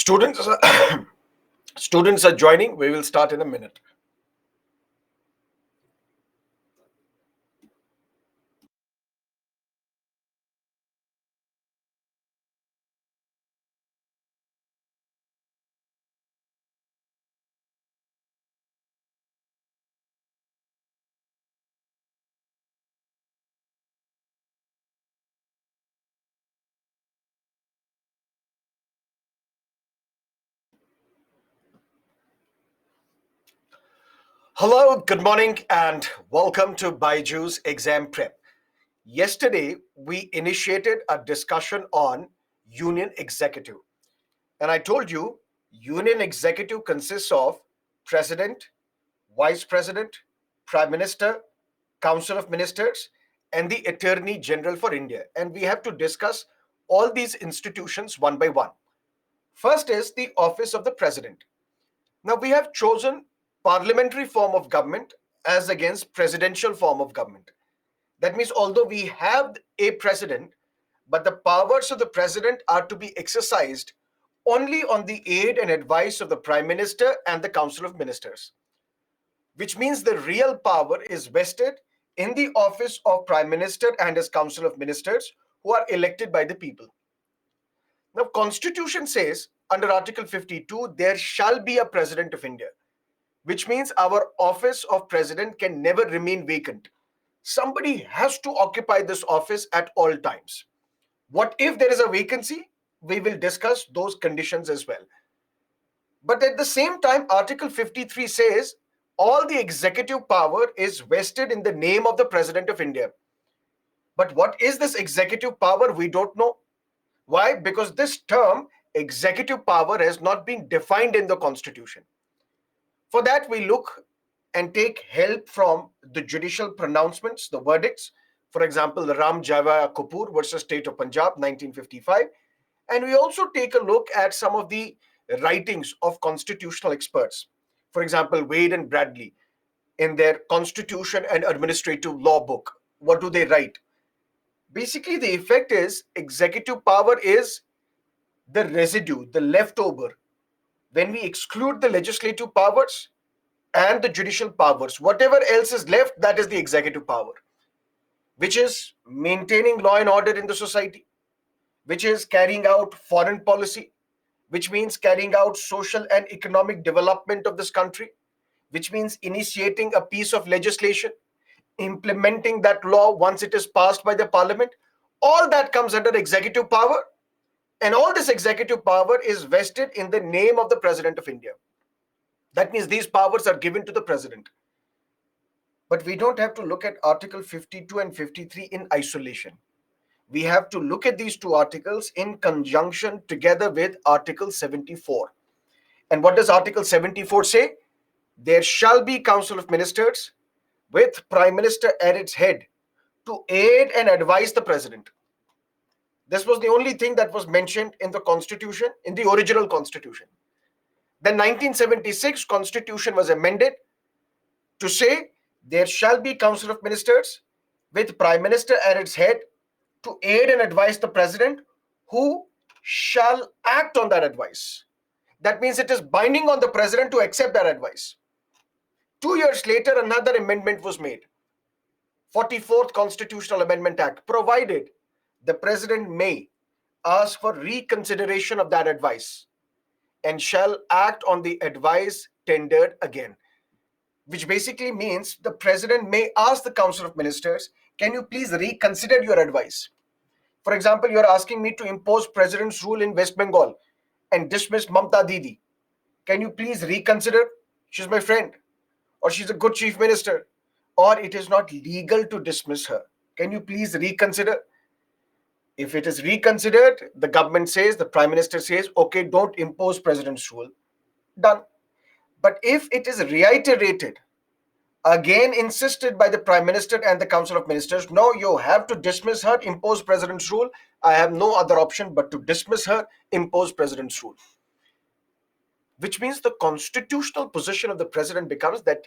Students, students are joining. We will start in a minute. Hello, good morning, and welcome to Baiju's Exam Prep. Yesterday, we initiated a discussion on Union Executive. And I told you, Union Executive consists of President, Vice President, Prime Minister, Council of Ministers, and the Attorney General for India. And we have to discuss all these institutions one by one. First is the Office of the President. Now, we have chosen parliamentary form of government as against presidential form of government. That means although we have a president, but the powers of the president are to be exercised only on the aid and advice of the prime minister and the council of ministers, which means the real power is vested in the office of prime minister and his council of ministers who are elected by the people. Now, Constitution says under Article 52, there shall be a President of India, which means our office of President can never remain vacant. Somebody has to occupy this office at all times. What if there is a vacancy? We will discuss those conditions as well. But at the same time, Article 53 says all the executive power is vested in the name of the President of India. But what is this executive power? We don't know. Why? Because this term, executive power, has not been defined in the Constitution. For that, we look and take help from the judicial pronouncements, the verdicts. For example, the Ram Java Kapoor versus State of Punjab, 1955. And we also take a look at some of the writings of constitutional experts. For example, Wade and Bradley, in their Constitution and Administrative Law book, what do they write? Basically, the effect is executive power is the residue, the leftover. When we exclude the legislative powers and the judicial powers, whatever else is left, that is the executive power, which is maintaining law and order in the society, which is carrying out foreign policy, which means carrying out social and economic development of this country, which means initiating a piece of legislation, implementing that law once it is passed by the parliament. All that comes under executive power, and all this executive power is vested in the name of the President of India. That means these powers are given to the president. But we don't have to look at Article 52 and 53 in isolation. We have to look at these two articles in conjunction together with Article 74. And what does Article 74 say? There shall be Council of Ministers with Prime Minister at its head to aid and advise the President. This was the only thing that was mentioned in the Constitution, in the original Constitution. The 1976 Constitution was amended to say there shall be Council of Ministers with Prime Minister at its head to aid and advise the President, who shall act on that advice. That means it is binding on the President to accept that advice. 2 years later, another amendment was made. 44th Constitutional Amendment Act provided the President may ask for reconsideration of that advice and shall act on the advice tendered again, which basically means the President may ask the Council of Ministers, can you please reconsider your advice? For example, you're asking me to impose President's rule in West Bengal and dismiss Mamta Didi. Can you please reconsider? She's my friend, or she's a good chief minister, or it is not legal to dismiss her. Can you please reconsider? If it is reconsidered, the government says, the prime minister says, okay, don't impose president's rule. Done. But if it is reiterated, again insisted by the prime minister and the council of ministers, no, you have to dismiss her, impose president's rule. I have no other option but to dismiss her, impose president's rule. Which means the constitutional position of the president becomes that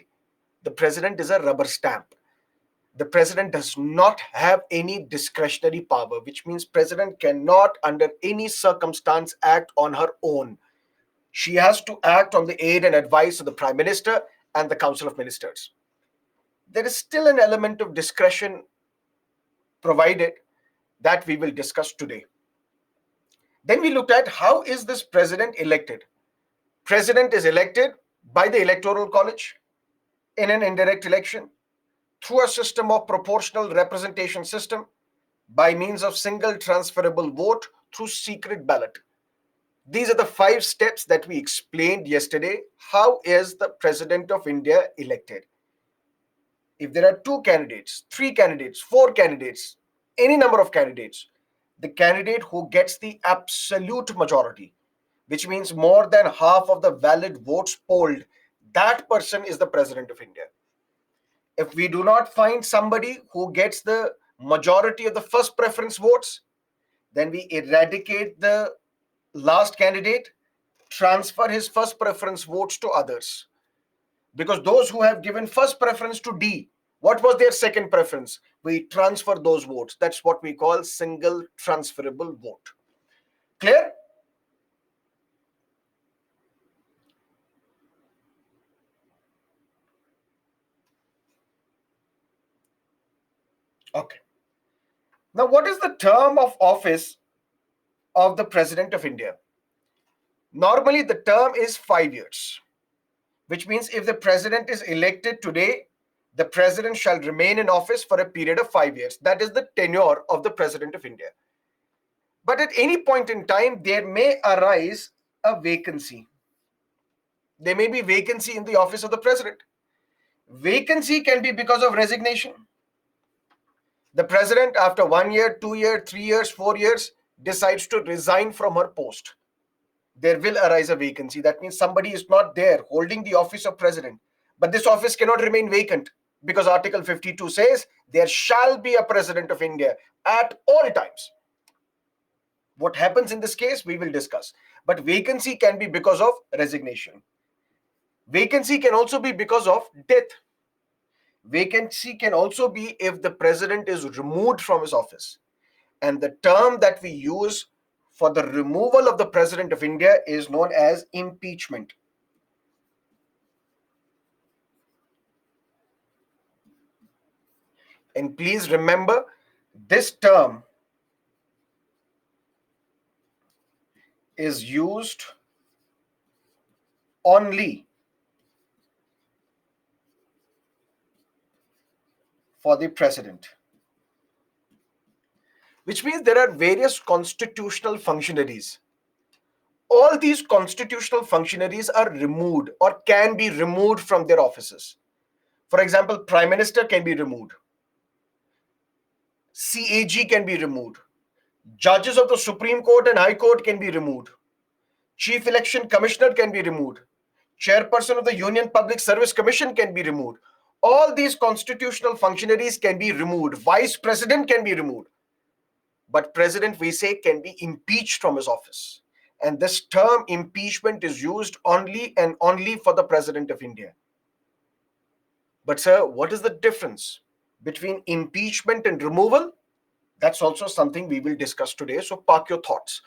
the president is a rubber stamp. The president does not have any discretionary power, which means president cannot under any circumstance act on her own. She has to act on the aid and advice of the Prime Minister and the Council of Ministers. There is still an element of discretion provided that we will discuss today. Then we looked at how is this president elected. President is elected by the Electoral College in an indirect election through a system of proportional representation system by means of single transferable vote through secret ballot. These are the 5 steps that we explained yesterday. How is the President of India elected? If there are 2 candidates, 3 candidates, 4 candidates, any number of candidates, the candidate who gets the absolute majority, which means more than half of the valid votes polled, that person is the President of India. If we do not find somebody who gets the majority of the first preference votes, then we eradicate the last candidate, transfer his first preference votes to others. Because those who have given first preference to D, what was their second preference? We transfer those votes. That's what we call single transferable vote. Clear? Okay. Now, what is the term of office of the President of India? Normally, the term is 5 years, which means if the President is elected today, the President shall remain in office for a period of 5 years. That is the tenure of the President of India. But at any point in time, there may arise a vacancy. There may be vacancy in the office of the President. Vacancy can be because of resignation. The President, after 1 year, 2 years, 3 years, 4 years, decides to resign from her post. There will arise a vacancy. That means somebody is not there holding the office of President. But this office cannot remain vacant because Article 52 says there shall be a President of India at all times. What happens in this case, we will discuss. But vacancy can be because of resignation. Vacancy can also be because of death. Vacancy can also be if the President is removed from his office. And the term that we use for the removal of the President of India is known as impeachment. And please remember, this term is used only for the President, which means there are various constitutional functionaries. All these constitutional functionaries are removed or can be removed from their offices. For example, Prime Minister can be removed. CAG can be removed. Judges of the Supreme Court and High Court can be removed. Chief Election Commissioner can be removed. Chairperson of the Union Public Service Commission can be removed. All these constitutional functionaries can be removed. Vice President can be removed. But President, we say, can be impeached from his office. And this term impeachment is used only and only for the President of India. But sir, what is the difference between impeachment and removal? That's also something we will discuss today. So park your thoughts.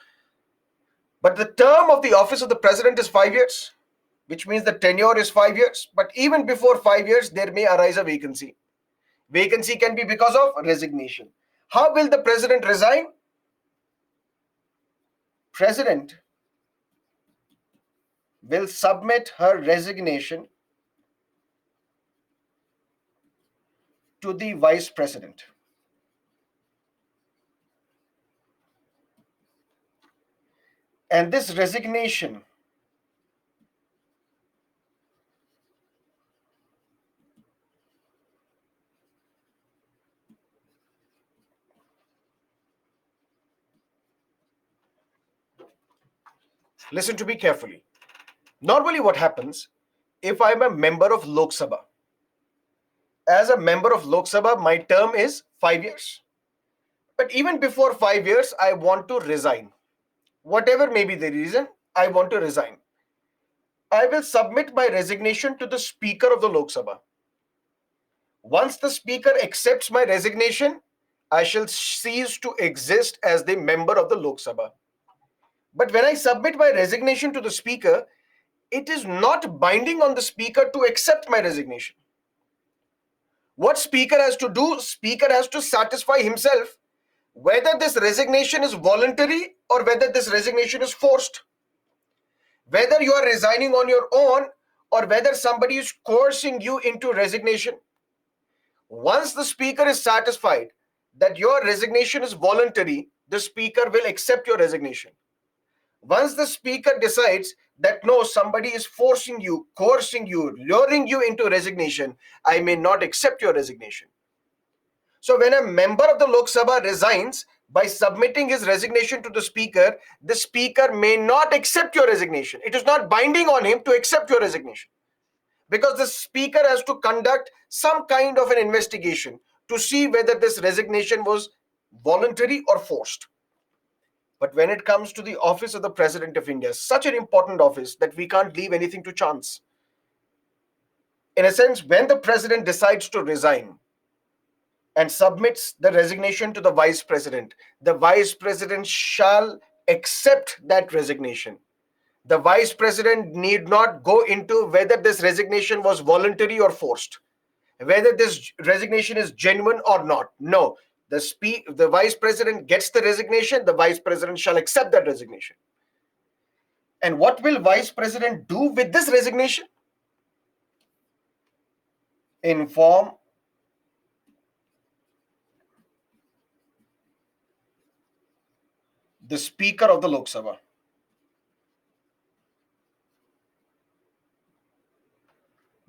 But the term of the office of the President is 5 years, which means the tenure is 5 years. But even before 5 years, there may arise a vacancy. Vacancy can be because of resignation. How will the President resign? President will submit her resignation to the Vice President. And this resignation listen to me carefully. Normally what happens, if I'm a member of Lok Sabha, as a member of Lok Sabha, my term is 5 years. But even before 5 years, I want to resign. Whatever may be the reason, I want to resign. I will submit my resignation to the Speaker of the Lok Sabha. Once the Speaker accepts my resignation, I shall cease to exist as the member of the Lok Sabha. But when I submit my resignation to the Speaker, it is not binding on the speaker to accept my resignation. What speaker has to do? Speaker has to satisfy himself whether this resignation is voluntary or whether this resignation is forced. Whether you are resigning on your own or whether somebody is coercing you into resignation. Once the speaker is satisfied that your resignation is voluntary, the speaker will accept your resignation. Once the speaker decides that no, somebody is forcing you, coercing you, luring you into resignation, I may not accept your resignation. So when a member of the Lok Sabha resigns by submitting his resignation to the speaker may not accept your resignation. It is not binding on him to accept your resignation, because the speaker has to conduct some kind of an investigation to see whether this resignation was voluntary or forced. But when it comes to the office of the President of India, such an important office that we can't leave anything to chance. In a sense, when the president decides to resign and submits the resignation to the vice president shall accept that resignation. The vice president need not go into whether this resignation was voluntary or forced, whether this resignation is genuine or not. No, the vice president gets the resignation, the vice president shall accept that resignation. And what will vice president do with this resignation? Inform the Speaker of the Lok Sabha.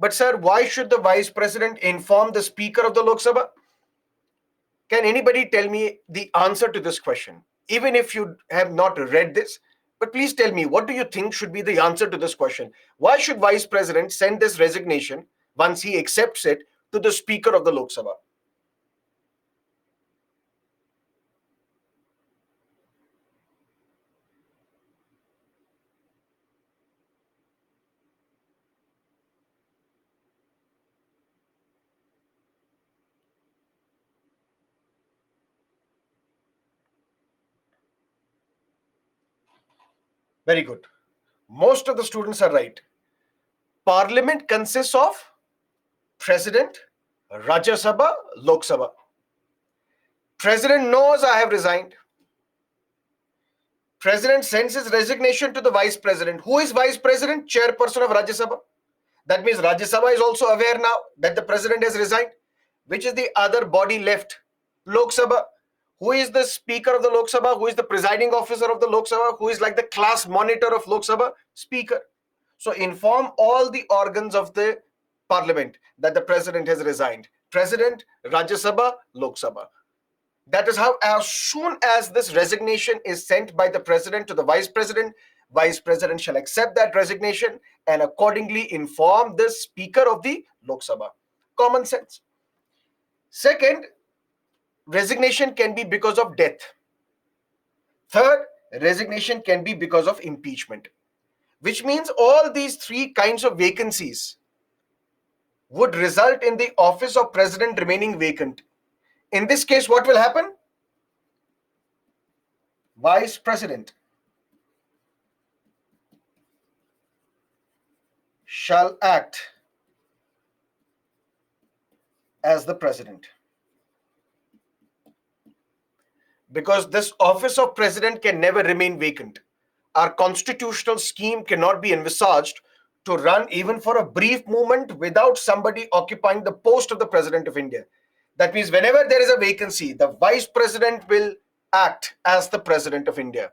But sir, why should the vice president inform the Speaker of the Lok Sabha? Can anybody tell me the answer to this question? Even if you have not read this, but please tell me, what do you think should be the answer to this question? Why should vice president send this resignation, once he accepts it, to the Speaker of the Lok Sabha? Very good. Most of the students are right. Parliament consists of President, Rajya Sabha, Lok Sabha. President knows I have resigned. President sends his resignation to the vice president. Who is vice president? Chairperson of Rajya Sabha. That means Rajya Sabha is also aware now that the president has resigned. Which is the other body left? Lok Sabha. Who is the Speaker of the Lok Sabha? Who is the presiding officer of the Lok Sabha? Who is like the class monitor of Lok Sabha? Speaker. So inform all the organs of the parliament that the president has resigned. President, Rajya Sabha, Lok Sabha. That is how, as soon as this resignation is sent by the president to the vice president shall accept that resignation and accordingly inform the Speaker of the Lok Sabha. Common sense. Second, resignation can be because of death. Third, resignation can be because of impeachment, which means all these three kinds of vacancies would result in the office of president remaining vacant. In this case, what will happen? Vice president shall act as the president. Because this office of president can never remain vacant. Our constitutional scheme cannot be envisaged to run even for a brief moment without somebody occupying the post of the President of India. That means whenever there is a vacancy, the vice president will act as the President of India.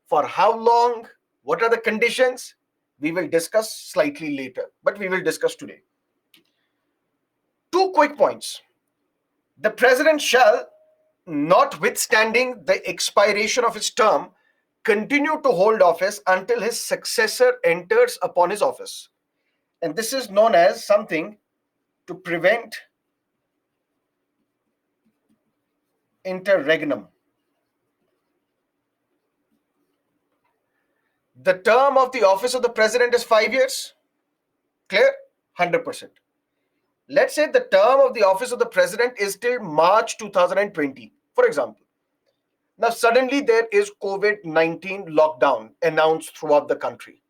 For how long? What are the conditions? We will discuss slightly later, but we will discuss today. Two quick points. The president shall, notwithstanding the expiration of his term, continue to hold office until his successor enters upon his office. And this is known as something to prevent interregnum. The term of the office of the president is 5 years. Clear? 100%. Let's say the term of the office of the president is till March 2020, for example. Now, suddenly there is COVID-19 lockdown announced throughout the country.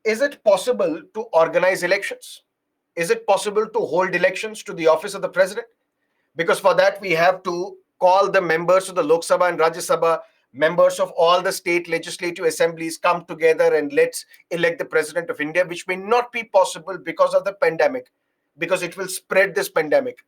Is it possible to organize elections? Is it possible to hold elections to the office of the president? Because for that, we have to call the members of the Lok Sabha and Rajya Sabha, members of all the state legislative assemblies come together and let's elect the president of India, which may not be possible because of the pandemic, because it will spread this pandemic.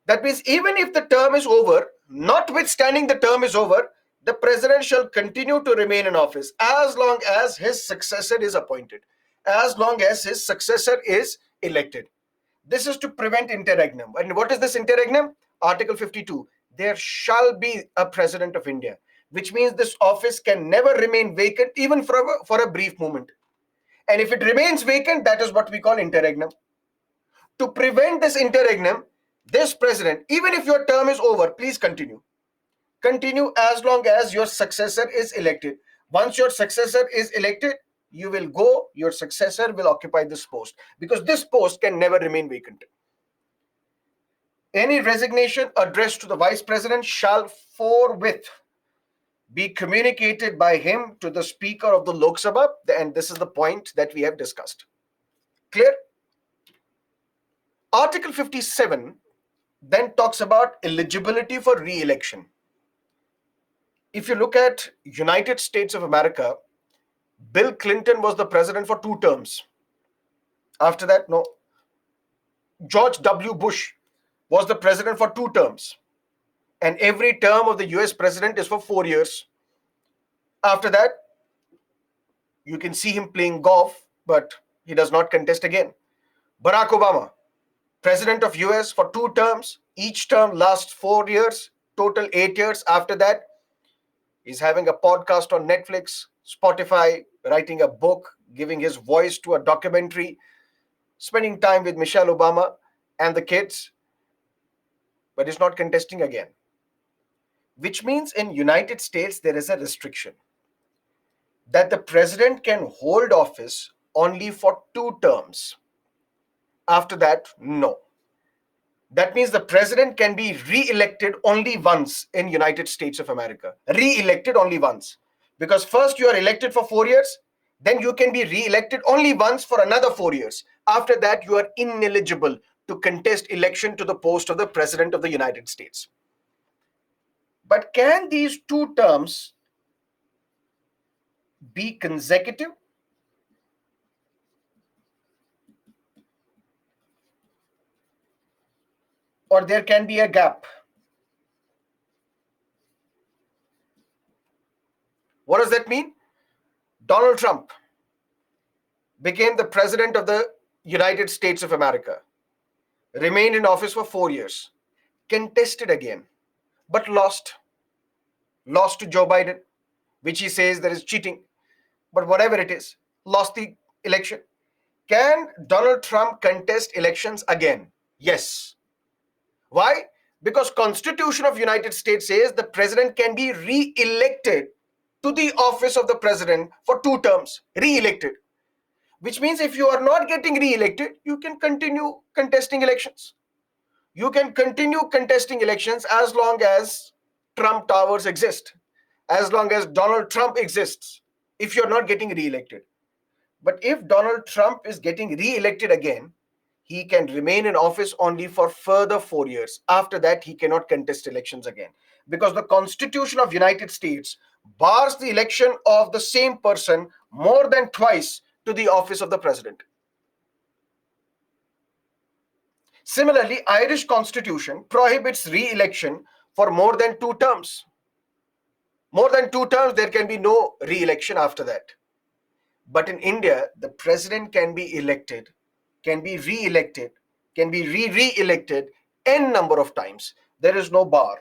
That means even if the term is over, notwithstanding the term is over, the president shall continue to remain in office as long as his successor is appointed, as long as his successor is elected. This is to prevent interregnum. And what is this interregnum? Article 52. There shall be a president of India, which means this office can never remain vacant even for a brief moment. And if it remains vacant, that is what we call interregnum. To prevent this interregnum, this president, even if your term is over, please continue. Continue as long as your successor is elected. Once your successor is elected, you will go, your successor will occupy this post, because this post can never remain vacant. Any resignation addressed to the vice president shall forthwith be communicated by him to the speaker of the Lok Sabha, and this is the point that we have discussed. Clear? Article 57 then talks about eligibility for re-election. If you look at United States of America, Bill Clinton was the president for 2 terms. After that, no. George W. Bush was the president for 2 terms. And every term of the US president is for 4 years. After that, you can see him playing golf, but he does not contest again. Barack Obama, president of US for 2 terms. Each term lasts 4 years, total 8 years. After that, he's having a podcast on Netflix, Spotify, writing a book, giving his voice to a documentary, spending time with Michelle Obama and the kids, but he's not contesting again. Which means in United States, there is a restriction that the president can hold office only for 2 terms. After that, no. That means the president can be re-elected only once in United States of America. Re-elected only once. Because first you are elected for 4 years, then you can be re-elected only once for another 4 years. After that, you are ineligible to contest election to the post of the president of the United States. But can these 2 terms be consecutive? Or there can be a gap? What does that mean? Donald Trump became the president of the United States of America, remained in office for 4 years, contested again, but lost to Joe Biden, which he says there is cheating. But whatever it is, lost the election. Can Donald Trump contest elections again? Yes. Why? Because Constitution of United States says the president can be re-elected to the office of the president for 2 terms, re-elected. Which means if you are not getting re-elected, you can continue contesting elections. You can continue contesting elections as long as Trump Towers exist, as long as Donald Trump exists, if you're not getting re-elected. But if Donald Trump is getting re-elected again, he can remain in office only for further 4 years. After that, he cannot contest elections again. Because the Constitution of United States bars the election of the same person more than twice to the office of the president. Similarly, Irish Constitution prohibits re-election for more than 2 terms. More than 2 terms, there can be no re-election after that. But in India, the president can be elected, can be re-elected, can be re-elected n number of times. There is no bar.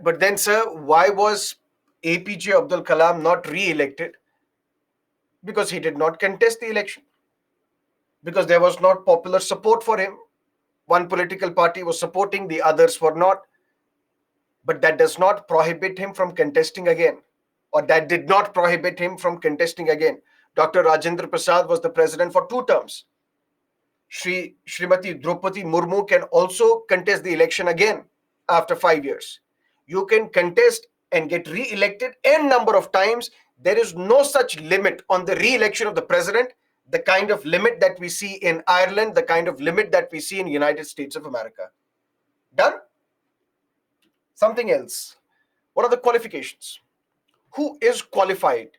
But then, sir, why was APJ Abdul Kalam not re-elected? Because he did not contest the election. Because there was not popular support for him. One political party was supporting, the others were not. But that does not prohibit him from contesting again. Or that did not prohibit him from contesting again. Dr. Rajendra Prasad was the president for 2 terms. Srimati Draupadi Murmu can also contest the election again. after 5 years. You can contest and get re-elected n number of times. There is no such limit on the re-election of the president, the kind of limit that we see in Ireland, the kind of limit that we see in United States of America. Done? Something else. What are the qualifications? Who is qualified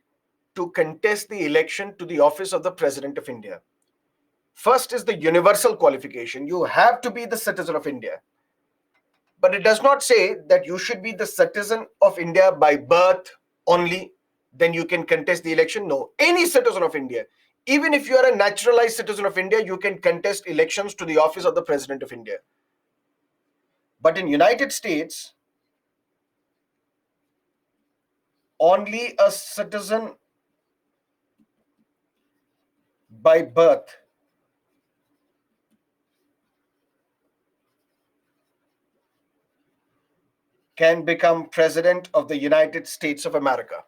to contest the election to the office of the President of India? First is the universal qualification. You have to be the citizen of India. But it does not say that you should be the citizen of India by birth only, then you can contest the election. No, any citizen of India, even if you are a naturalized citizen of India, you can contest elections to the office of the President of India. But in United States, only a citizen by birth can become President of the United States of America.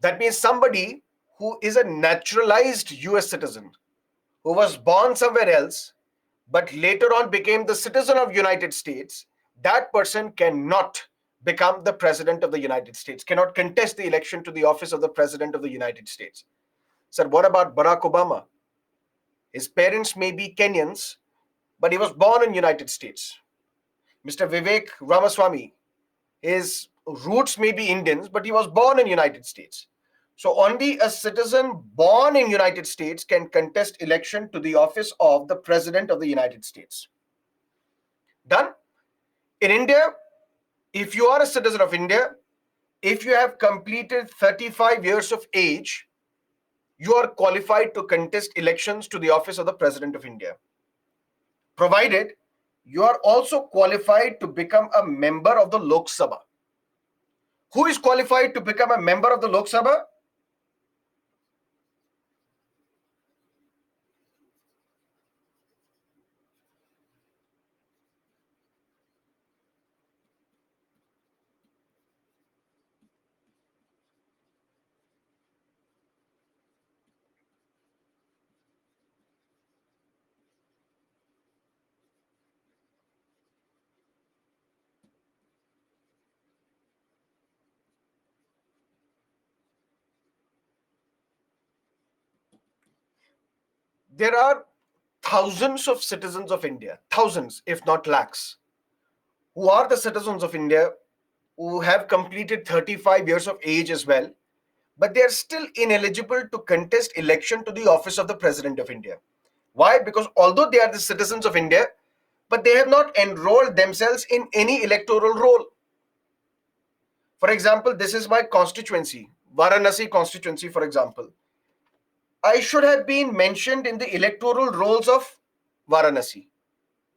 That means somebody who is a naturalized US citizen, who was born somewhere else, but later on became the citizen of United States, that person cannot become the President of the United States, cannot contest the election to the office of the President of the United States. Sir, what about Barack Obama? His parents may be Kenyans, but he was born in United States. Mr. Vivek Ramaswamy, his roots may be Indians, but he was born in United States. So only a citizen born in United States can contest election to the office of the President of the United States. Done? In India, if you are a citizen of India, if you have completed 35 years of age, you are qualified to contest elections to the office of the President of India, provided you are also qualified to become a member of the Lok Sabha. Who is qualified to become a member of the Lok Sabha? There are thousands of citizens of India, thousands, if not lakhs, who are the citizens of India, who have completed 35 years of age as well, but they are still ineligible to contest election to the office of the President of India. Why? Because although they are the citizens of India, but they have not enrolled themselves in any electoral role. For example, this is my constituency, Varanasi constituency, for example. I should have been mentioned in the electoral rolls of Varanasi.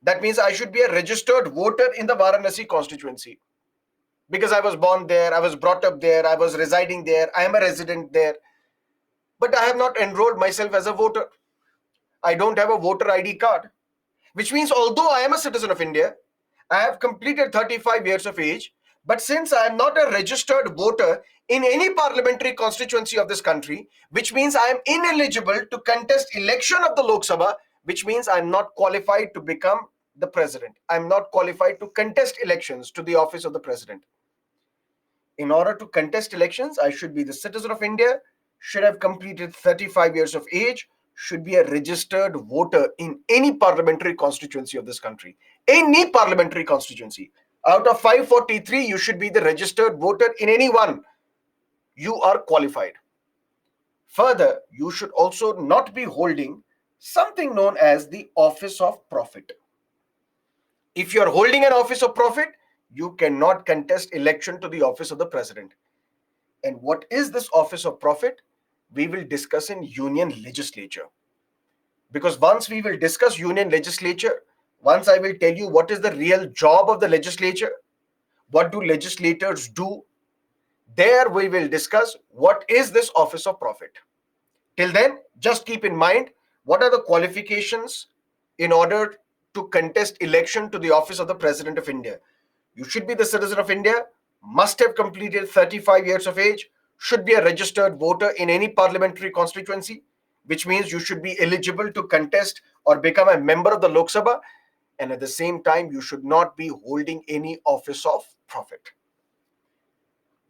That means I should be a registered voter in the Varanasi constituency because I was born there, I was brought up there, I was residing there, I am a resident there. But I have not enrolled myself as a voter. I don't have a voter ID card, which means although I am a citizen of India, I have completed 35 years of age, but since I am not a registered voter in any parliamentary constituency of this country, which means I am ineligible to contest election of the Lok Sabha, which means I am not qualified to become the president. I am not qualified to contest elections to the office of the president. In order to contest elections, I should be the citizen of India, should have completed 35 years of age, should be a registered voter in any parliamentary constituency of this country. Any parliamentary constituency. Out of 543, you should be the registered voter in any one. You are qualified. Further, you should also not be holding something known as the office of profit. If you are holding an office of profit, you cannot contest election to the office of the president. And what is this office of profit? We will discuss in union legislature. Because once we will discuss union legislature, once I will tell you what is the real job of the legislature, what do legislators do, there we will discuss what is this office of profit. Till then, just keep in mind what are the qualifications in order to contest election to the office of the President of India. You should be the citizen of India, must have completed 35 years of age, should be a registered voter in any parliamentary constituency, which means you should be eligible to contest or become a member of the Lok Sabha. And at the same time, you should not be holding any office of profit.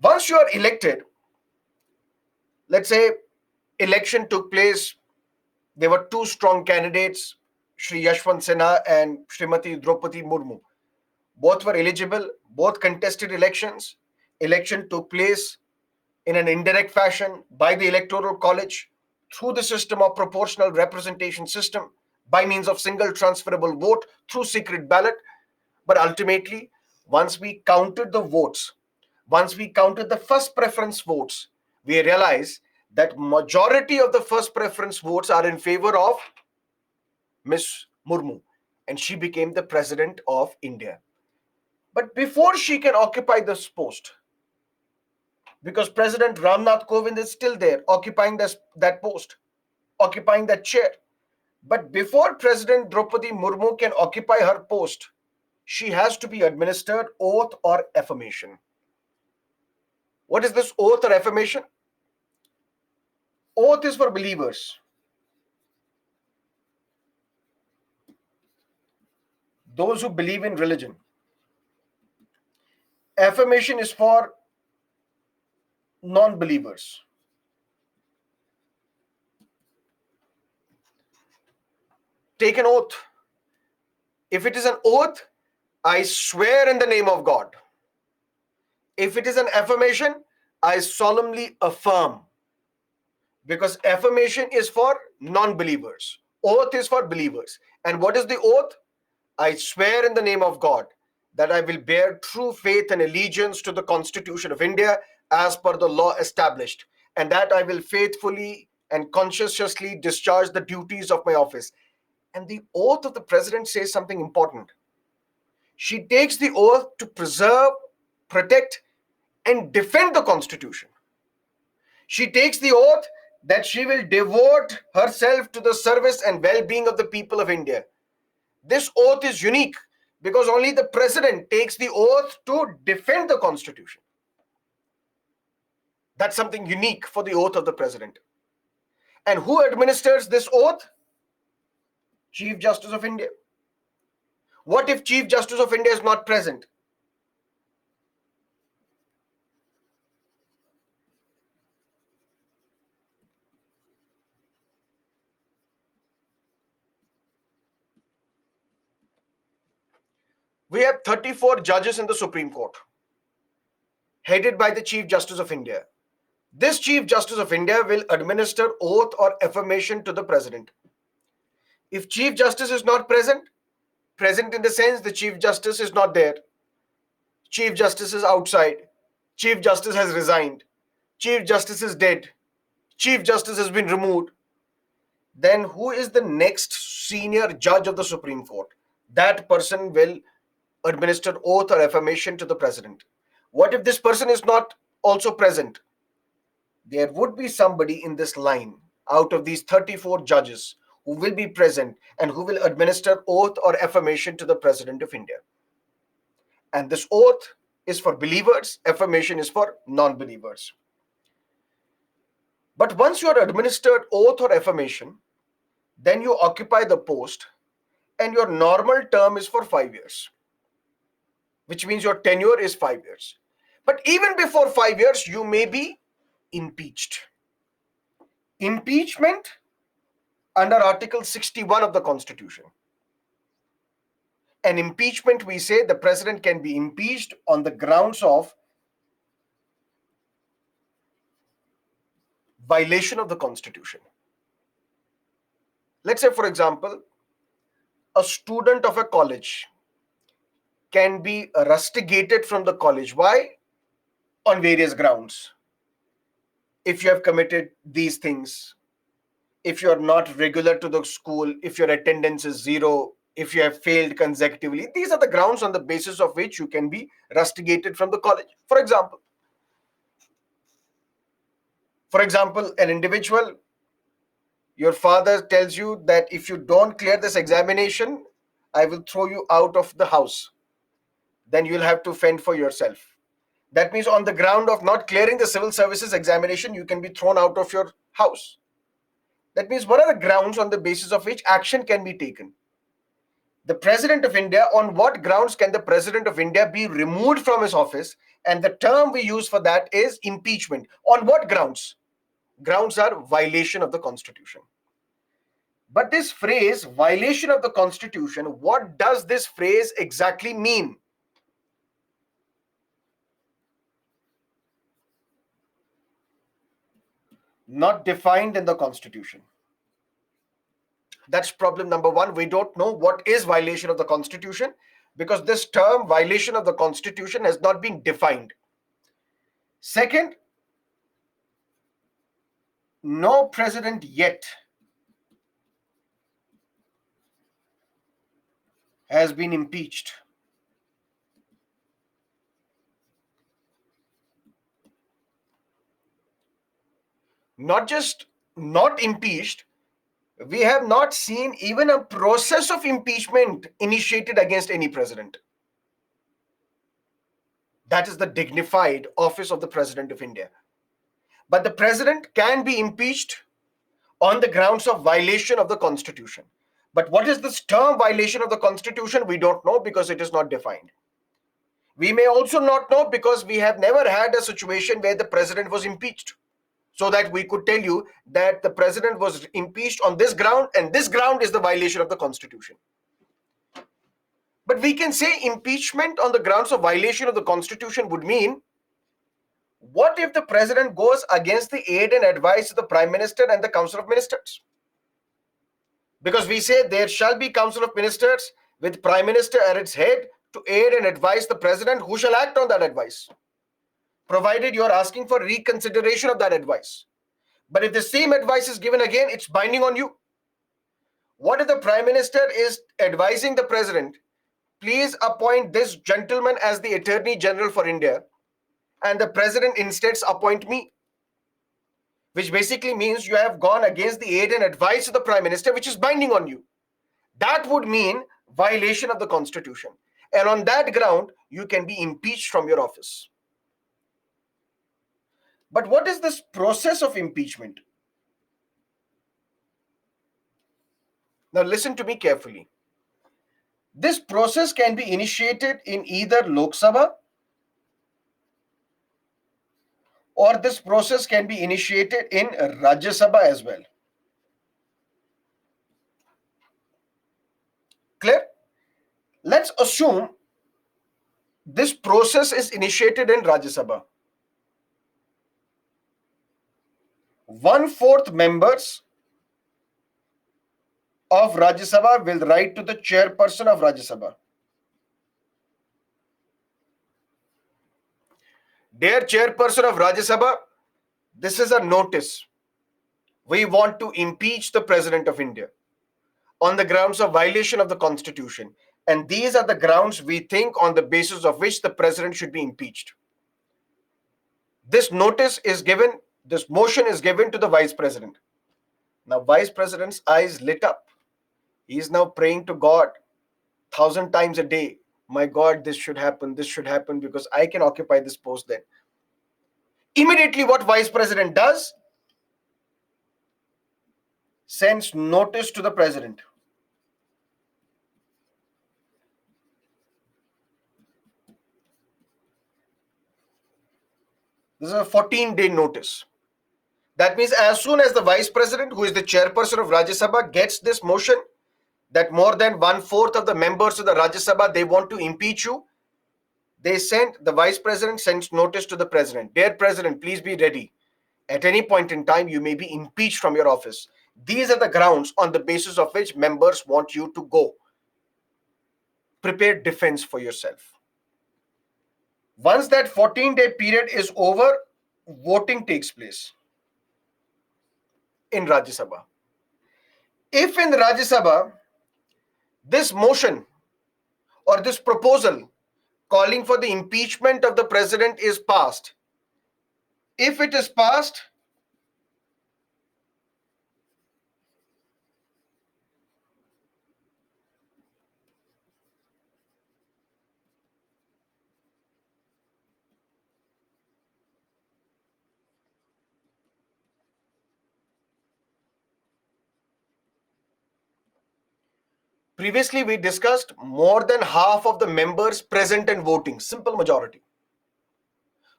Once you are elected, let's say election took place, there were two strong candidates, Shri Yashwant Sinha and Srimati Draupadi Murmu. Both were eligible, both contested elections. Election took place in an indirect fashion by the Electoral College through the system of proportional representation system by means of single transferable vote through secret ballot. But ultimately, once we counted the votes, once we counted the first preference votes, we realized that majority of the first preference votes are in favor of Miss Murmu, and she became the president of India. But before she can occupy this post, because President Ramnath Kovind is still there, occupying that post, occupying that chair. But before President Draupadi Murmu can occupy her post, she has to be administered oath or affirmation. What is this oath or affirmation? Oath is for believers. Those who believe in religion. Affirmation is for non-believers. Take an oath. If it is an oath, I swear in the name of God. If it is an affirmation, I solemnly affirm. Because affirmation is for non-believers. Oath is for believers. And what is the oath? I swear in the name of God that I will bear true faith and allegiance to the Constitution of India as per the law established, and that I will faithfully and conscientiously discharge the duties of my office. And the oath of the president says something important. She takes the oath to preserve, protect, and defend the Constitution. She takes the oath that she will devote herself to the service and well-being of the people of India. This oath is unique because only the president takes the oath to defend the Constitution. That's something unique for the oath of the president. And who administers this oath? Chief Justice of India. What if Chief Justice of India is not present? We have 34 judges in the Supreme Court, headed by the Chief Justice of India. This Chief Justice of India will administer oath or affirmation to the president. If Chief Justice is not present, present in the sense the Chief Justice is not there, Chief Justice is outside, Chief Justice has resigned, Chief Justice is dead, Chief Justice has been removed, then who is the next senior judge of the Supreme Court? That person will administer oath or affirmation to the president. What if this person is not also present? There would be somebody in this line out of these 34 judges who will be present and who will administer oath or affirmation to the President of India. And this oath is for believers, affirmation is for non-believers. But once you are administered oath or affirmation, then you occupy the post and your normal term is for 5 years, which means your tenure is 5 years. But even before 5 years, you may be impeached. Impeachment under Article 61 of the Constitution. An impeachment, we say the president can be impeached on the grounds of violation of the Constitution. Let's say, for example, a student of a college can be rusticated from the college. Why? On various grounds. If you have committed these things, if you are not regular to the school, if your attendance is zero, if you have failed consecutively, these are the grounds on the basis of which you can be rusticated from the college. For example, an individual, your father tells you that if you don't clear this examination, I will throw you out of the house. Then you'll have to fend for yourself. That means on the ground of not clearing the civil services examination, you can be thrown out of your house. That means what are the grounds on the basis of which action can be taken? The President of India, on what grounds can the President of India be removed from his office? And the term we use for that is impeachment. On what grounds? Grounds are violation of the Constitution. But this phrase, violation of the Constitution, what does this phrase exactly mean? Not defined in the Constitution. That's problem number one. We don't know what is violation of the Constitution because this term, violation of the Constitution, has not been defined. Second, no president yet has been impeached. Not just not impeached, we have not seen even a process of impeachment initiated against any president. That is the dignified office of the President of India. But the president can be impeached on the grounds of violation of the Constitution. But what is this term violation of the Constitution? We don't know because it is not defined. We may also not know because we have never had a situation where the president was impeached, so that we could tell you that the president was impeached on this ground and this ground is the violation of the Constitution. But we can say impeachment on the grounds of violation of the Constitution would mean, what if the president goes against the aid and advice of the Prime Minister and the Council of Ministers? Because we say there shall be Council of Ministers with Prime Minister at its head to aid and advise the president, who shall act on that advice, provided you are asking for reconsideration of that advice. But if the same advice is given again, it's binding on you. What if the Prime Minister is advising the president, please appoint this gentleman as the Attorney General for India, and the president instead appoint me? Which basically means you have gone against the aid and advice of the Prime Minister, which is binding on you. That would mean violation of the Constitution. And on that ground, you can be impeached from your office. But what is this process of impeachment? Now listen to me carefully. This process can be initiated in either Lok Sabha, or this process can be initiated in Rajya Sabha as well. Clear? Let's assume this process is initiated in Rajya Sabha. 1/4 members of Rajya Sabha will write to the chairperson of Rajya Sabha. Dear chairperson of Rajya Sabha, this is a notice. We want to impeach the President of India on the grounds of violation of the Constitution. And these are the grounds we think on the basis of which the President should be impeached. This notice is given, this motion is given to the Vice President. Now, Vice President's eyes lit up. He is now praying to God 1,000 times a day. My God, this should happen because I can occupy this post then. Immediately what Vice President does? Sends notice to the President. This is a 14-day notice. That means as soon as the Vice President, who is the chairperson of Rajya Sabha, gets this motion that more than 1/4 of the members of the Rajya Sabha, they want to impeach you, the Vice President sends notice to the President. Dear President, please be ready. At any point in time, you may be impeached from your office. These are the grounds on the basis of which members want you to go. Prepare defense for yourself. Once that 14-day period is over, voting takes place in Rajya Sabha. If in Rajya Sabha, this motion or this proposal calling for the impeachment of the president is passed, if it is passed, Previously, we discussed more than half of the members present and voting, simple majority.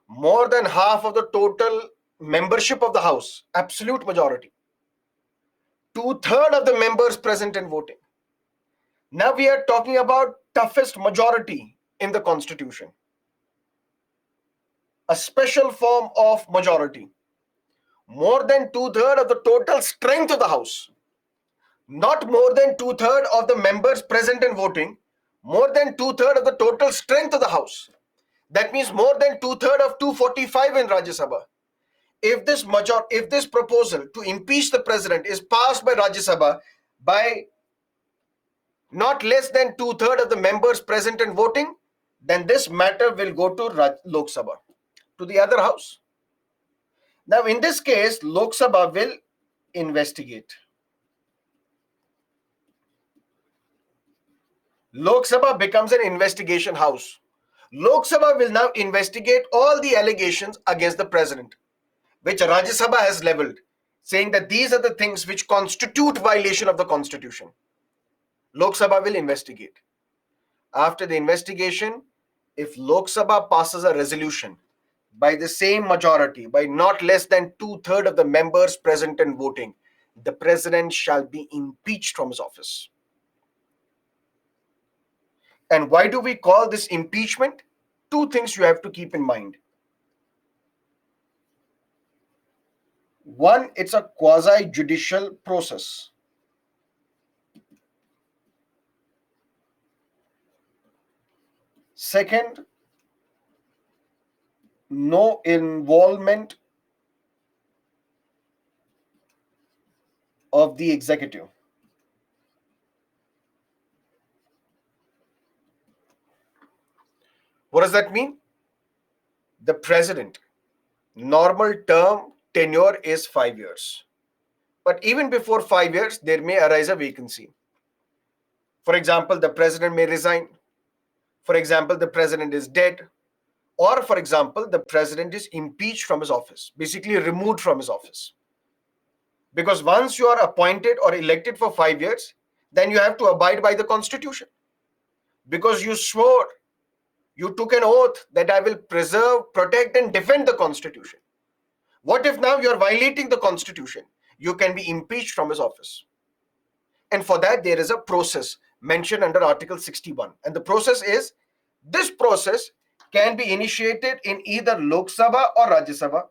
More than half of the total membership of the House, absolute majority. Two-thirds of the members present and voting. Now we are talking about toughest majority in the Constitution. A special form of majority. More than two-thirds of the total strength of the House. Not more than two-thirds of the members present and voting. More than two-thirds of the total strength of the House. That means more than two-thirds of 245 in Rajya Sabha. If this proposal to impeach the president is passed by Rajya Sabha by not less than two-thirds of the members present and voting, then this matter will go to Lok Sabha, to the other house. Now, in this case, Lok Sabha will investigate. Lok Sabha becomes an investigation house. Lok Sabha will now investigate all the allegations against the president, which Rajya Sabha has leveled, saying that these are the things which constitute violation of the constitution. Lok Sabha will investigate. After the investigation, if Lok Sabha passes a resolution by the same majority, by not less than two-thirds of the members present and voting, the president shall be impeached from his office. And why do we call this impeachment? Two things you have to keep in mind. One, it's a quasi-judicial process. Second, no involvement of the executive. What does that mean? The president, normal term tenure is 5 years. But even before 5 years, there may arise a vacancy. For example, the president may resign. For example, the president is dead. Or, for example, the president is impeached from his office, basically removed from his office. Because once you are appointed or elected for 5 years, then you have to abide by the constitution. Because you swore, you took an oath that I will preserve, protect, and defend the constitution. What if now you are violating the constitution? You can be impeached from his office. And for that, there is a process mentioned under Article 61. And the process is, this process can be initiated in either Lok Sabha or Rajya Sabha.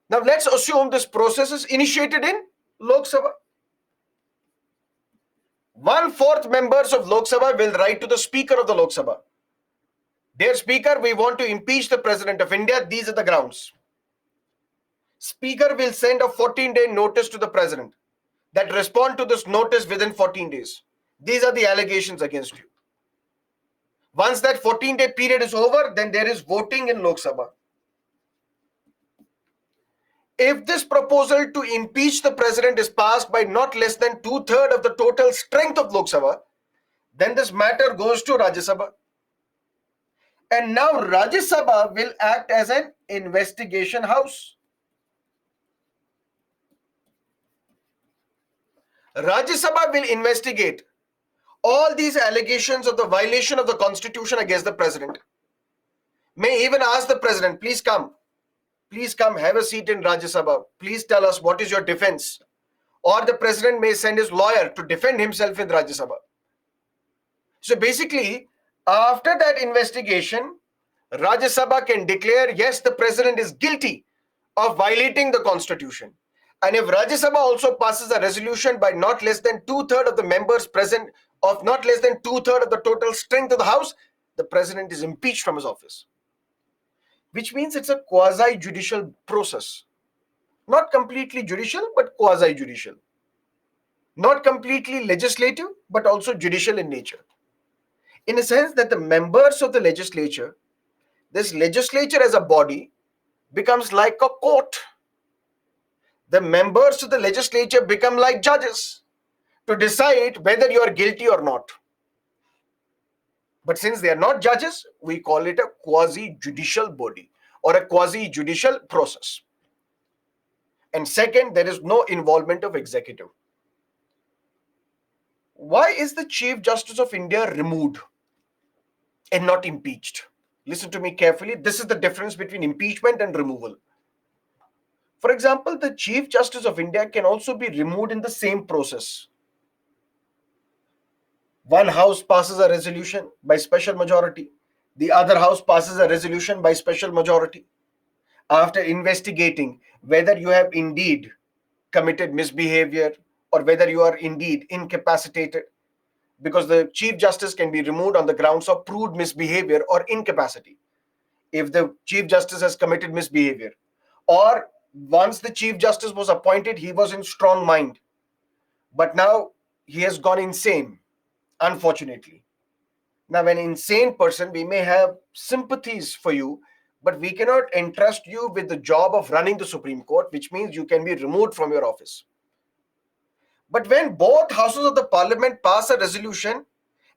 Now let's assume this process is initiated in Lok Sabha. 1/4 members of Lok Sabha will write to the Speaker of the Lok Sabha. Dear Speaker, we want to impeach the President of India. These are the grounds. Speaker will send a 14-day notice to the President that respond to this notice within 14 days. These are the allegations against you. Once that 14-day period is over, then there is voting in Lok Sabha. If this proposal to impeach the president is passed by not less than two-thirds of the total strength of Lok Sabha, then this matter goes to Rajya Sabha. And now Rajya Sabha will act as an investigation house. Rajya Sabha will investigate all these allegations of the violation of the constitution against the president. May even ask the president, please come, have a seat in Rajya Sabha. Please tell us what is your defense. Or the president may send his lawyer to defend himself in Rajya Sabha. So basically, after that investigation, Rajya Sabha can declare, yes, the president is guilty of violating the constitution. And if Rajya Sabha also passes a resolution by not less than two-thirds of the members present, of not less than two-thirds of the total strength of the House, the president is impeached from his office. Which means it's a quasi-judicial process. Not completely judicial, but quasi-judicial. Not completely legislative, but also judicial in nature. In a sense that the members of the legislature, this legislature as a body, becomes like a court. The members of the legislature become like judges to decide whether you are guilty or not. But since they are not judges, we call it a quasi-judicial body or a quasi-judicial process. And second, there is no involvement of executive. Why is the Chief Justice of India removed and not impeached? Listen to me carefully. This is the difference between impeachment and removal. For example, the Chief Justice of India can also be removed in the same process. One house passes a resolution by special majority, the other house passes a resolution by special majority. After investigating whether you have indeed committed misbehavior or whether you are indeed incapacitated, because the Chief Justice can be removed on the grounds of proved misbehavior or incapacity. If the Chief Justice has committed misbehavior, or once the Chief Justice was appointed, he was in strong mind, but now he has gone insane, unfortunately. Now, an insane person, we may have sympathies for you, but we cannot entrust you with the job of running the Supreme Court, which means you can be removed from your office. But when both houses of the parliament pass a resolution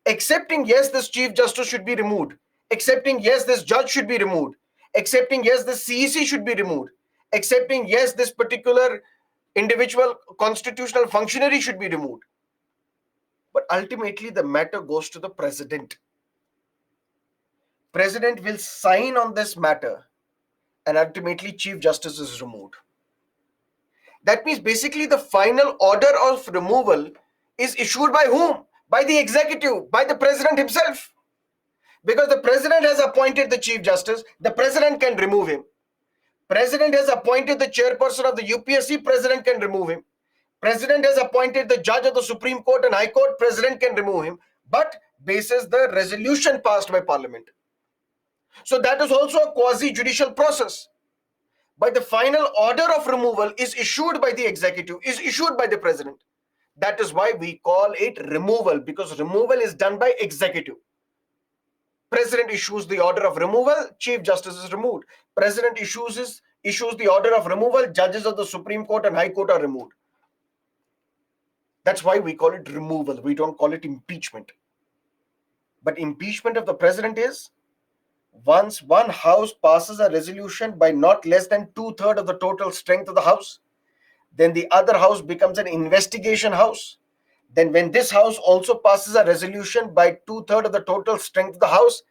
accepting yes, this Chief Justice should be removed, accepting yes, this judge should be removed, accepting yes, this CEC should be removed, accepting yes, this particular individual constitutional functionary should be removed. But ultimately, the matter goes to the president. President will sign on this matter, and ultimately Chief Justice is removed. That means basically the final order of removal is issued by whom? By the executive, by the president himself. Because the president has appointed the Chief Justice, the president can remove him. President has appointed the chairperson of the UPSC, president can remove him. President has appointed the judge of the Supreme Court and High Court, president can remove him, but bases the resolution passed by parliament. So that is also a quasi-judicial process. But the final order of removal is issued by the executive, is issued by the president. That is why we call it removal, because removal is done by executive. President issues the order of removal, Chief Justice is removed. President issues the order of removal, judges of the Supreme Court and High Court are removed. That's why we call it removal. We don't call it impeachment. But impeachment of the president is once one house passes a resolution by not less than 2/3 of the total strength of the house, then the other house becomes an investigation house. Then when this house also passes a resolution by 2/3 of the total strength of the house,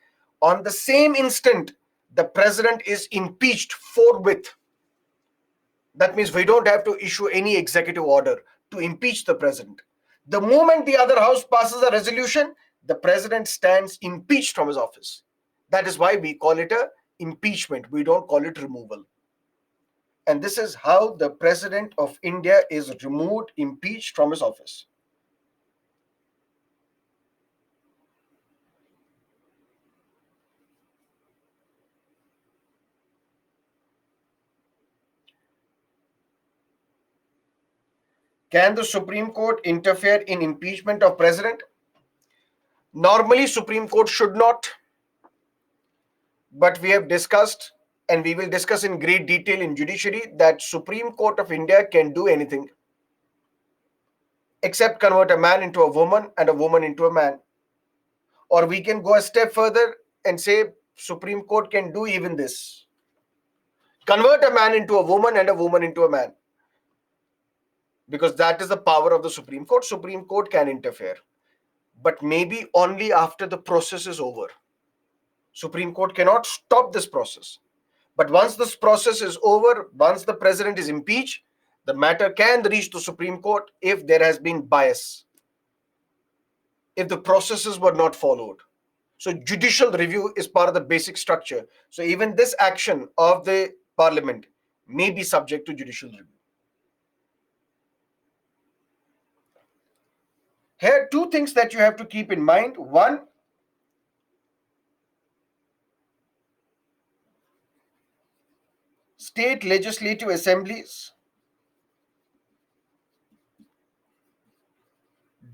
on the same instant, the president is impeached forthwith. That means we don't have to issue any executive order to impeach the president. The moment the other house passes a resolution, the president stands impeached from his office. That is why we call it a impeachment. We don't call it removal. And this is how the president of India is removed, impeached from his office. Can the Supreme Court interfere in impeachment of president? Normally, Supreme Court should not. But we have discussed, and we will discuss in great detail in judiciary, that Supreme Court of India can do anything except convert a man into a woman and a woman into a man. Or we can go a step further and say Supreme Court can do even this. Convert a man into a woman and a woman into a man. Because that is the power of the Supreme Court. Supreme Court can interfere. But maybe only after the process is over. Supreme Court cannot stop this process. But once this process is over, once the president is impeached, the matter can reach the Supreme Court if there has been bias, if the processes were not followed. So judicial review is part of the basic structure. So even this action of the parliament may be subject to judicial review. Here, two things that you have to keep in mind. One, state legislative assemblies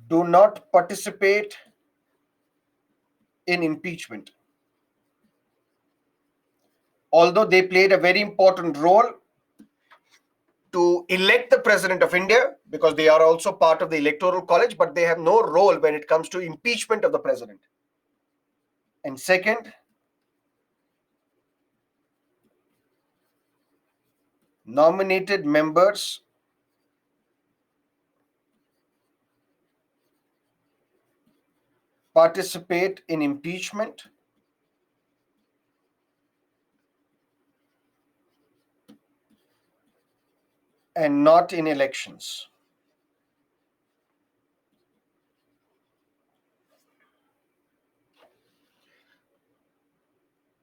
do not participate in impeachment. Although they played a very important role to elect the president of India, because they are also part of the electoral college, but they have no role when it comes to impeachment of the president. And second, nominated members participate in impeachment and not in elections.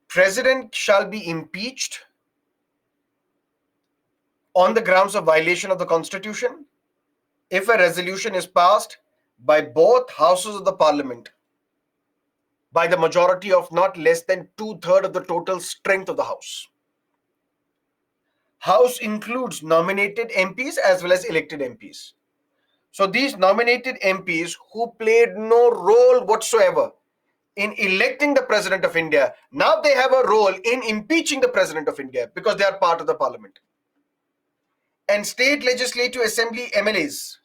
President shall be impeached on the grounds of violation of the Constitution if a resolution is passed by both houses of the parliament by the majority of not less than two-thirds of the total strength of the House. House includes nominated MPs as well as elected MPs. So these nominated MPs who played no role whatsoever in electing the President of India, now they have a role in impeaching the President of India because they are part of the parliament. And state legislative assembly MLAs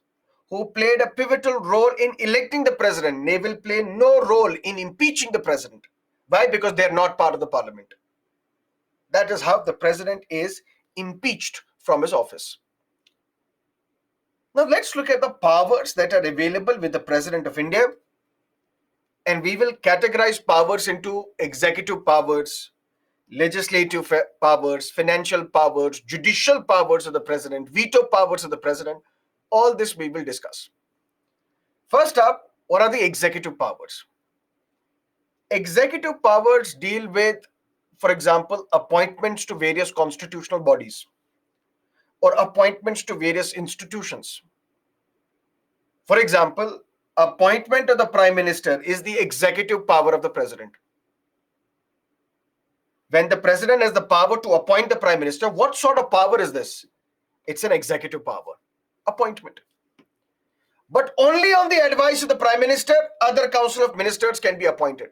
who played a pivotal role in electing the president, they will play no role in impeaching the president. Why? Because they are not part of the parliament. That is how the president is impeached from his office. Now let's look at the powers that are available with the President of India, and we will categorize powers into executive powers, legislative powers, financial powers, judicial powers of the president, veto powers of the president. All this we will discuss. First up, what are the executive powers? Executive powers deal with, for example, appointments to various constitutional bodies or appointments to various institutions. For example, appointment of the prime minister is the executive power of the president. When the president has the power to appoint the prime minister, what sort of power is this? It's an executive power, appointment. But only on the advice of the prime minister, other council of ministers can be appointed.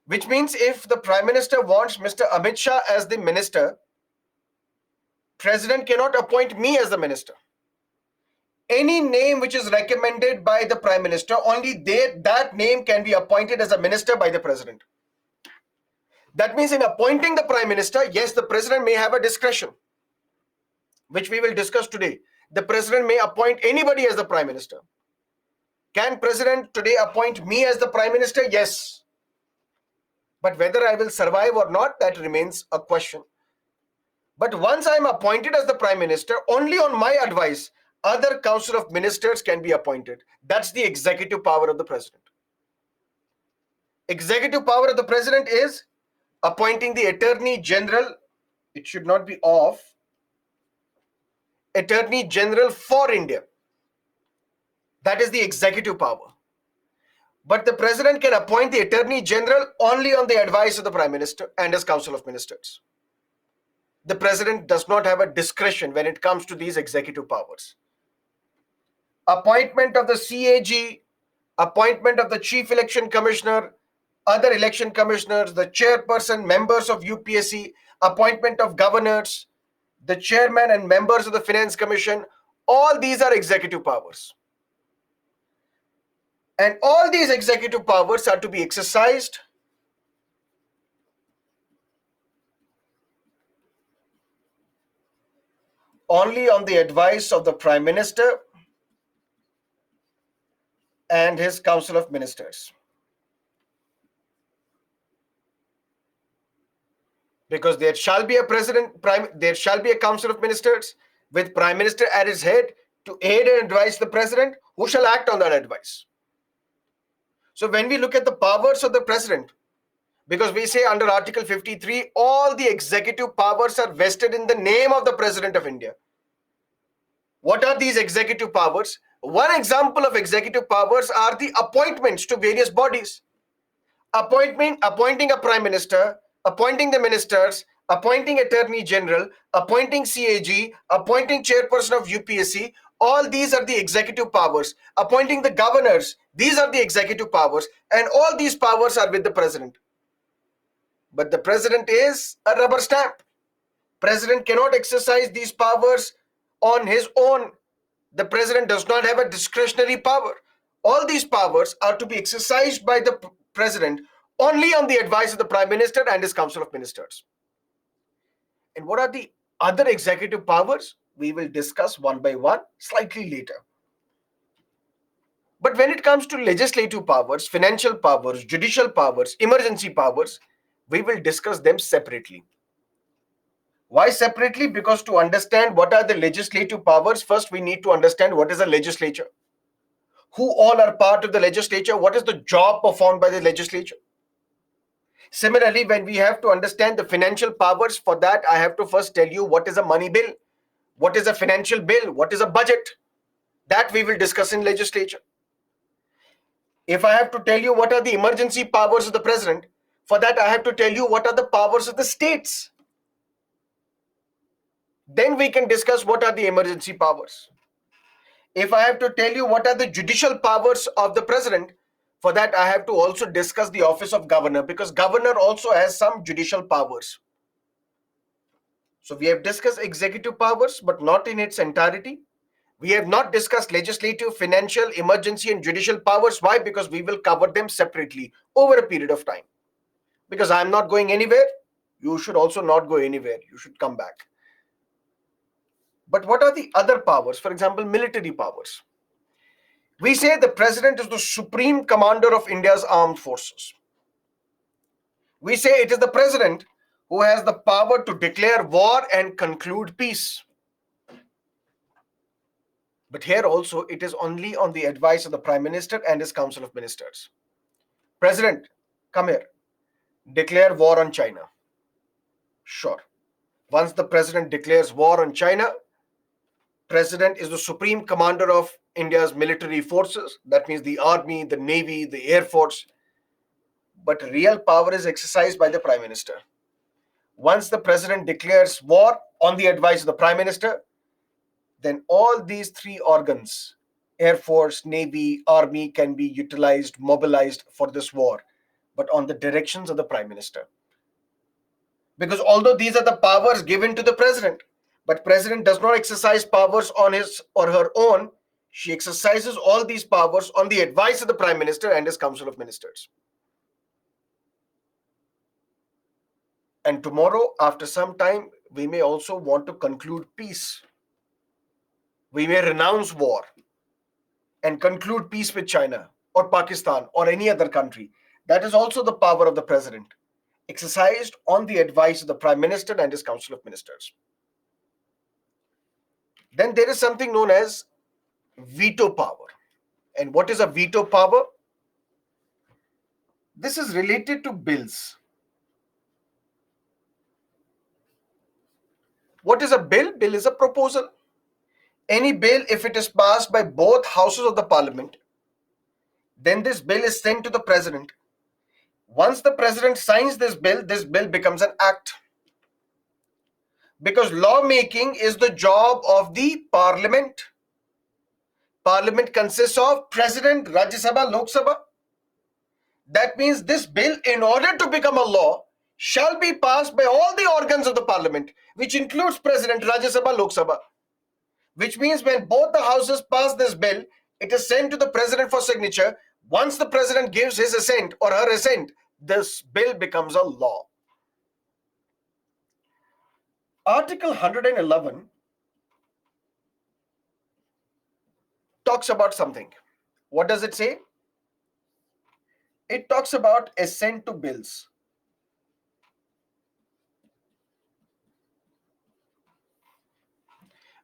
Which means if the prime minister wants Mr. Amit Shah as the minister, president cannot appoint me as the minister. Any name which is recommended by the prime minister, only that name can be appointed as a minister by the president. That means in appointing the prime minister, yes, the president may have a discretion, which we will discuss today. The president may appoint anybody as the prime minister. Can president today appoint me as the prime minister? Yes. But whether I will survive or not, that remains a question. But once I am appointed as the prime minister, only on my advice, other council of ministers can be appointed. That's the executive power of the president. Executive power of the president is appointing the attorney general. It should not be of. Attorney general for India. That is the executive power. But the president can appoint the attorney general only on the advice of the prime minister and his council of ministers. The president does not have a discretion when it comes to these executive powers. Appointment of the CAG, appointment of the chief election commissioner, other election commissioners, the chairperson, members of UPSC, appointment of governors, the chairman and members of the finance commission, all these are executive powers. And all these executive powers are to be exercised only on the advice of the prime minister and his council of ministers. Because there shall be a there shall be a council of ministers with prime minister at its head to aid and advise the president, who shall act on that advice. So when we look at the powers of the president, because we say under Article 53, all the executive powers are vested in the name of the President of India. What are these executive powers? One example of executive powers are the appointments to various bodies. Appointing a prime minister, appointing the ministers, appointing attorney general, appointing CAG, appointing chairperson of UPSC, all these are the executive powers. Appointing the governors, these are the executive powers, and all these powers are with the president. But the president is a rubber stamp. President cannot exercise these powers on his own. The president does not have a discretionary power. All these powers are to be exercised by the president only on the advice of the prime minister and his council of ministers. And what are the other executive powers? We will discuss one by one slightly later. But when it comes to legislative powers, financial powers, judicial powers, emergency powers, we will discuss them separately. Why separately? Because to understand what are the legislative powers, first we need to understand what is a legislature, who all are part of the legislature, what is the job performed by the legislature. Similarly, when we have to understand the financial powers, for that I have to first tell you what is a money bill, what is a financial bill, what is a budget. That we will discuss in legislature. If I have to tell you what are the emergency powers of the president, for that I have to tell you what are the powers of the states. Then we can discuss what are the emergency powers. If I have to tell you what are the judicial powers of the president, for that I have to also discuss the office of governor, because governor also has some judicial powers. So we have discussed executive powers, but not in its entirety. We have not discussed legislative, financial, emergency, and judicial powers. Why? Because we will cover them separately over a period of time. Because I'm not going anywhere, you should also not go anywhere. You should come back. But what are the other powers? For example, military powers. We say the president is the supreme commander of India's armed forces. We say it is the president who has the power to declare war and conclude peace. But here also, it is only on the advice of the Prime Minister and his Council of Ministers. President, come here. Declare war on China. Sure. Once the president declares war on China, president is the supreme commander of India's military forces. That means the army, the navy, the air force. But real power is exercised by the Prime Minister. Once the president declares war on the advice of the Prime Minister, then all these three organs, Air Force, Navy, Army, can be utilized, mobilized for this war, but on the directions of the Prime Minister. Because although these are the powers given to the president, but president does not exercise powers on his or her own. She exercises all these powers on the advice of the Prime Minister and his Council of Ministers. And tomorrow, after some time, we may also want to conclude peace. We may renounce war and conclude peace with China or Pakistan or any other country. That is also the power of the president, exercised on the advice of the Prime Minister and his Council of Ministers. Then there is something known as veto power. And what is a veto power? This is related to bills. What is a bill? Bill is a proposal. Any bill, if it is passed by both houses of the parliament, then this bill is sent to the president. Once the president signs this bill becomes an act. Because lawmaking is the job of the parliament. Parliament consists of president, Rajya Sabha, Lok Sabha. That means this bill, in order to become a law, shall be passed by all the organs of the parliament, which includes president, Rajya Sabha, Lok Sabha. Which means when both the houses pass this bill, it is sent to the president for signature. Once the president gives his assent or her assent, this bill becomes a law. Article 111 talks about something. What does it say? It talks about assent to bills.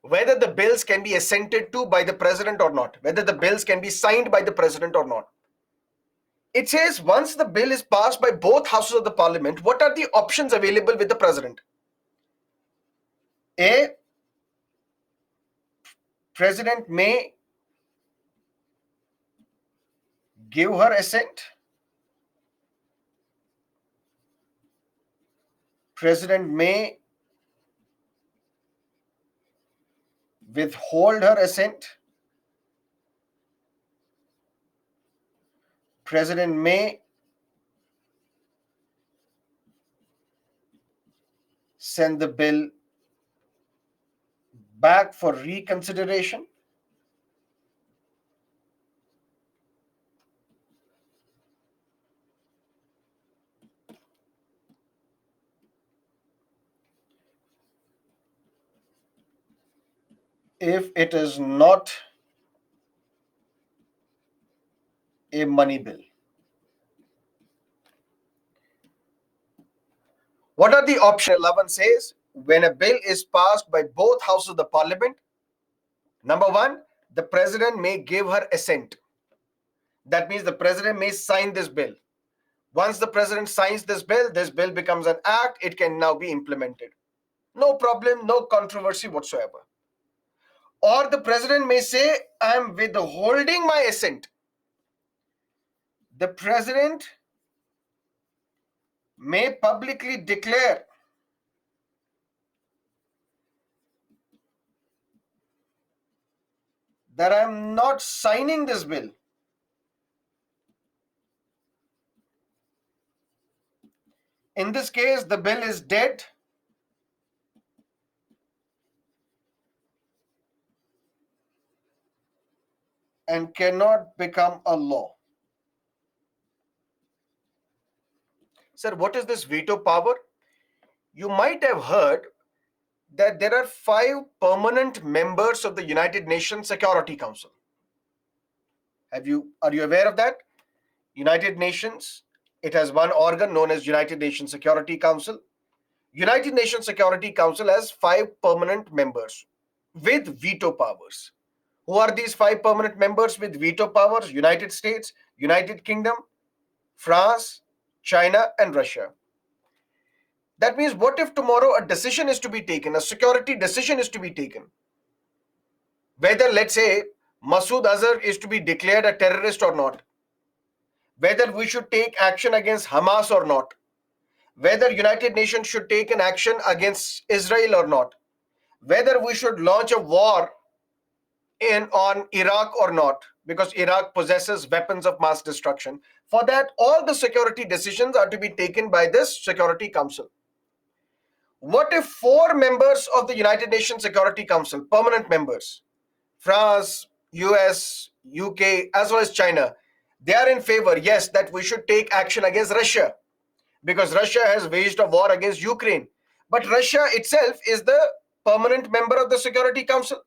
Whether the bills can be assented to by the president or not, whether the bills can be signed by the president or not. It says once the bill is passed by both houses of the parliament, what are the options available with the president? A, president may give her assent. President may withhold her assent. President may send the bill back for reconsideration. If it is not a money bill. What are the options? 11 says when a bill is passed by both houses of the parliament, number one, the president may give her assent. That means the president may sign this bill. Once the president signs this bill becomes an act, it can now be implemented. No problem, no controversy whatsoever. Or the president may say, I am withholding my assent. The president may publicly declare that I am not signing this bill. In this case, the bill is dead and cannot become a law. Sir, what is this veto power? You might have heard that there are 5 permanent members of the United Nations Security Council. Are you aware of that? United Nations, it has one organ known as United Nations Security Council. United Nations Security Council has 5 permanent members with veto powers. Who are these 5 permanent members with veto powers? United States, United Kingdom, France, China, and Russia. That means what if tomorrow a decision is to be taken, a security decision is to be taken, whether, let's say, Masood Azhar is to be declared a terrorist or not, whether we should take action against Hamas or not, whether United Nations should take an action against Israel or not, whether we should launch a war on Iraq or not, because Iraq possesses weapons of mass destruction. For that, all the security decisions are to be taken by this Security Council. What if 4 members of the United Nations Security Council, permanent members, France, US, UK, as well as China, they are in favor, yes, that we should take action against Russia, because Russia has waged a war against Ukraine. But Russia itself is the permanent member of the Security Council.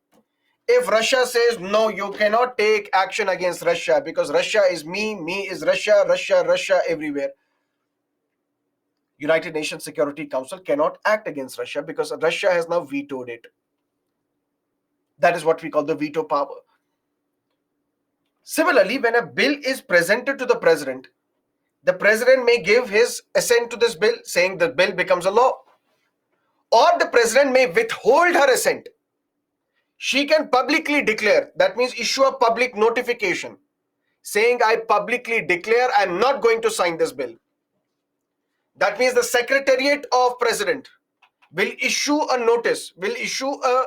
If Russia says, no, you cannot take action against Russia because Russia is me is Russia, Russia everywhere. United Nations Security Council cannot act against Russia because Russia has now vetoed it. That is what we call the veto power. Similarly, when a bill is presented to the president may give his assent to this bill, saying the bill becomes a law. Or the president may withhold her assent. She can publicly declare, that means issue a public notification, saying I publicly declare I am not going to sign this bill. That means the Secretariat of President will issue a notice, will issue a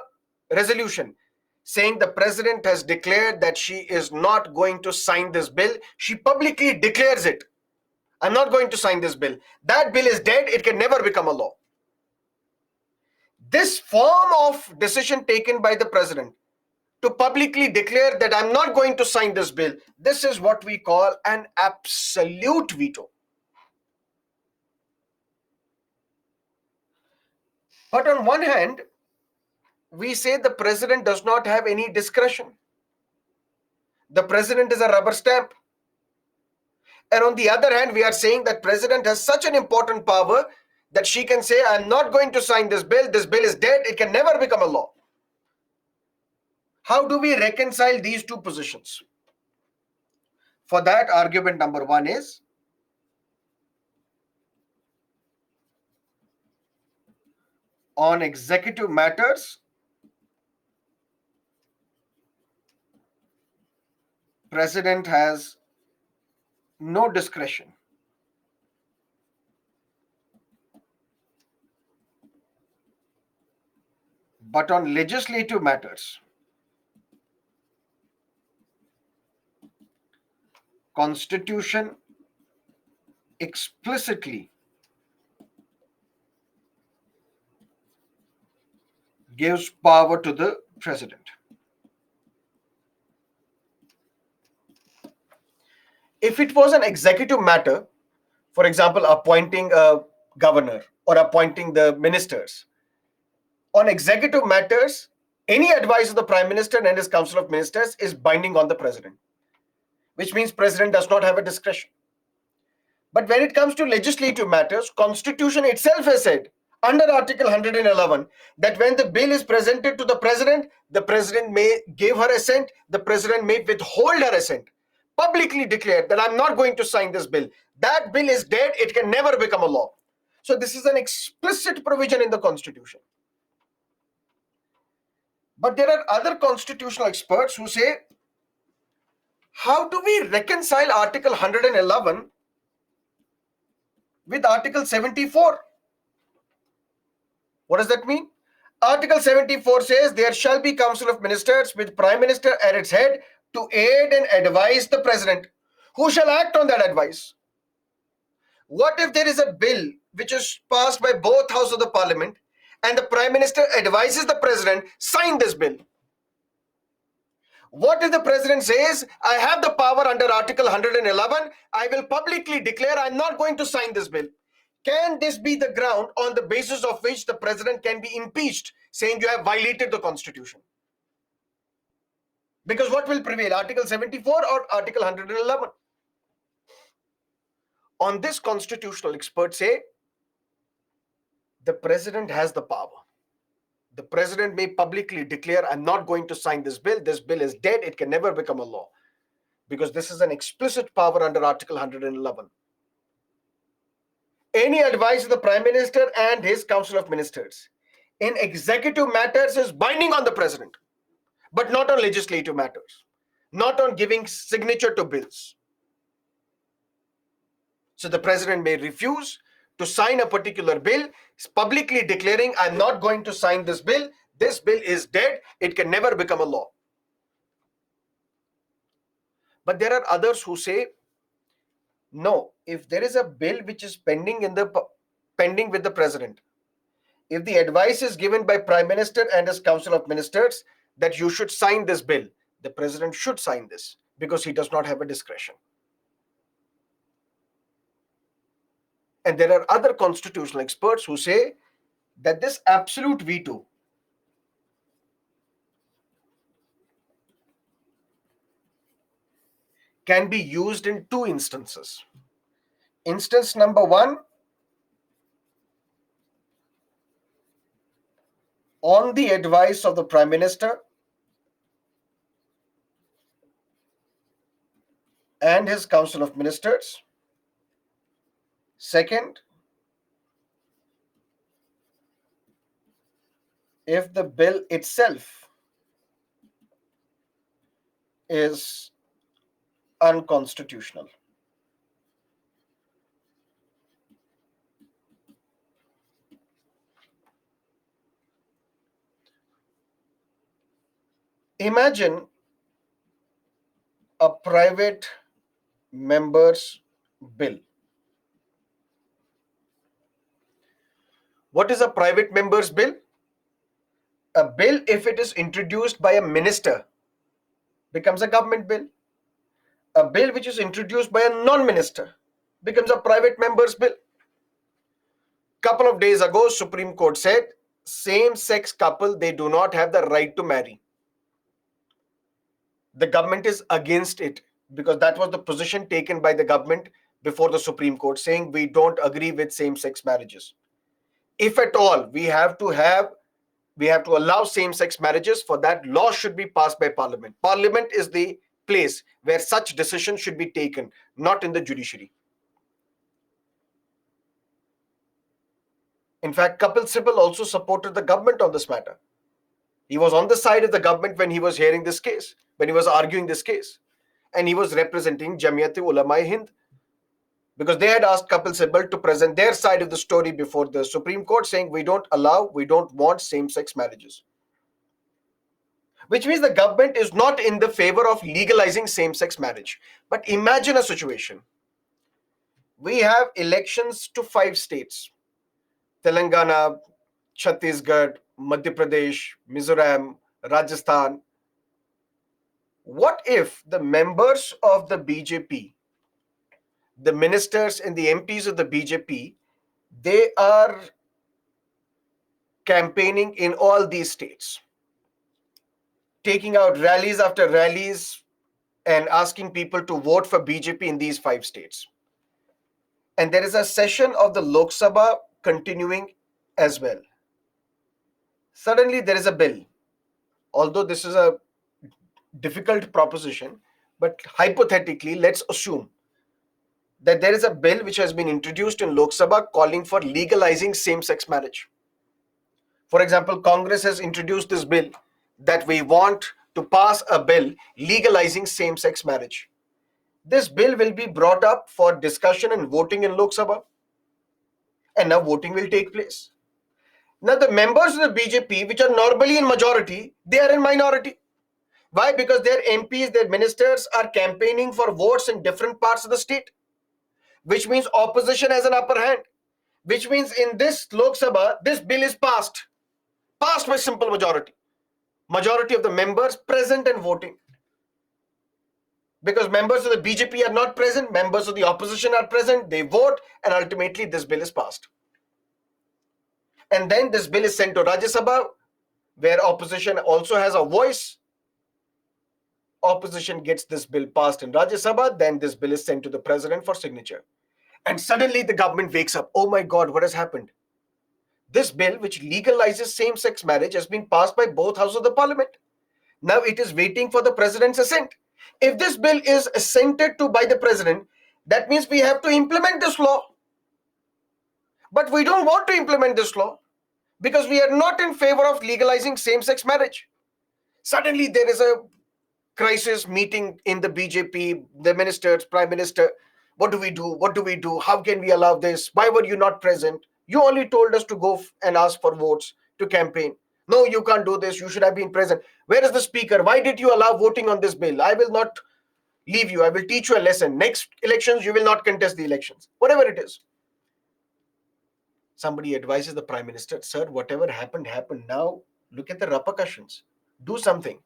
resolution saying the president has declared that she is not going to sign this bill. She publicly declares it. I'm not going to sign this bill. That bill is dead. It can never become a law. This form of decision taken by the president to publicly declare that I'm not going to sign this bill, this is what we call an absolute veto. But on one hand, we say the president does not have any discretion. The president is a rubber stamp. And on the other hand, we are saying that president has such an important power that she can say, I'm not going to sign this bill is dead, it can never become a law. How do we reconcile these two positions? For that, argument number 1 is, on executive matters, president has no discretion. But on legislative matters, Constitution explicitly gives power to the president. If it was an executive matter, for example, appointing a governor or appointing the ministers, on executive matters, any advice of the Prime Minister and his Council of Ministers is binding on the President. which means president does not have a discretion. But when it comes to legislative matters, Constitution itself has said under Article 111 that when the bill is presented to the president may give her assent, the president may withhold her assent, publicly declare that I'm not going to sign this bill. That bill is dead, it can never become a law. So this is an explicit provision in the Constitution. But there are other constitutional experts who say, how do we reconcile Article 111 with Article 74? What does that mean? Article 74 says there shall be Council of Ministers with Prime Minister at its head to aid and advise the President, who shall act on that advice. What if there is a bill which is passed by both houses of the Parliament and the Prime Minister advises the President, sign this bill? What if the President says, I have the power under Article 111, I will publicly declare I'm not going to sign this bill? Can this be the ground on the basis of which the President can be impeached, saying you have violated the Constitution? Because what will prevail, Article 74 or Article 111? On this, constitutional experts say the President has the power. The President may publicly declare, I'm not going to sign this bill is dead, it can never become a law, because this is an explicit power under Article 111. Any advice of the Prime Minister and his Council of Ministers in executive matters is binding on the President, but not on legislative matters, not on giving signature to bills. So the President may refuse to sign a particular bill, publicly declaring, I'm not going to sign this bill is dead, it can never become a law. But there are others who say, no, if there is a bill which is pending with the President, if the advice is given by Prime Minister and his Council of Ministers that you should sign this bill, the President should sign this because he does not have a discretion. And there are other constitutional experts who say that this absolute veto can be used in two instances. Instance number one, on the advice of the Prime Minister and his Council of Ministers. Second, if the bill itself is unconstitutional. Imagine a private member's bill. What is a private member's bill? A bill, if it is introduced by a minister, becomes a government bill. A bill which is introduced by a non-minister becomes a private member's bill. Couple of days ago, Supreme Court said same-sex couple, they do not have the right to marry. The government is against it because that was the position taken by the government before the Supreme Court, saying we don't agree with same-sex marriages. If at all we have to allow same-sex marriages, for that law should be passed by Parliament. Parliament is the place where such decisions should be taken, not in the judiciary. In fact, Kapil Sibal also supported the government on this matter. He was on the side of the government when he was hearing this case, when he was arguing this case. And he was representing Jamiyat-e-Ulama-e-Hind, because they had asked Kapil Sibal to present their side of the story before the Supreme Court, saying we don't want same-sex marriages. Which means the government is not in the favor of legalizing same-sex marriage. But imagine a situation. We have elections to 5 states: Telangana, Chhattisgarh, Madhya Pradesh, Mizoram, Rajasthan. What if the members of the BJP, the ministers and the MPs of the BJP, they are campaigning in all these states, taking out rallies after rallies, and asking people to vote for BJP in these 5 states. And there is a session of the Lok Sabha continuing as well. Suddenly there is a bill, although this is a difficult proposition, but hypothetically, let's assume that there is a bill which has been introduced in Lok Sabha calling for legalizing same-sex marriage. For example, Congress has introduced this bill that we want to pass a bill legalizing same-sex marriage. This bill will be brought up for discussion and voting in Lok Sabha, and now voting will take place. Now the members of the BJP, which are normally in majority, they are in minority. Why? Because their MPs, their ministers are campaigning for votes in different parts of the state, which means opposition has an upper hand, which means in this Lok Sabha, this bill is passed by simple majority. Majority of the members present and voting. Because members of the BJP are not present, members of the opposition are present, they vote, and ultimately this bill is passed. And then this bill is sent to Rajya Sabha, where opposition also has a voice. Opposition gets this bill passed in Rajya Sabha, then this bill is sent to the president for signature. And suddenly the government wakes up. Oh my God, what has happened? This bill, which legalizes same-sex marriage, has been passed by both houses of the parliament. Now it is waiting for the president's assent. If this bill is assented to by the president, that means we have to implement this law. But we don't want to implement this law because we are not in favor of legalizing same-sex marriage. Suddenly there is a crisis meeting in the BJP, the ministers, prime minister. What do we do? What do we do? How can we allow this? Why were you not present? You only told us to go and ask for votes to campaign. No, you can't do this. You should have been present. Where is the speaker? Why did you allow voting on this bill? I will not leave you. I will teach you a lesson. Next elections, you will not contest the elections. Whatever it is. Somebody advises the prime minister, sir, whatever happened, happened. Now look at the repercussions. Do something.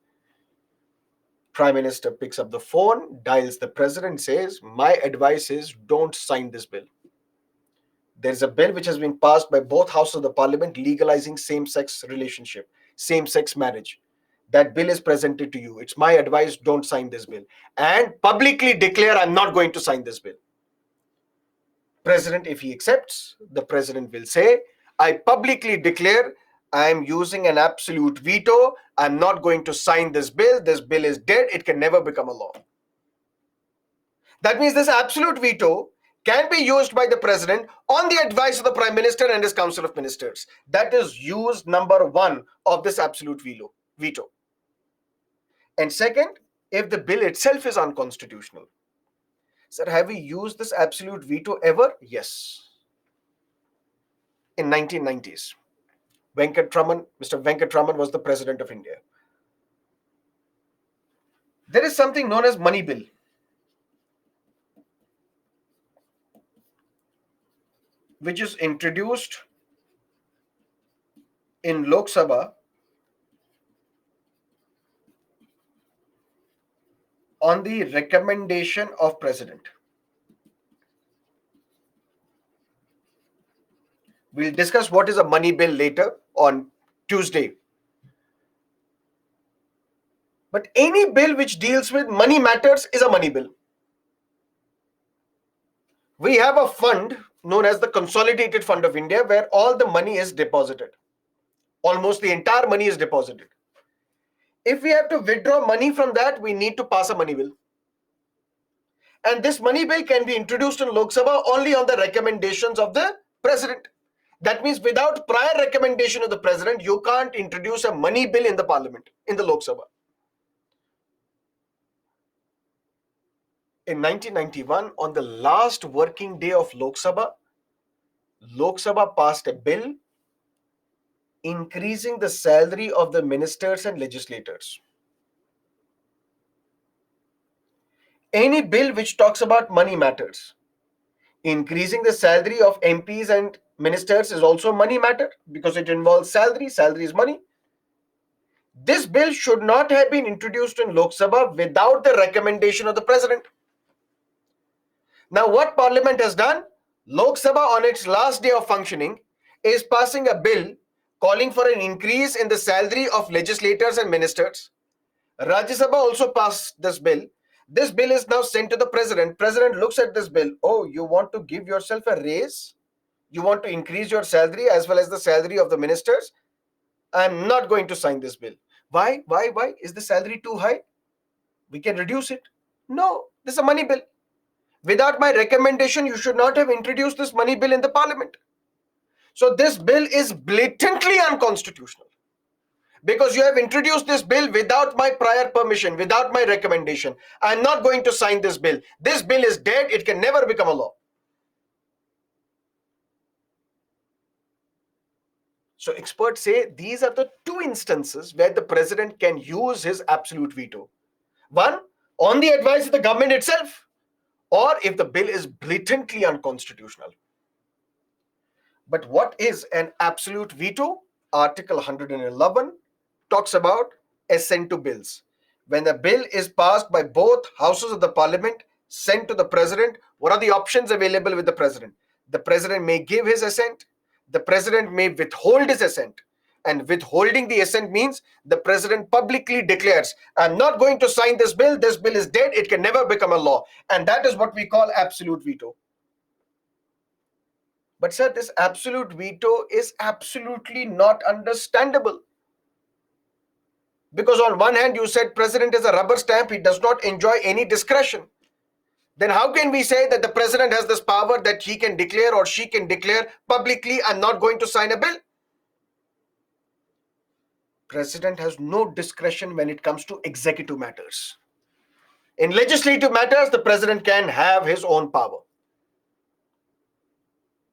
Prime Minister picks up the phone, dials the president, says, my advice is don't sign this bill. There is a bill which has been passed by both houses of the parliament legalizing same-sex relationship, same-sex marriage. That bill is presented to you. It's my advice, don't sign this bill. And publicly declare, I'm not going to sign this bill. President, if he accepts, the president will say, I publicly declare I'm using an absolute veto. I'm not going to sign this bill. This bill is dead. It can never become a law. That means this absolute veto can be used by the president on the advice of the prime minister and his council of ministers. That is use number 1 of this absolute veto. And second, if the bill itself is unconstitutional. Sir, have we used this absolute veto ever? Yes. In 1990s. Mr. Venkatraman was the president of India. There is something known as money bill, which is introduced in Lok Sabha on the recommendation of president. We'll discuss what is a money bill later on Tuesday. But any bill which deals with money matters is a money bill. We have a fund known as the Consolidated Fund of India where all the money is deposited. Almost the entire money is deposited. If we have to withdraw money from that, we need to pass a money bill. And this money bill can be introduced in Lok Sabha only on the recommendations of the president. That means without prior recommendation of the president, you can't introduce a money bill in the parliament, in the Lok Sabha. In 1991, on the last working day of Lok Sabha passed a bill increasing the salary of the ministers and legislators. Any bill which talks about money matters. Increasing the salary of MPs and ministers is also a money matter because it involves salary. Salary is money. This bill should not have been introduced in Lok Sabha without the recommendation of the president. Now, what Parliament has done? Lok Sabha, on its last day of functioning, is passing a bill calling for an increase in the salary of legislators and ministers. Rajya Sabha also passed this bill, This bill is now sent to the president. President looks at this bill. Oh, you want to give yourself a raise? You want to increase your salary as well as the salary of the ministers? I'm not going to sign this bill. Why? Why? Is the salary too high? We can reduce it. No, this is a money bill. Without my recommendation, you should not have introduced this money bill in the parliament. So this bill is blatantly unconstitutional because you have introduced this bill without my prior permission, without my recommendation. I'm not going to sign this bill. This bill is dead. It can never become a law. So experts say these are the two instances where the president can use his absolute veto. One, on the advice of the government itself, or if the bill is blatantly unconstitutional. But what is an absolute veto? Article 111 talks about assent to bills. When a bill is passed by both houses of the parliament, sent to the president, what are the options available with the president? The president may give his assent, the president may withhold his assent. And withholding the assent means the president publicly declares, I'm not going to sign this bill is dead, it can never become a law. And that is what we call absolute veto. But sir, this absolute veto is absolutely not understandable. Because on one hand, you said president is a rubber stamp, he does not enjoy any discretion. Then how can we say that the president has this power that he can declare or she can declare publicly, I'm not going to sign a bill? President has no discretion when it comes to executive matters. In legislative matters, the president can have his own power.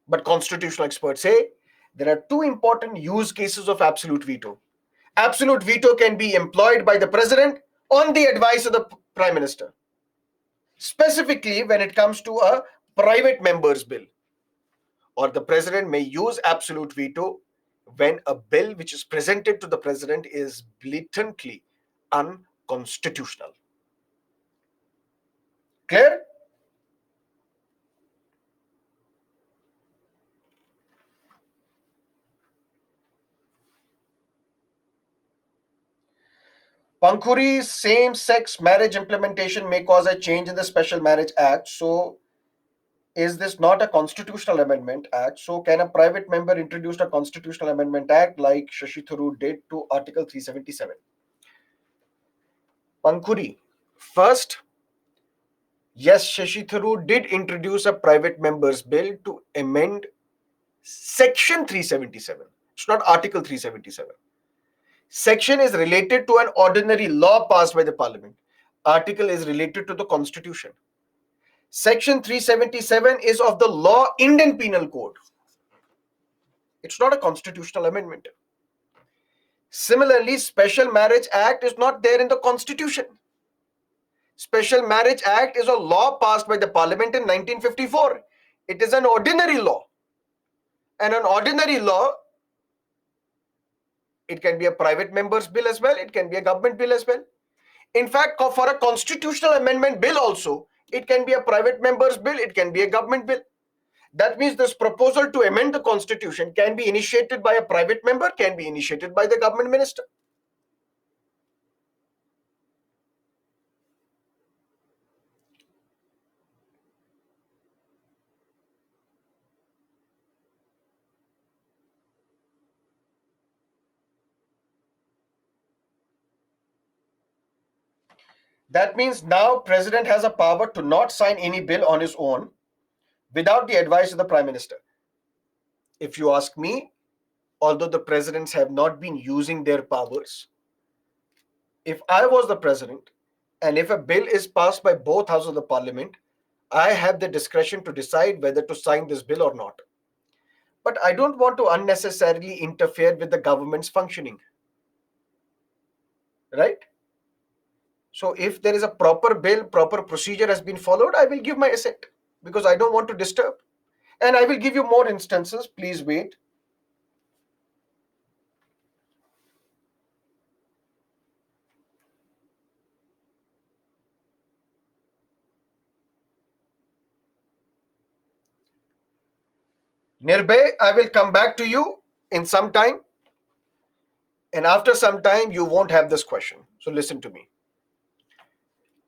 But constitutional experts say there are two important use cases of absolute veto. Absolute veto can be employed by the president on the advice of the prime minister, specifically when it comes to a private member's bill. Or the president may use absolute veto when a bill which is presented to the president is blatantly unconstitutional. Clear? Pankhuri's same-sex marriage implementation may cause a change in the Special Marriage Act. So, is this not a constitutional amendment act? So, can a private member introduce a constitutional amendment act like Shashi Tharoor did to Article 377? Pankhuri, first, yes, Shashi Tharoor did introduce a private member's bill to amend Section 377. It's not Article 377. Section is related to an ordinary law passed by the parliament. Article is related to the constitution. Section 377 is of the law Indian Penal Code. It's not a constitutional amendment. Similarly, Special Marriage Act is not there in the constitution. Special Marriage Act is a law passed by the parliament in 1954. It is an ordinary law. And an ordinary law, it can be a private member's bill as well, it can be a government bill as well. In fact, for a constitutional amendment bill also, it can be a private member's bill, it can be a government bill. That means this proposal to amend the constitution can be initiated by a private member, can be initiated by the government minister. That means now president has a power to not sign any bill on his own without the advice of the prime minister. If you ask me, although the presidents have not been using their powers, if I was the president and if a bill is passed by both houses of the parliament, I have the discretion to decide whether to sign this bill or not. But I don't want to unnecessarily interfere with the government's functioning. Right? So if there is a proper bill, proper procedure has been followed, I will give my assent because I don't want to disturb. And I will give you more instances. Please wait. Nirbhay, I will come back to you in some time. And after some time, you won't have this question. So listen to me.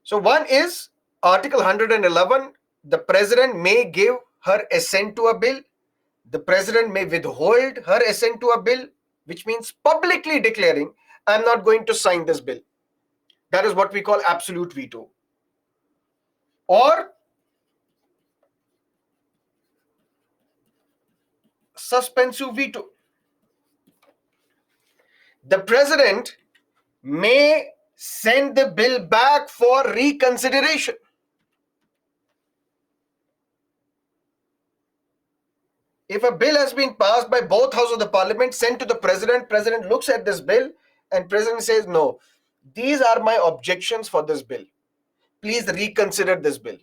So one is Article 111, the president may give her assent to a bill, the president may withhold her assent to a bill, which means publicly declaring, I'm not going to sign this bill. That is what we call absolute veto. Or suspensive veto. The president may send the bill back for reconsideration. If a bill has been passed by both houses of the parliament, sent to the president, president looks at this bill and president says, no, these are my objections for this bill. Please reconsider this bill.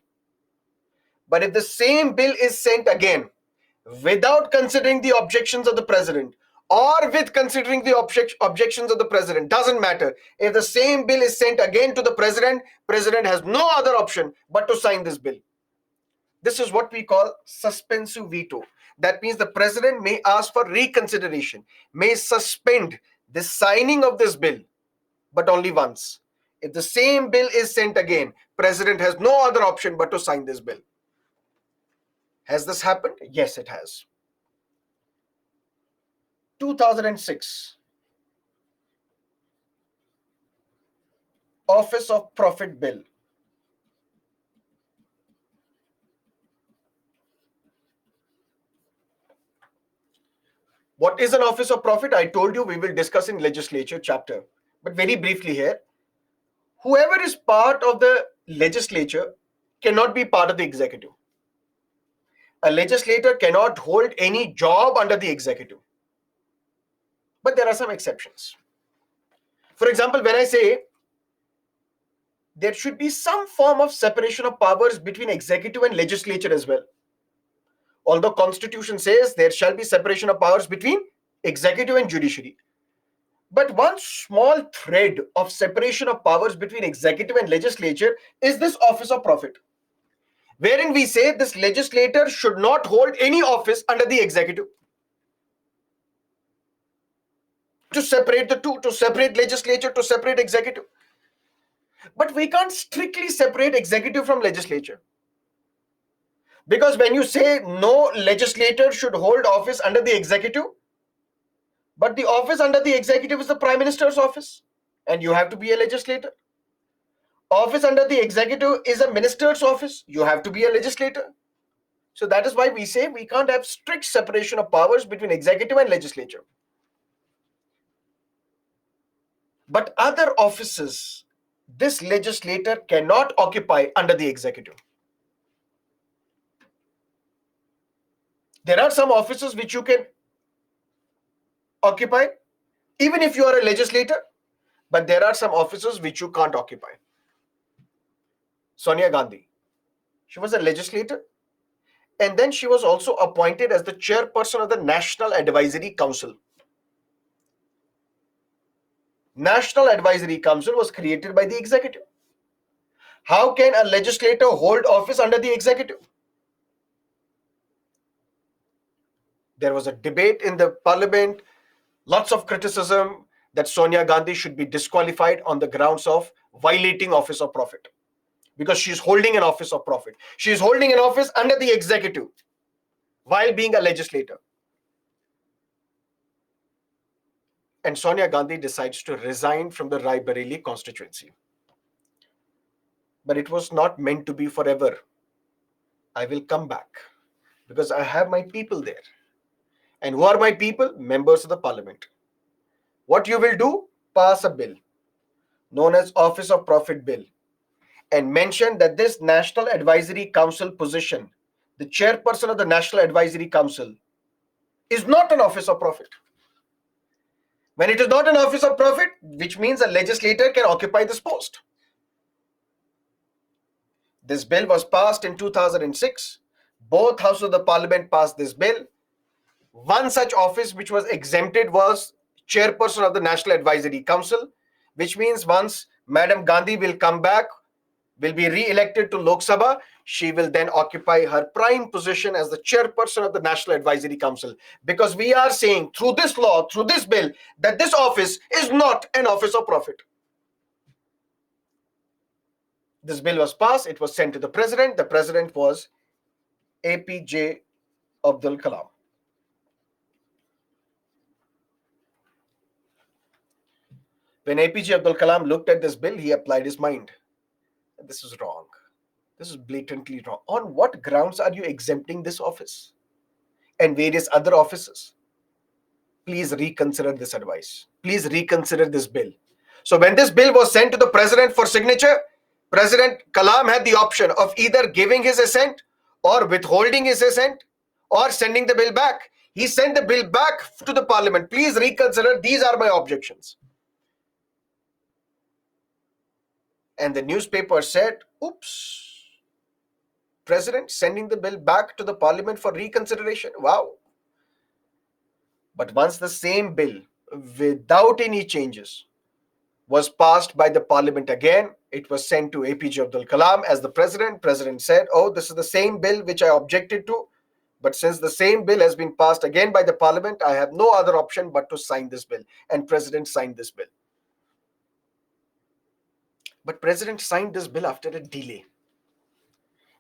But if the same bill is sent again without considering the objections of the president or with considering the objections of the president, doesn't matter. If the same bill is sent again to the president, president has no other option but to sign this bill. This is what we call suspensive veto. That means the president may ask for reconsideration, may suspend the signing of this bill, but only once. If the same bill is sent again, president has no other option but to sign this bill. Has this happened? Yes, it has. 2006, Office of Profit Bill. What is an Office of Profit? I told you we will discuss in legislature chapter. But very briefly here, whoever is part of the legislature cannot be part of the executive. A legislator cannot hold any job under the executive. But there are some exceptions. For example, when I say there should be some form of separation of powers between executive and legislature as well. Although Constitution says there shall be separation of powers between executive and judiciary. But one small thread of separation of powers between executive and legislature is this Office of Profit, wherein we say this legislator should not hold any office under the executive. To separate the two, to separate legislature, to separate executive. But we can't strictly separate executive from legislature. Because when you say no legislator should hold office under the executive, but the office under the executive is the Prime Minister's office, and you have to be a legislator. Office under the executive is a minister's office, you have to be a legislator. So that is why we say we can't have strict separation of powers between executive and legislature. But other offices, this legislator cannot occupy under the executive. There are some offices which you can occupy, even if you are a legislator, but there are some offices which you can't occupy. Sonia Gandhi, she was a legislator, and then she was also appointed as the chairperson of the National Advisory Council. National Advisory Council was created by the executive. How can a legislator hold office under the executive? There was a debate in the parliament, lots of criticism that Sonia Gandhi should be disqualified on the grounds of violating Office of Profit, because she is holding an Office of Profit. She is holding an office under the executive while being a legislator. And Sonia Gandhi decides to resign from the Raebareli constituency. But it was not meant to be forever. I will come back because I have my people there. And who are my people? Members of the parliament. What you will do? Pass a bill known as Office of Profit Bill and mention that this National Advisory Council position, the chairperson of the National Advisory Council, is not an Office of Profit. When it is not an Office of Profit, which means a legislator can occupy this post. This bill was passed in 2006. Both houses of the parliament passed this bill. One such office which was exempted was chairperson of the National Advisory Council, which means once Madam Gandhi will come back, will be re-elected to Lok Sabha, she will then occupy her prime position as the chairperson of the National Advisory Council. Because we are saying through this law, through this bill, that this office is not an Office of Profit. This bill was passed. It was sent to the president. The president was APJ Abdul Kalam. When APJ Abdul Kalam looked at this bill, he applied his mind. This is wrong. This is blatantly wrong. On what grounds are you exempting this office and various other offices? Please reconsider this advice. Please reconsider this bill. So when this bill was sent to the president for signature, President Kalam had the option of either giving his assent or withholding his assent or sending the bill back. He sent the bill back to the parliament. Please reconsider. These are my objections. And the newspaper said, oops, president sending the bill back to the parliament for reconsideration. Wow. But once the same bill, without any changes, was passed by the parliament again, it was sent to APJ Abdul Kalam as the president. President said, oh, this is the same bill which I objected to. But since the same bill has been passed again by the parliament, I have no other option but to sign this bill. And president signed this bill. But president signed this bill after a delay.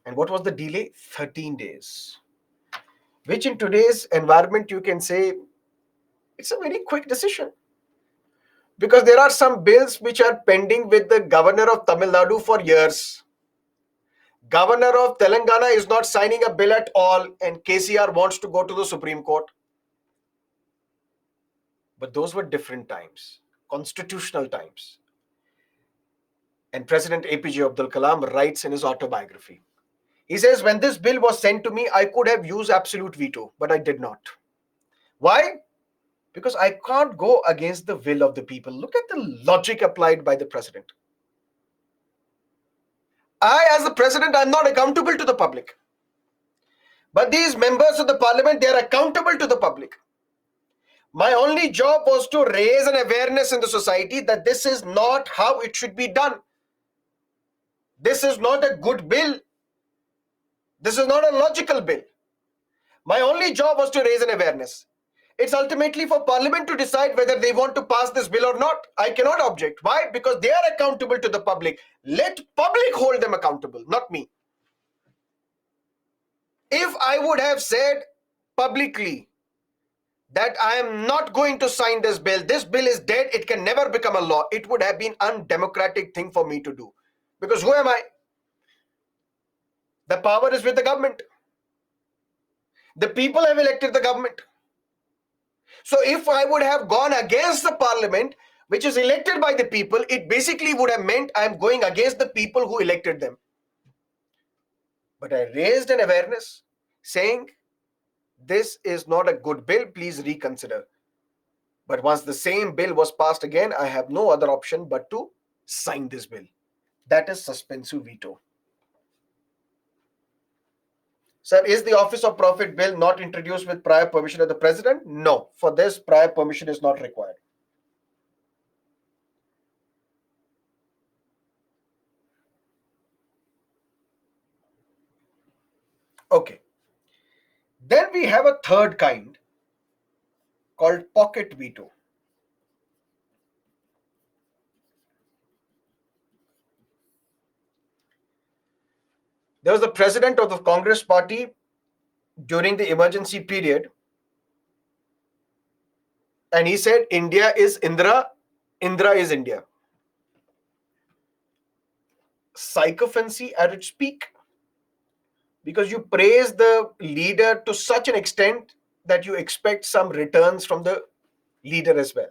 And what was the delay? 13 days. Which in today's environment, you can say, it's a very quick decision. Because there are some bills which are pending with the governor of Tamil Nadu for years. Governor of Telangana is not signing a bill at all, and KCR wants to go to the Supreme Court. But those were different times, constitutional times. And President APJ Abdul Kalam writes in his autobiography, he says, when this bill was sent to me, I could have used absolute veto, but I did not. Why? Because I can't go against the will of the people. Look at the logic applied by the president. I, as the president, I'm not accountable to the public. But these members of the parliament, they are accountable to the public. My only job was to raise an awareness in the society that this is not how it should be done. This is not a good bill. This is not a logical bill. My only job was to raise an awareness. It's ultimately for parliament to decide whether they want to pass this bill or not. I cannot object. Why? Because they are accountable to the public. Let public hold them accountable, not me. If I would have said publicly that I am not going to sign this bill is dead, it can never become a law, it would have been an undemocratic thing for me to do. Because who am I? The power is with the government. The people have elected the government. So if I would have gone against the parliament, which is elected by the people, it basically would have meant I am going against the people who elected them. But I raised an awareness saying, this is not a good bill, please reconsider. But once the same bill was passed again, I have no other option but to sign this bill. That is suspensive veto. Sir, is the Office of Profit Bill not introduced with prior permission of the President? No. For this, prior permission is not required. Okay. Then we have a third kind called pocket veto. There was the president of the Congress party during the emergency period, and he said, India is Indra, Indra is India. Sycophancy at its peak. Because you praise the leader to such an extent that you expect some returns from the leader as well.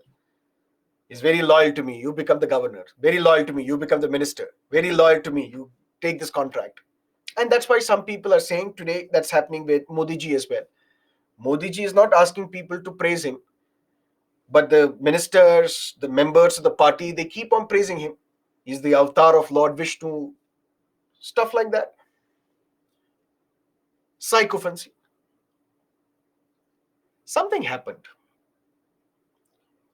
He's very loyal to me, you become the governor. Very loyal to me, you become the minister. Very loyal to me, you take this contract. And that's why some people are saying today that's happening with Modi ji as well. Modi ji is not asking people to praise him, but the ministers, the members of the party, they keep on praising him. He's the avatar of Lord Vishnu, stuff like that. Sycophancy. Something happened.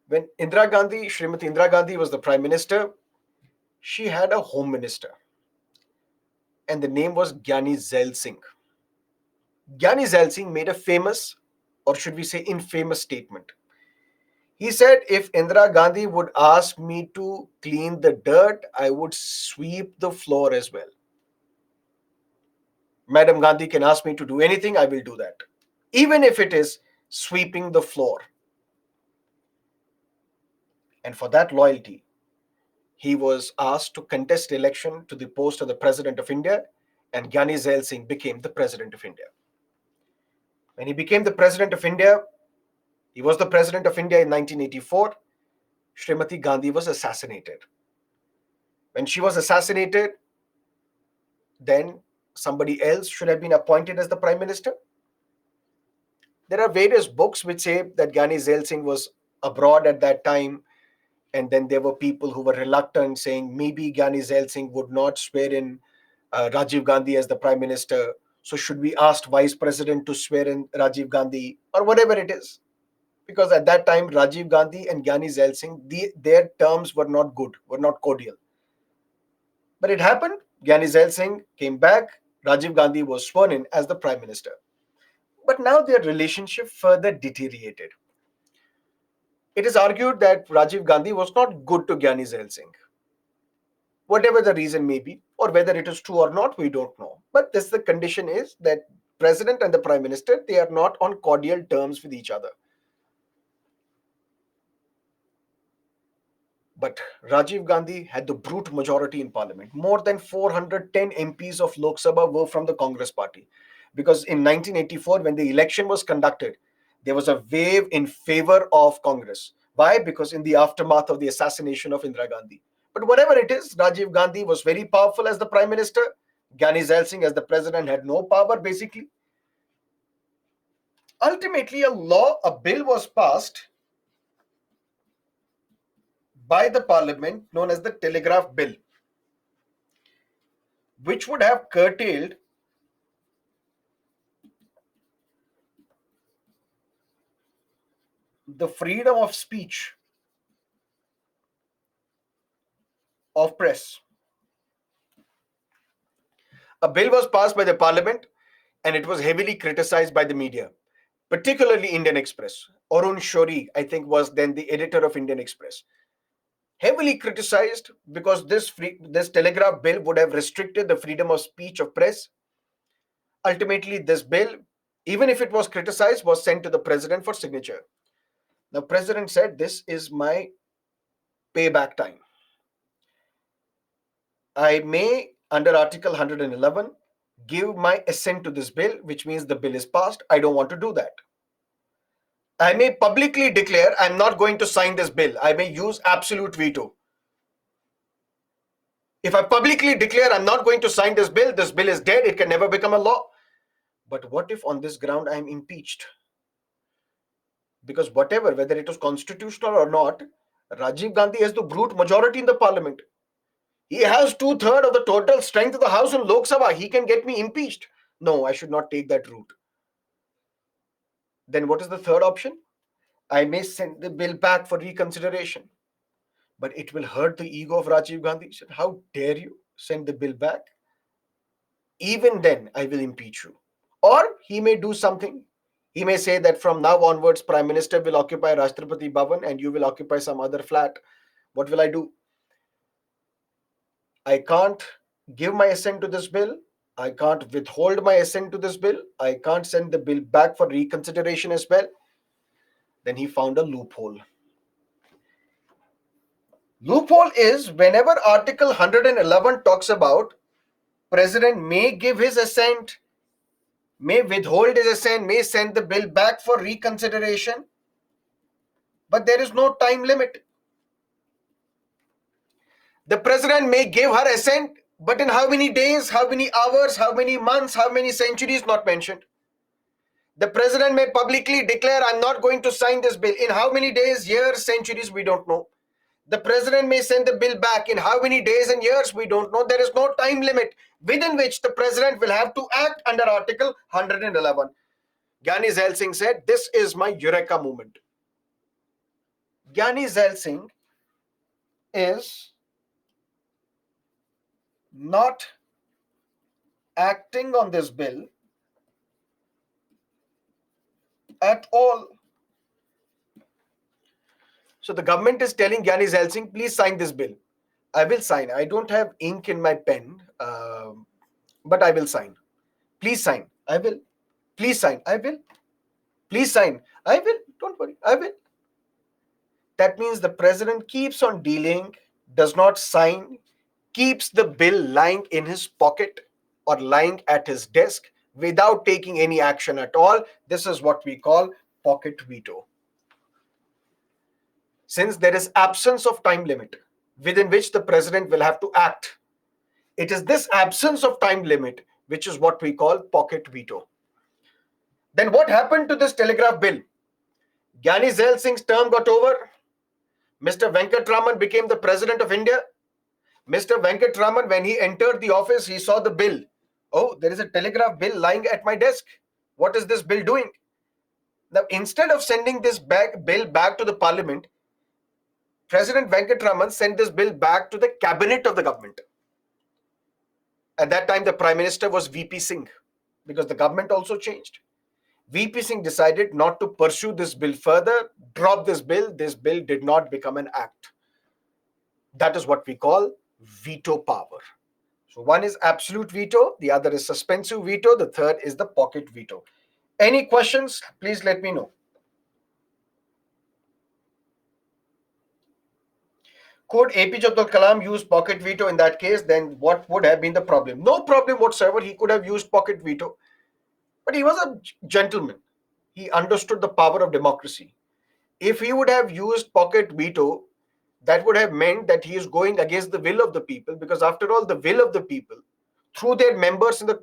When Srimati Indira Gandhi was the prime minister, she had a home minister. And the name was Gyani Zail Singh. Gyani Zail Singh made a famous, or should we say infamous statement. He said, if Indira Gandhi would ask me to clean the dirt, I would sweep the floor as well. Madam Gandhi can ask me to do anything, I will do that. Even if it is sweeping the floor. And for that loyalty, he was asked to contest election to the post of the President of India, and Gyani Zail Singh became the President of India. When he became the President of India, he was the President of India in 1984. Srimati Gandhi was assassinated. When she was assassinated, then somebody else should have been appointed as the Prime Minister. There are various books which say that Gyani Zail Singh was abroad at that time, and then there were people who were reluctant, saying maybe Gyani Zail Singh would not swear in Rajiv Gandhi as the Prime Minister. So should we ask Vice President to swear in Rajiv Gandhi or whatever it is? Because at that time, Rajiv Gandhi and Gyani Zail Singh, their terms were not good, were not cordial. But it happened. Gyani Zail Singh came back. Rajiv Gandhi was sworn in as the Prime Minister. But now their relationship further deteriorated. It is argued that Rajiv Gandhi was not good to Gyani Zail Singh. Whatever the reason may be, or whether it is true or not, we don't know. But this the condition is that President and the Prime Minister, they are not on cordial terms with each other. But Rajiv Gandhi had the brute majority in parliament. More than 410 MPs of Lok Sabha were from the Congress party. Because in 1984, when the election was conducted, there was a wave in favor of Congress. Why? Because in the aftermath of the assassination of Indira Gandhi. But whatever it is, Rajiv Gandhi was very powerful as the prime minister. Gyani Zail Singh as the president had no power basically. Ultimately, a bill was passed by the parliament known as the Telegraph Bill, which would have curtailed the freedom of speech of press. A bill was passed by the parliament and it was heavily criticized by the media, particularly Indian Express. Arun Shourie, I think, was then the editor of Indian Express. Heavily criticized because this telegraph bill would have restricted the freedom of speech of press. Ultimately, this bill, even if it was criticized, was sent to the president for signature. The president said, "This is my payback time. I may, under Article 111, give my assent to this bill, which means the bill is passed. I don't want to do that. I may publicly declare I'm not going to sign this bill. I may use absolute veto. If I publicly declare I'm not going to sign this bill is dead. It can never become a law. But what if on this ground I'm impeached? Because whatever, whether it was constitutional or not, Rajiv Gandhi has the brute majority in the parliament. He has 2/3 of the total strength of the House in Lok Sabha. He can get me impeached. No, I should not take that route. Then what is the third option? I may send the bill back for reconsideration. But it will hurt the ego of Rajiv Gandhi. He said, how dare you send the bill back? Even then, I will impeach you. Or he may do something. He may say that from now onwards, Prime Minister will occupy Rashtrapati Bhavan and you will occupy some other flat. What will I do? I can't give my assent to this bill. I can't withhold my assent to this bill. I can't send the bill back for reconsideration as well. Then he found a loophole. Loophole is whenever Article 111 talks about President may give his assent, may withhold his assent, may send the bill back for reconsideration, but there is no time limit. The president may give her assent, but in how many days, how many hours, how many months, how many centuries, not mentioned. The president may publicly declare, I'm not going to sign this bill. In how many days, years, centuries, we don't know. The president may send the bill back. In how many days and years, we don't know. There is no time limit within which the president will have to act under Article 111. Gyani Zail Singh said, this is my Eureka moment. Gyani Zail Singh is not acting on this bill at all. So the government is telling Gyani Zail Singh, please sign this bill. I will sign. I don't have ink in my pen, but I will sign. Please sign. I will. Please sign. I will. Please sign. I will. Don't worry. I will. That means the president keeps on dealing, does not sign, keeps the bill lying in his pocket or lying at his desk without taking any action at all. This is what we call pocket veto. Since there is absence of time limit within which the president will have to act, it is this absence of time limit which is what we call pocket veto. Then what happened to this telegraph bill? Gyani Zail Singh's term got over. Mr. Venkatraman became the president of India. Mr. Venkatraman, when he entered the office, he saw the bill. Oh, there is a telegraph bill lying at my desk. What is this bill doing? Now, instead of sending this bill back to the parliament, President Venkatraman sent this bill back to the cabinet of the government. At that time, the prime minister was VP Singh because the government also changed. VP Singh decided not to pursue this bill further, drop this bill. This bill did not become an act. That is what we call veto power. So one is absolute veto, the other is suspensive veto, the third is the pocket veto. Any questions? Please let me know. Could APJ Abdul Kalam use pocket veto in that case? Then what would have been the problem? No problem whatsoever. He could have used pocket veto. But he was a gentleman. He understood the power of democracy. If he would have used pocket veto, that would have meant that he is going against the will of the people, because after all, the will of the people, through their members in the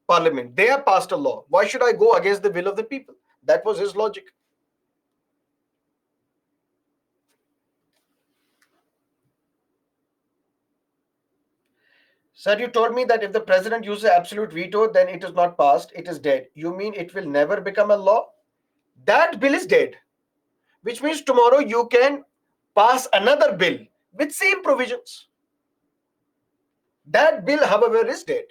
parliament, they have passed a law. Why should I go against the will of the people? That was his logic. Sir, you told me that if the president uses absolute veto, then it is not passed, it is dead. You mean it will never become a law? That bill is dead, which means tomorrow you can pass another bill with same provisions. That bill, however, is dead.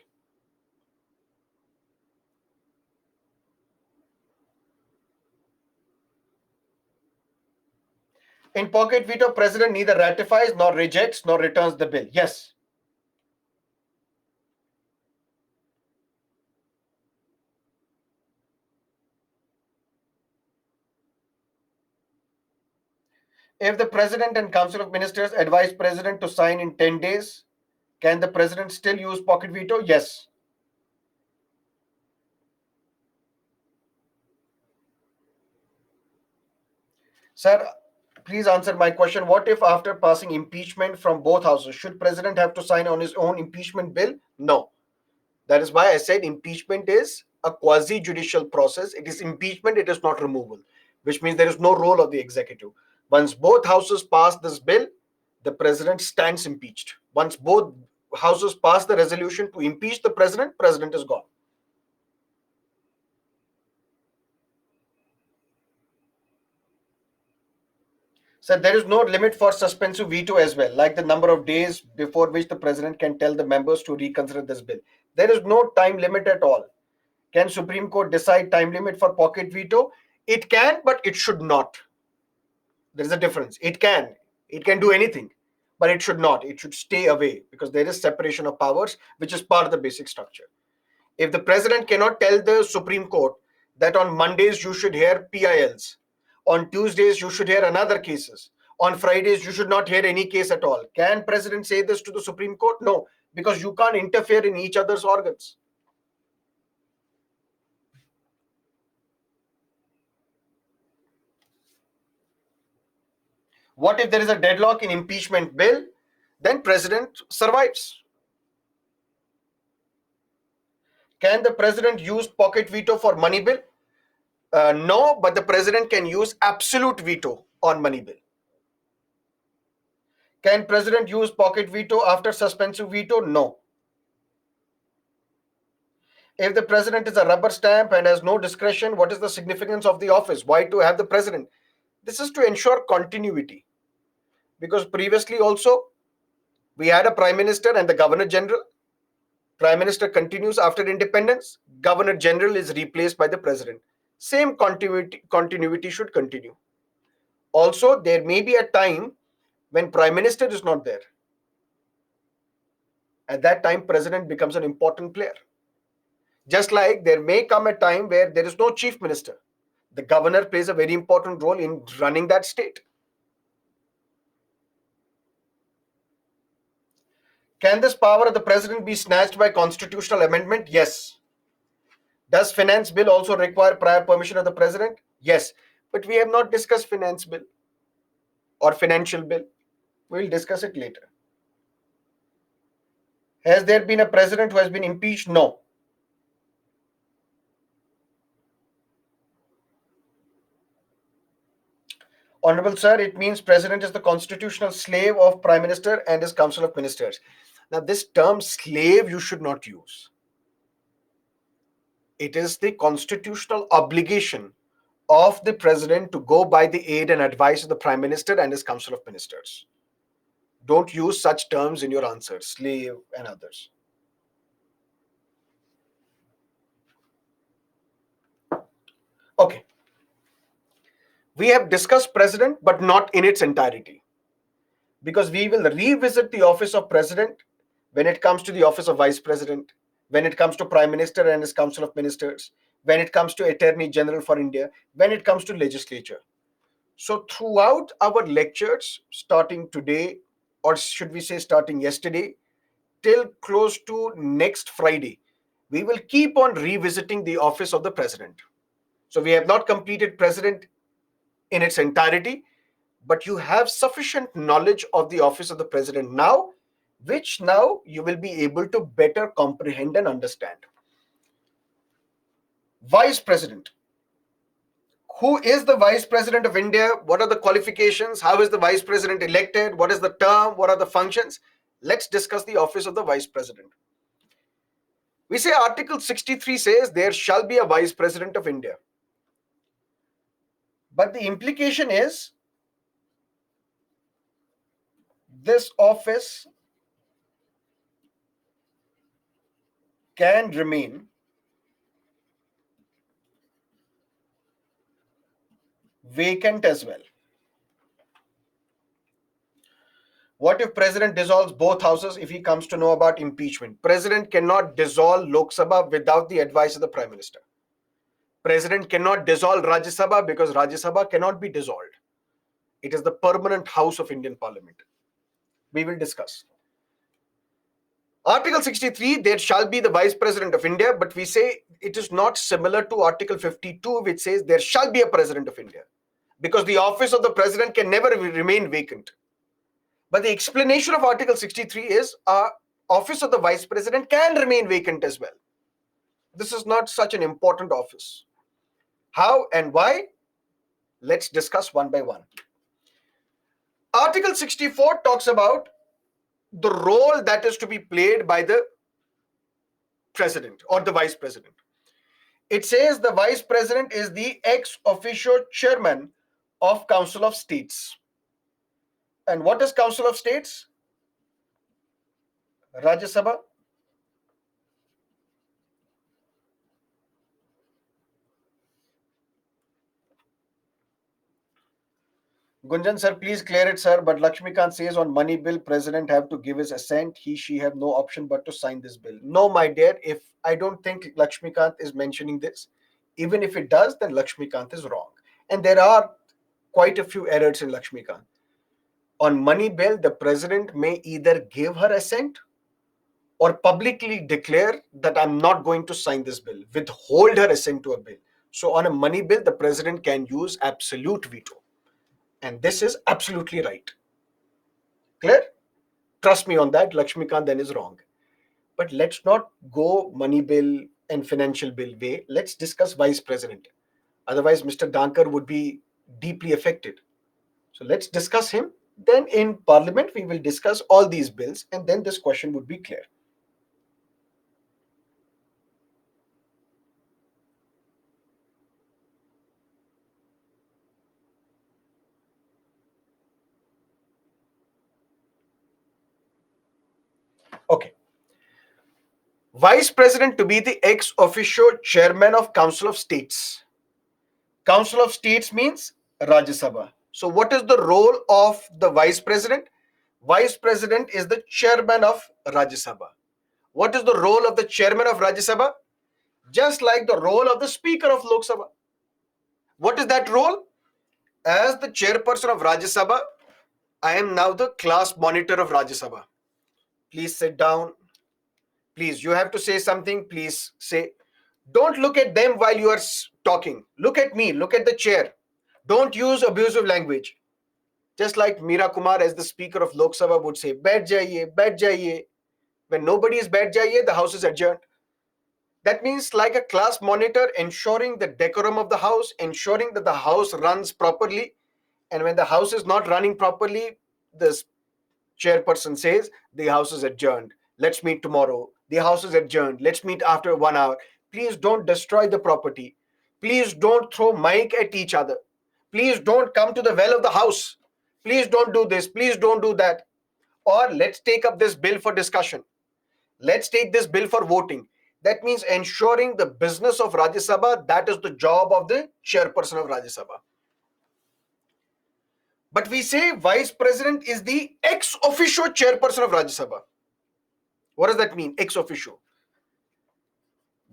In pocket veto, president neither ratifies nor rejects nor returns the bill. Yes. If the president and council of ministers advise president to sign in 10 days, can the president still use pocket veto? Yes. Sir, please answer my question. What if after passing impeachment from both houses, should president have to sign on his own impeachment bill? No. That is why I said impeachment is a quasi-judicial process. It is impeachment, it is not removal, which means there is no role of the executive. Once both houses pass this bill, the president stands impeached. Once both houses pass the resolution to impeach the president is gone. So there is no limit for suspensive veto as well, like the number of days before which the president can tell the members to reconsider this bill. There is no time limit at all. Can Supreme Court decide time limit for pocket veto? It can, but it should not. There is a difference. It can do anything, but it should not. It should stay away because there is separation of powers, which is part of the basic structure. If the president cannot tell the Supreme Court that on Mondays you should hear PILs, on Tuesdays you should hear another cases, on Fridays you should not hear any case at all, can president say this to the Supreme Court? No, because you can't interfere in each other's organs. What if there is a deadlock in impeachment bill? Then president survives. Can the president use pocket veto for money bill? No, but the president can use absolute veto on money bill. Can president use pocket veto after suspensive veto? No. If the president is a rubber stamp and has no discretion, what is the significance of the office? Why to have the president? This is to ensure continuity. Because previously also, we had a prime minister and the governor general. Prime minister continues after independence. Governor general is replaced by the president. Same continuity should continue. Also, there may be a time when Prime Minister is not there. At that time, President becomes an important player. Just like there may come a time where there is no Chief Minister. The governor plays a very important role in running that state. Can this power of the president be snatched by constitutional amendment? Yes. Does finance bill also require prior permission of the president? Yes. But we have not discussed finance bill or financial bill. We will discuss it later. Has there been a president who has been impeached? No. Honorable sir, it means president is the constitutional slave of prime minister and his council of ministers. Now, this term slave you should not use. It is the constitutional obligation of the president to go by the aid and advice of the prime minister and his council of ministers. Don't use such terms in your answers, slave and others. Okay. We have discussed president, but not in its entirety, because we will revisit the office of president when it comes to the office of vice president, when it comes to prime minister and his council of ministers, when it comes to attorney general for India, when it comes to legislature. So throughout our lectures, starting today, or should we say starting yesterday, till close to next Friday, we will keep on revisiting the office of the president. So we have not completed president in its entirety, but you have sufficient knowledge of the office of the president now, which now you will be able to better comprehend and understand. Vice president. Who is the vice president of India? What are the qualifications? How is the vice president elected? What is the term? What are the functions? Let's discuss the office of the vice president. We say Article 63 says there shall be a vice president of India. But the implication is this office can remain vacant as well. What if president dissolves both houses if he comes to know about impeachment? President cannot dissolve Lok Sabha without the advice of the prime minister. President cannot dissolve Rajya Sabha because Rajya Sabha cannot be dissolved. It is the permanent house of Indian Parliament. We will discuss. Article 63, there shall be the Vice President of India, but we say it is not similar to Article 52, which says there shall be a President of India, because the office of the President can never remain vacant. But the explanation of Article 63 is office of the Vice President can remain vacant as well. This is not such an important office. How and why? Let's discuss one by one. Article 64 talks about the role that is to be played by the president or the vice president. It says the vice president is the ex officio chairman of Council of States. And what is Council of States? Rajya Sabha. Gunjan sir, please clear it, sir. But Lakshmikant says on money bill, president have to give his assent. He, she have no option but to sign this bill. No, my dear, if I don't think Lakshmikant is mentioning this. Even if it does, then Lakshmikant is wrong. And there are quite a few errors in Lakshmikant. On money bill, the president may either give her assent or publicly declare that I'm not going to sign this bill, withhold her assent to a bill. So on a money bill, the president can use absolute veto. And this is absolutely right. Clear? Trust me on that. Lakshmikant then is wrong. But let's not go money bill and financial bill way. Let's discuss vice president. Otherwise, Mr. Dankar would be deeply affected. So let's discuss him. Then in parliament, we will discuss all these bills, and then this question would be clear. Okay. Vice President to be the ex officio chairman of Council of States. Council of States means Rajya Sabha. So what is the role of the vice president? Vice president is the chairman of Rajya Sabha. What is the role of the chairman of Rajya Sabha? Just like the role of the speaker of Lok Sabha. What is that role? As the chairperson of Rajya Sabha, I am now the class monitor of Rajya Sabha. Please sit down. Please, you have to say something. Please say. Don't look at them while you are talking. Look at me. Look at the chair. Don't use abusive language. Just like Meera Kumar as the speaker of Lok Sabha would say, "Baith jaiye, baith jaiye." When nobody is baith jaiye, the house is adjourned. That means like a class monitor ensuring the decorum of the house, ensuring that the house runs properly. And when the house is not running properly, the chairperson says, the house is adjourned. Let's meet tomorrow. The house is adjourned. Let's meet after 1 hour. Please don't destroy the property. Please don't throw mic at each other. Please don't come to the well of the house. Please don't do this. Please don't do that. Or let's take up this bill for discussion. Let's take this bill for voting. That means ensuring the business of Rajya Sabha. That is the job of the chairperson of Rajya Sabha. But we say vice president is the ex officio chairperson of Rajya Sabha. What does that mean, ex officio?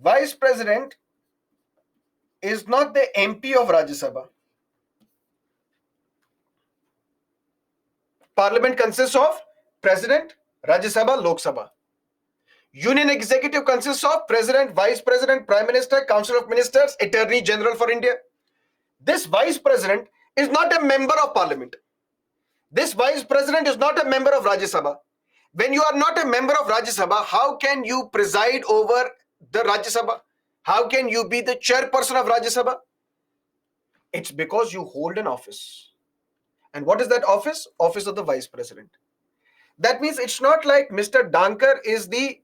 Vice president is not the MP of Rajya Sabha. Parliament consists of President, Rajya Sabha, Lok Sabha. Union Executive consists of President, Vice President, Prime Minister, Council of Ministers, Attorney General for India. This Vice President is not a member of Parliament. This Vice President is not a member of Rajya Sabha. When you are not a member of Rajya Sabha, how can you preside over the Rajya Sabha? How can you be the chairperson of Rajya Sabha? It's because you hold an office. And what is that office? Office of the Vice President. That means it's not like Mr. Dankar is the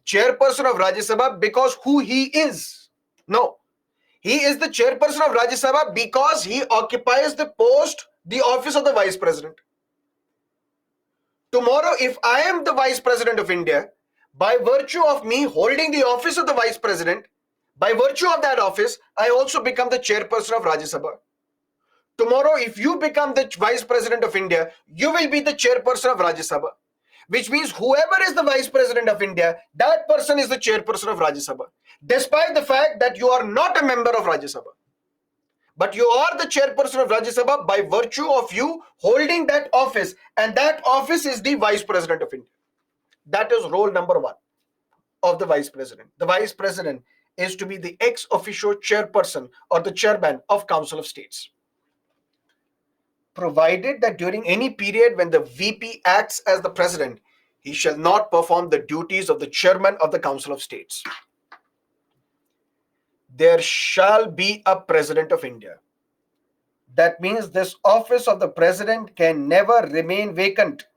chairperson of Rajya Sabha because who he is. No. He is the chairperson of Rajya Sabha because he occupies the post, the office of the Vice President. Tomorrow, if I am the Vice President of India, by virtue of me holding the office of the Vice President, by virtue of that office, I also become the chairperson of Rajya Sabha. Tomorrow, if you become the Vice President of India, you will be the chairperson of Rajya Sabha. Which means whoever is the Vice President of India, that person is the chairperson of Rajya Sabha. Despite the fact that you are not a member of Rajya Sabha. But you are the chairperson of Rajya Sabha by virtue of you holding that office. And that office is the Vice President of India. That is role number one of the Vice President. The Vice President is to be the ex officio chairperson or the chairman of Council of States. Provided that during any period when the VP acts as the president, he shall not perform the duties of the chairman of the Council of States. There shall be a president of India. That means this office of the president can never remain vacant.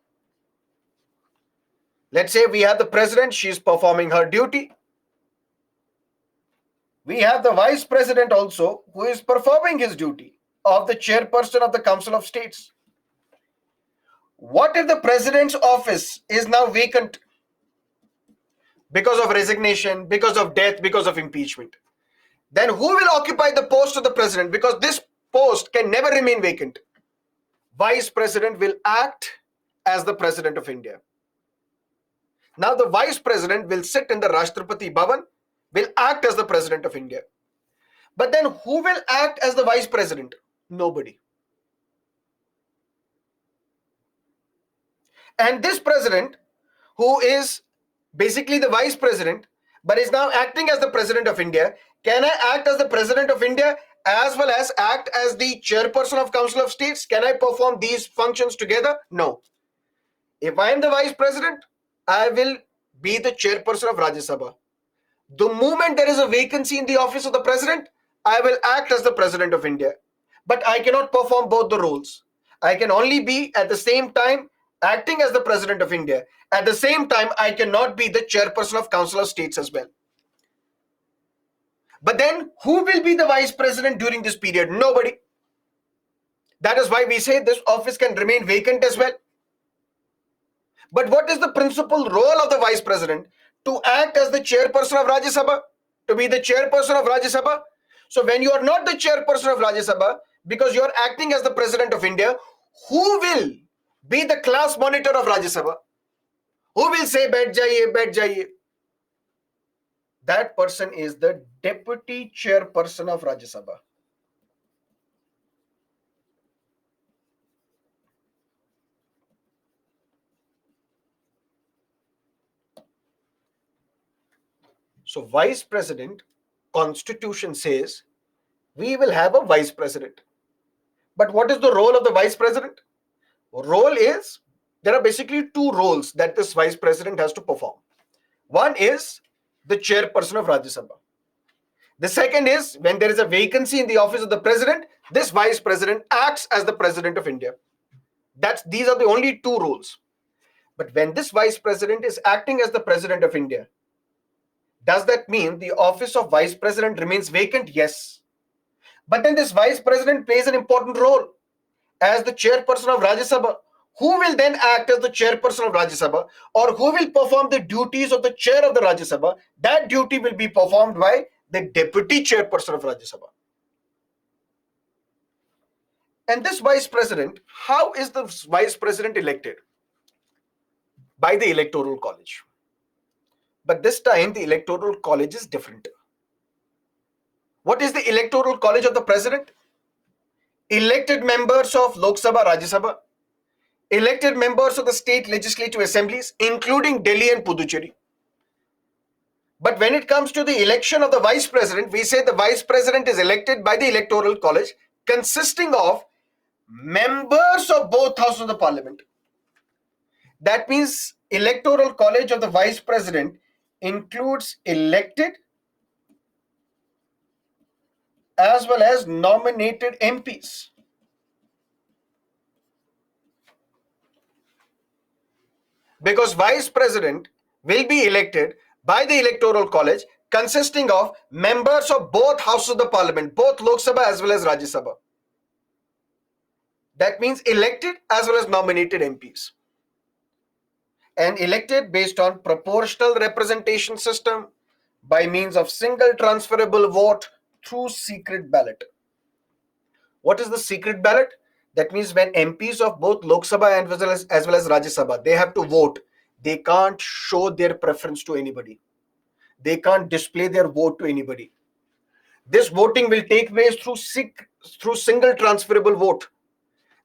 Let's say we have the president, she is performing her duty. We have the vice president also who is performing his duty of the chairperson of the Council of States. What if the president's office is now vacant because of resignation, because of death, because of impeachment? Then who will occupy the post of the president? Because this post can never remain vacant. Vice president will act as the president of India. Now the vice president will sit in the Rashtrapati Bhavan, will act as the president of India. But then who will act as the vice president? Nobody. And this president, who is basically the vice president, but is now acting as the president of India, can I act as the president of India as well as act as the chairperson of Council of States? Can I perform these functions together? No. If I am the vice president, I will be the chairperson of Rajya Sabha. The moment there is a vacancy in the office of the president, I will act as the president of India. But I cannot perform both the roles. I can only be at the same time acting as the president of India. At the same time, I cannot be the chairperson of Council of States as well. But then who will be the vice president during this period? Nobody. That is why we say this office can remain vacant as well. But what is the principal role of the vice president? To act as the chairperson of Rajya Sabha, to be the chairperson of Rajya Sabha. So when you are not the chairperson of Rajya Sabha, because you're acting as the president of India. Who will be the class monitor of Rajya Sabha? Who will say, "Baith jaiye, baith jaiye"? That person is the deputy chairperson of Rajya Sabha. So, vice president, constitution says we will have a vice president. But what is the role of the vice president? Role is, there are basically two roles that this vice president has to perform. One is the chairperson of Rajya Sabha. The second is, when there is a vacancy in the office of the president, this vice president acts as the president of India. These are the only two roles. But when this vice president is acting as the president of India, does that mean the office of vice president remains vacant? Yes. But then this vice president plays an important role as the chairperson of Rajya Sabha. Who will then act as the chairperson of Rajya Sabha, or who will perform the duties of the chair of the Rajya Sabha? That duty will be performed by the deputy chairperson of Rajya Sabha. And this vice president, how is the vice president elected? By the electoral college. But this time the electoral college is different. What is the electoral college of the president? Elected members of Lok Sabha, Rajya Sabha, elected members of the state legislative assemblies, including Delhi and Puducherry. But when it comes to the election of the vice president, we say the vice president is elected by the electoral college consisting of members of both houses of the parliament. That means electoral college of the vice president includes elected as well as nominated MPs. Because vice president will be elected by the electoral college consisting of members of both houses of the parliament, both Lok Sabha as well as Rajya Sabha. That means elected as well as nominated MPs. And elected based on proportional representation system by means of single transferable vote through secret ballot. What is the secret ballot? That means when MPs of both Lok Sabha as well as Rajya Sabha, they have to vote. They can't show their preference to anybody. They can't display their vote to anybody. This voting will take place through single transferable vote.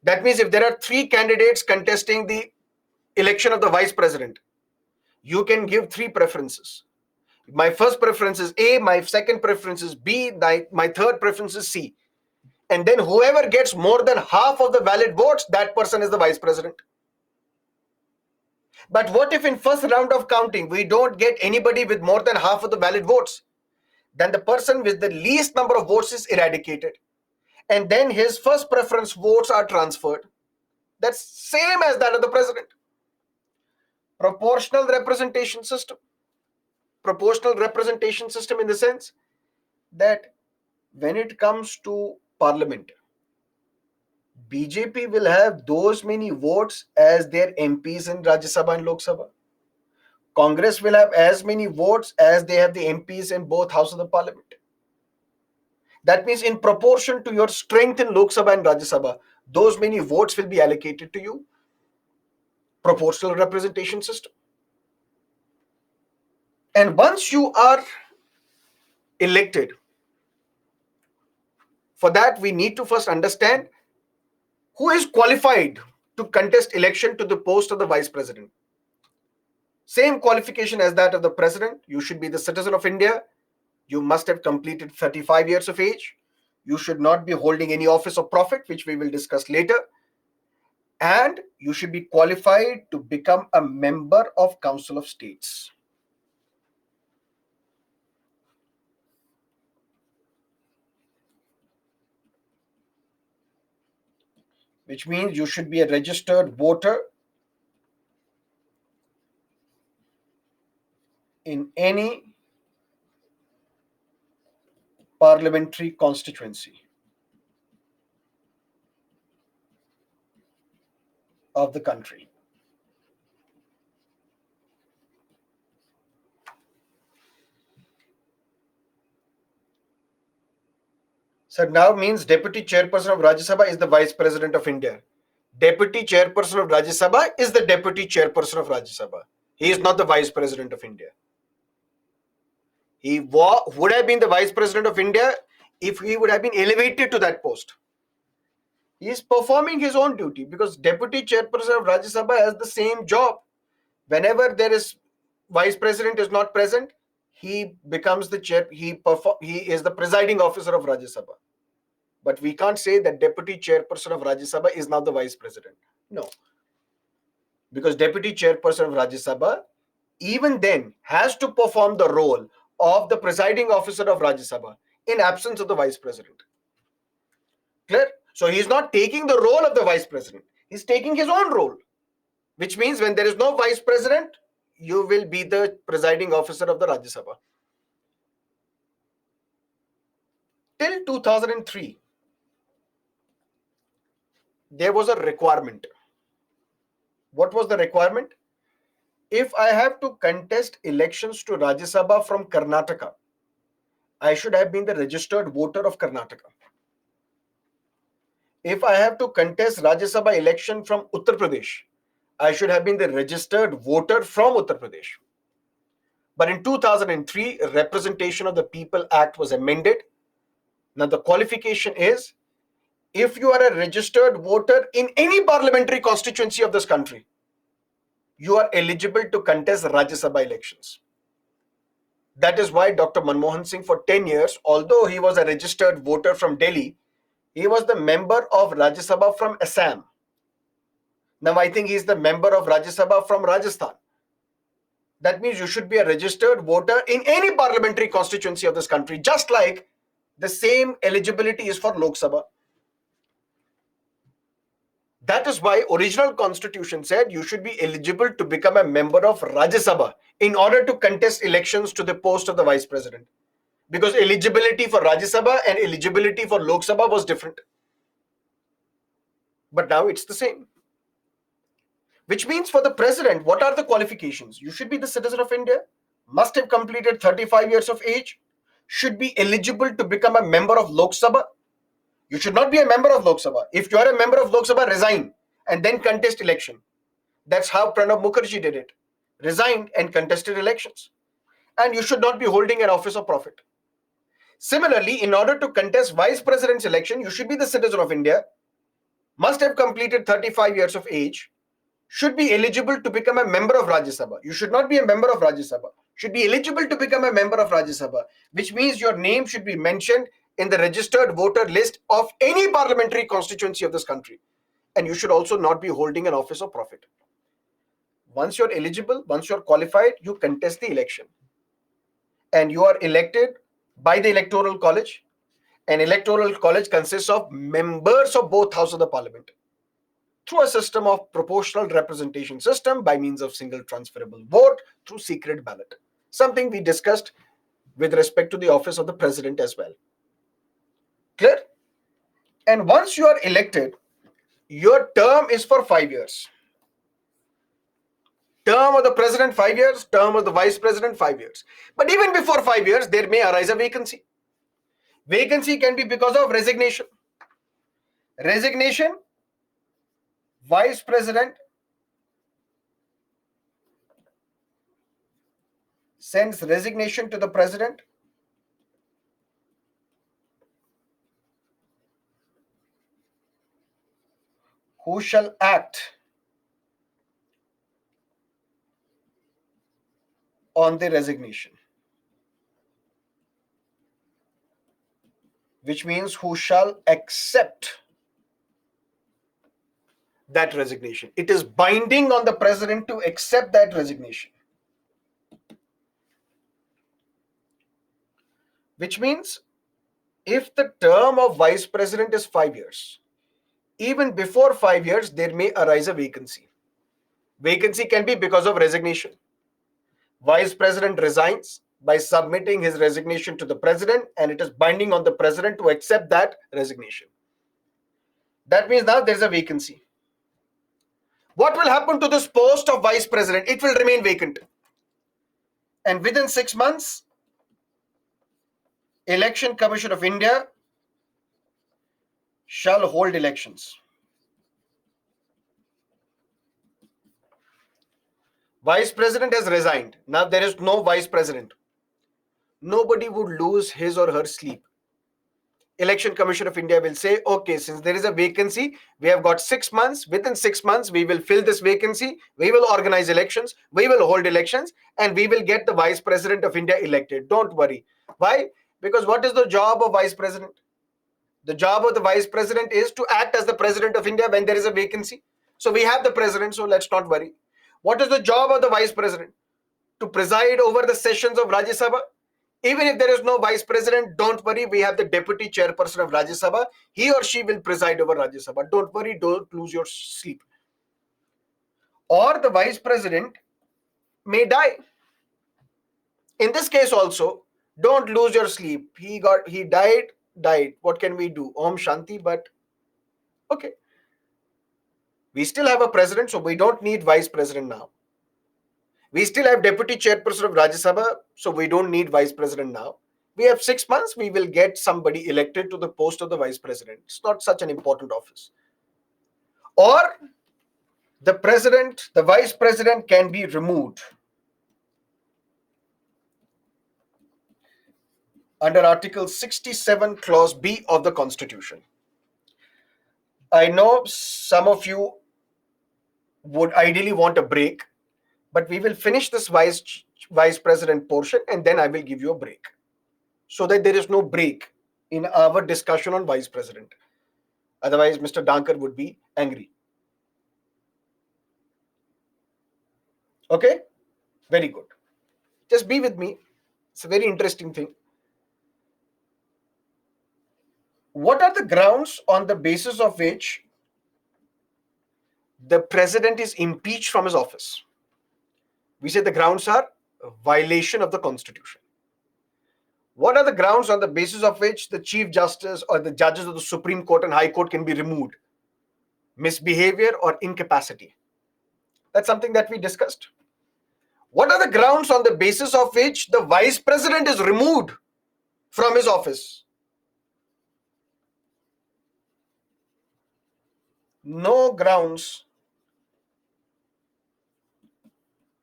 That means if there are three candidates contesting the election of the vice president, you can give three preferences. My first preference is A, my second preference is B, my third preference is C. And then whoever gets more than half of the valid votes, that person is the vice president. But what if in first round of counting, we don't get anybody with more than half of the valid votes? Then the person with the least number of votes is eradicated. And then his first preference votes are transferred. That's same as that of the president. Proportional representation system. Proportional representation system in the sense that when it comes to parliament, BJP will have those many votes as their MPs in Rajya Sabha and Lok Sabha. Congress will have as many votes as they have the MPs in both houses of the parliament. That means in proportion to your strength in Lok Sabha and Rajya Sabha, those many votes will be allocated to you. Proportional representation system. And once you are elected, for that we need to first understand who is qualified to contest election to the post of the vice president. Same qualification as that of the president. You should be the citizen of India. You must have completed 35 years of age. You should not be holding any office of profit, which we will discuss later. And you should be qualified to become a member of Council of States. Which means you should be a registered voter in any parliamentary constituency of the country. So now means Deputy Chairperson of Rajya Sabha is the Vice President of India. Deputy Chairperson of Rajya Sabha is the Deputy Chairperson of Rajya Sabha. He is not the Vice President of India. He would have been the Vice President of India if he would have been elevated to that post. He is performing his own duty because Deputy Chairperson of Rajya Sabha has the same job. Whenever there is Vice President is not present, he becomes the chair. He is the presiding officer of Rajya Sabha. But we can't say that Deputy Chairperson of Rajya Sabha is now the Vice President. No. Because Deputy Chairperson of Rajya Sabha even then has to perform the role of the presiding officer of Rajya Sabha in absence of the Vice President. Clear? So he is not taking the role of the Vice President. He's taking his own role. Which means when there is no Vice President, you will be the presiding officer of the Rajya Sabha. Till 2003, there was a requirement. What was the requirement? If I have to contest elections to Rajya Sabha from Karnataka, I should have been the registered voter of Karnataka. If I have to contest Rajya Sabha election from Uttar Pradesh, I should have been the registered voter from Uttar Pradesh. But in 2003, Representation of the People Act was amended. Now the qualification is, if you are a registered voter in any parliamentary constituency of this country, you are eligible to contest Rajya Sabha elections. That is why Dr. Manmohan Singh for 10 years, although he was a registered voter from Delhi, he was the member of Rajya Sabha from Assam. Now I think he is the member of Rajya Sabha from Rajasthan. That means you should be a registered voter in any parliamentary constituency of this country, just like the same eligibility is for Lok Sabha. That is why original constitution said you should be eligible to become a member of Rajya Sabha in order to contest elections to the post of the Vice President. Because eligibility for Rajya Sabha and eligibility for Lok Sabha was different. But now it's the same. Which means for the president, what are the qualifications? You should be the citizen of India, must have completed 35 years of age, should be eligible to become a member of Lok Sabha. You should not be a member of Lok Sabha. If you are a member of Lok Sabha, resign and then contest election. That's how Pranab Mukherjee did it. Resigned and contested elections. And you should not be holding an office of profit. Similarly, in order to contest Vice President's election, you should be the citizen of India, must have completed 35 years of age, should be eligible to become a member of Rajya Sabha. You should not be a member of Rajya Sabha. Should be eligible to become a member of Rajya Sabha, which means your name should be mentioned in the registered voter list of any parliamentary constituency of this country. And you should also not be holding an office of profit. Once you're eligible, once you're qualified, you contest the election. And you are elected by the Electoral College. An Electoral College consists of members of both houses of the parliament through a system of proportional representation system by means of single transferable vote through secret ballot. Something we discussed with respect to the office of the president as well. Clear? And once you are elected, your term is for 5 years. Term of the president 5 years, term of the vice president 5 years. But even before 5 years, there may arise a vacancy. Vacancy can be because of resignation. Resignation, vice president sends resignation to the president. Who shall act on the resignation? Which means who shall accept that resignation. It is binding on the president to accept that resignation. Which means if the term of vice president is 5 years, even before 5 years, there may arise a vacancy. Vacancy can be because of resignation. Vice president resigns by submitting his resignation to the president, and it is binding on the president to accept that resignation. That means now there is a vacancy. What will happen to this post of vice president? It will remain vacant. And within 6 months, Election Commission of India shall hold elections. Vice President has resigned. Now there is no Vice President. Nobody would lose his or her sleep. Election Commission of India will say, okay, since there is a vacancy, we have got 6 months. Within 6 months, we will fill this vacancy. We will organize elections. We will hold elections, and we will get the Vice President of India elected. Don't worry. Why? Because what is the job of Vice President? The job of the Vice President is to act as the President of India when there is a vacancy. So we have the President, so let's not worry. What is the job of the Vice President? To preside over the sessions of Rajya Sabha. Even if there is no Vice President, don't worry, we have the Deputy Chairperson of Rajya Sabha. He or she will preside over Rajya Sabha. Don't worry, don't lose your sleep. Or the Vice President may die. In this case also, don't lose your sleep. He died. What can we do? Om Shanti, but okay. We still have a president, so we don't need Vice President now. We still have Deputy Chairperson of Rajya Sabha, so we don't need Vice President now. We have 6 months, we will get somebody elected to the post of the Vice President. It's not such an important office. Or the President, the Vice President can be removed under Article 67, Clause B of the Constitution. I know some of you would ideally want a break, but we will finish this Vice President portion and then I will give you a break, so that there is no break in our discussion on Vice President. Otherwise, Mr. Dankar would be angry. Okay? Very good. Just be with me. It's a very interesting thing. What are the grounds on the basis of which the president is impeached from his office? We say the grounds are a violation of the Constitution. What are the grounds on the basis of which the Chief Justice or the judges of the Supreme Court and High Court can be removed? Misbehavior or incapacity. That's something that we discussed. What are the grounds on the basis of which the Vice President is removed from his office? No grounds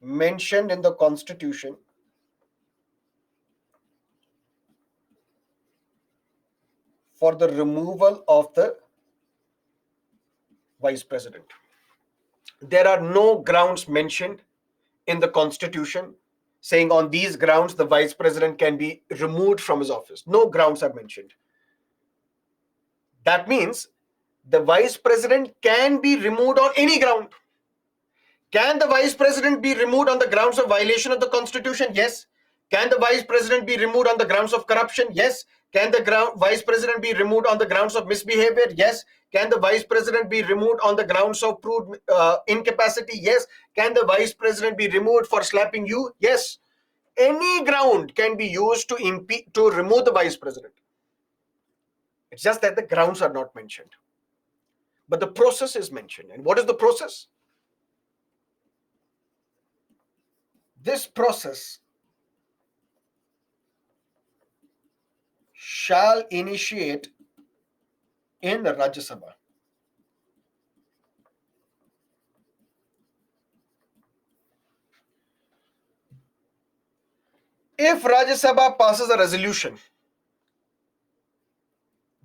mentioned in the Constitution for the removal of the Vice President. There are no grounds mentioned in the Constitution saying on these grounds the Vice President can be removed from his office. No grounds are mentioned. That means the Vice President can be removed on any ground. Can the Vice President be removed on the grounds of violation of the Constitution? Yes. Can the Vice President be removed on the grounds of corruption? Yes. Can the Vice President be removed on the grounds of misbehavior? Yes. Can the Vice President be removed on the grounds of proved incapacity? Yes. Can the Vice President be removed for slapping you? Yes. Any ground can be used to remove the Vice President. It's just that the grounds are not mentioned. But the process is mentioned. And what is the process? This process shall initiate in the Rajya Sabha. If Rajya Sabha passes a resolution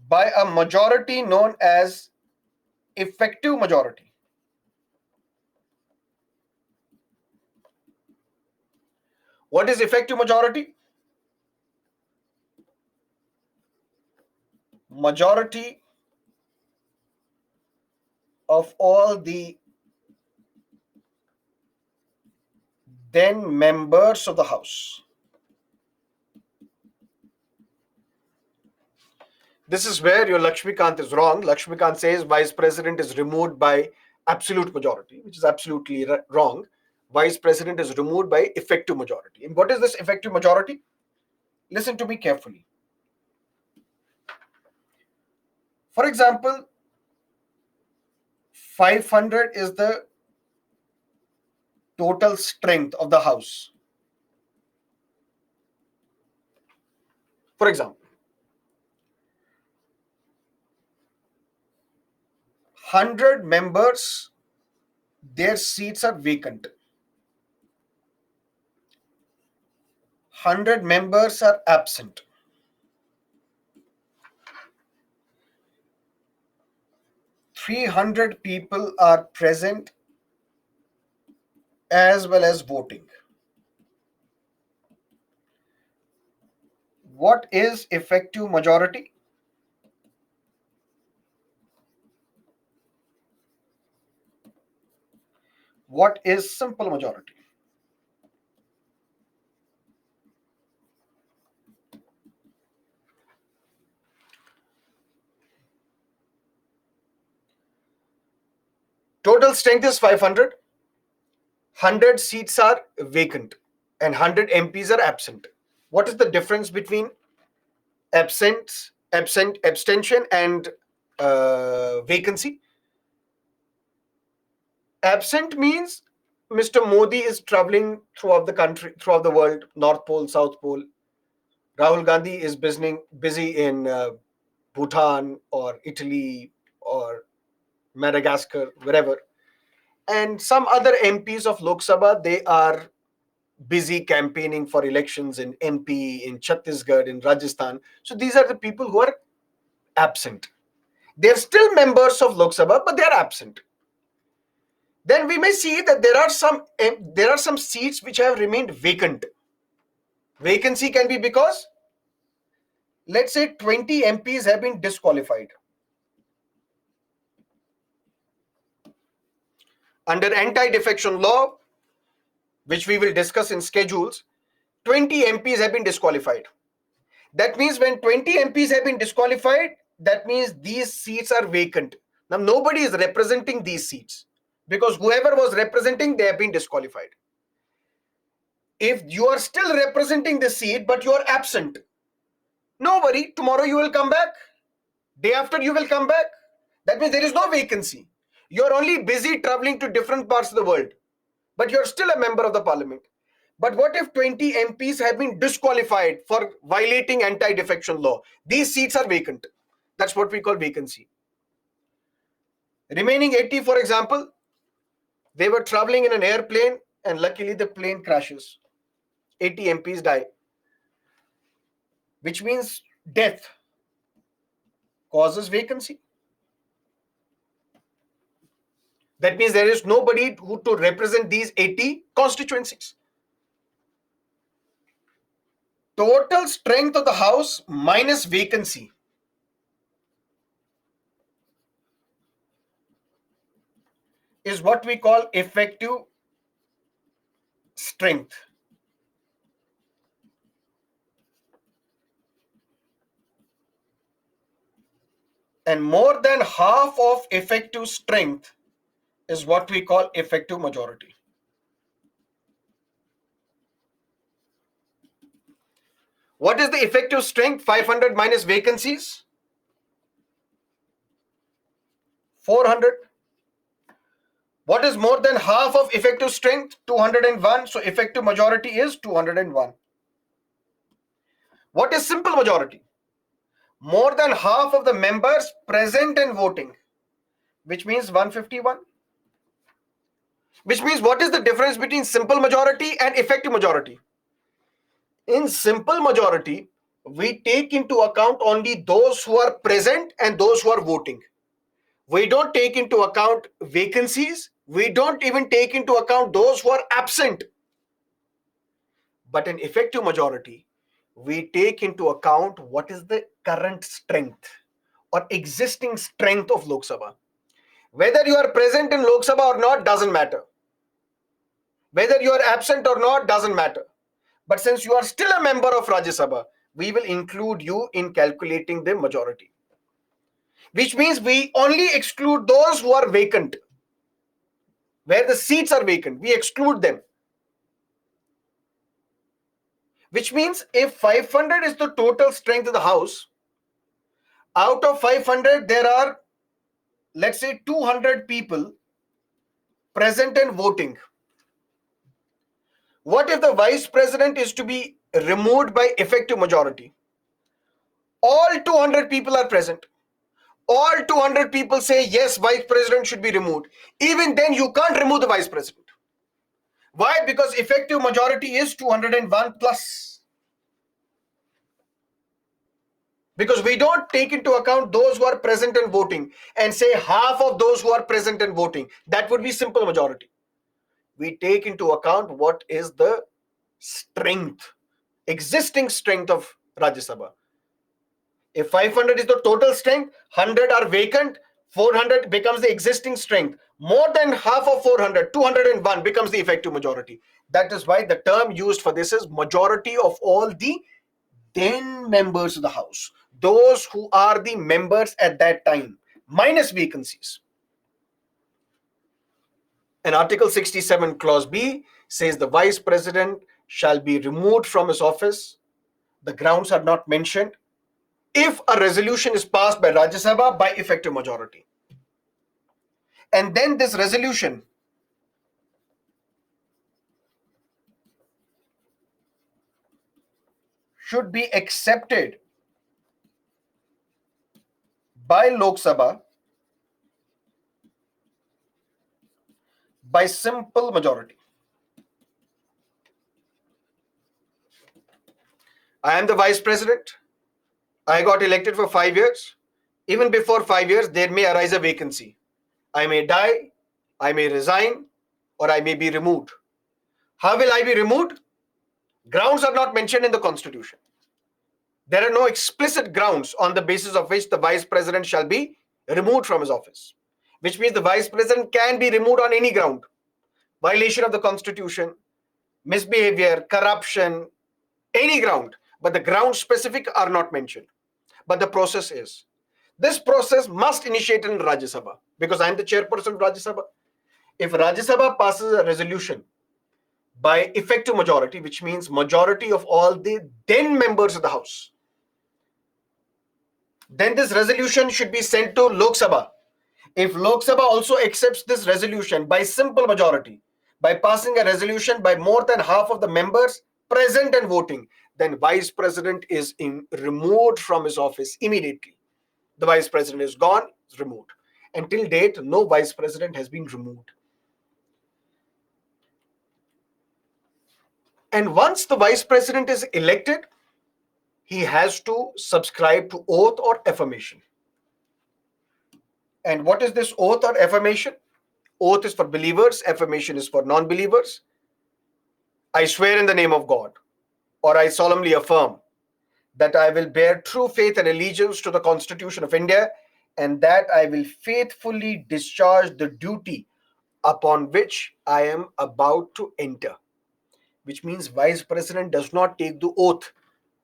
by a majority known as effective majority, what is effective majority? Majority of all the then members of the House. This is where your Lakshmikant is wrong. Lakshmikant says Vice President is removed by absolute majority, which is absolutely wrong. Vice President is removed by effective majority. And what is this effective majority? Listen to me carefully. For example, 500 is the total strength of the House. For example, 100 members, their seats are vacant. 100 members are absent. 300 people are present as well as voting. What is effective majority? What is simple majority? Total strength is 500. 100 seats are vacant and 100 MPs are absent. What is the difference between abstention and vacancy? Absent means Mr. Modi is traveling throughout the country, throughout the world, North Pole, South Pole. Rahul Gandhi is busy in Bhutan or Italy or Madagascar, wherever. And some other MPs of Lok Sabha, they are busy campaigning for elections in MP, in Chhattisgarh, in Rajasthan. So these are the people who are absent. They're still members of Lok Sabha, but they're absent. Then we may see that there are some seats which have remained vacant. Vacancy can be because, let's say, 20 MPs have been disqualified. Under anti-defection law, which we will discuss in schedules, 20 MPs have been disqualified. That means when 20 MPs have been disqualified, that means these seats are vacant. Now, nobody is representing these seats because whoever was representing, they have been disqualified. If you are still representing the seat, but you are absent, no worry, tomorrow you will come back. Day after you will come back. That means there is no vacancy. You are only busy traveling to different parts of the world, but you are still a member of the parliament. But what if 20 MPs have been disqualified for violating anti-defection law? These seats are vacant. That's what we call vacancy. Remaining 80, for example, they were traveling in an airplane and luckily the plane crashes. 80 MPs die, which means death causes vacancy. That means there is nobody who to represent these 80 constituencies. Total strength of the house minus vacancy is what we call effective strength. And more than half of effective strength is what we call effective majority. What is the effective strength? 500 minus vacancies? 400. What is more than half of effective strength? 201. So effective majority is 201. What is simple majority? More than half of the members present and voting, which means 151. Which means what is the difference between simple majority and effective majority? In simple majority, we take into account only those who are present and those who are voting. We don't take into account vacancies. We don't even take into account those who are absent. But in effective majority, we take into account what is the current strength or existing strength of Lok Sabha. Whether you are present in Lok Sabha or not doesn't matter. Whether you are absent or not doesn't matter. But since you are still a member of Rajya Sabha, we will include you in calculating the majority. Which means we only exclude those who are vacant. Where the seats are vacant, we exclude them. Which means if 500 is the total strength of the house, out of 500 there are, let's say, 200 people present and voting. What if the vice president is to be removed by effective majority? All 200 people are present. all 200 people say yes, vice president should be removed, even then you can't remove the vice president. Why? Because effective majority is 201 plus. Because we don't take into account those who are present and voting and say half of those who are present and voting. That would be simple majority. We take into account what is the strength, existing strength of Rajya Sabha. If 500 is the total strength, 100 are vacant, 400 becomes the existing strength. More than half of 400, 201 becomes the effective majority. That is why the term used for this is majority of all the then members of the House. Those who are the members at that time, minus vacancies. And Article 67 Clause B says the Vice President shall be removed from his office. The grounds are not mentioned if a resolution is passed by Rajya Sabha by effective majority. And then this resolution should be accepted by Lok Sabha by simple majority. I am the Vice President. I got elected for 5 years. Even before 5 years, there may arise a vacancy. I may die, I may resign, or I may be removed. How will I be removed? Grounds are not mentioned in the Constitution. There are no explicit grounds on the basis of which the Vice President shall be removed from his office, which means the Vice President can be removed on any ground. Violation of the Constitution, misbehavior, corruption, any ground, but the grounds specific are not mentioned. But the process is. This process must initiate in Rajya Sabha because I am the chairperson of Rajya Sabha. If Rajya Sabha passes a resolution by effective majority, which means majority of all the then members of the House, then this resolution should be sent to Lok Sabha. If Lok Sabha also accepts this resolution by simple majority, by passing a resolution by more than half of the members present and voting, then Vice President is removed from his office immediately. The Vice President is gone, is removed. Until date, no Vice President has been removed. And once the Vice President is elected, he has to subscribe to oath or affirmation. And what is this oath or affirmation? Oath is for believers, affirmation is for non-believers. I swear in the name of God, or I solemnly affirm that I will bear true faith and allegiance to the Constitution of India, and that I will faithfully discharge the duty upon which I am about to enter. Which means Vice President does not take the oath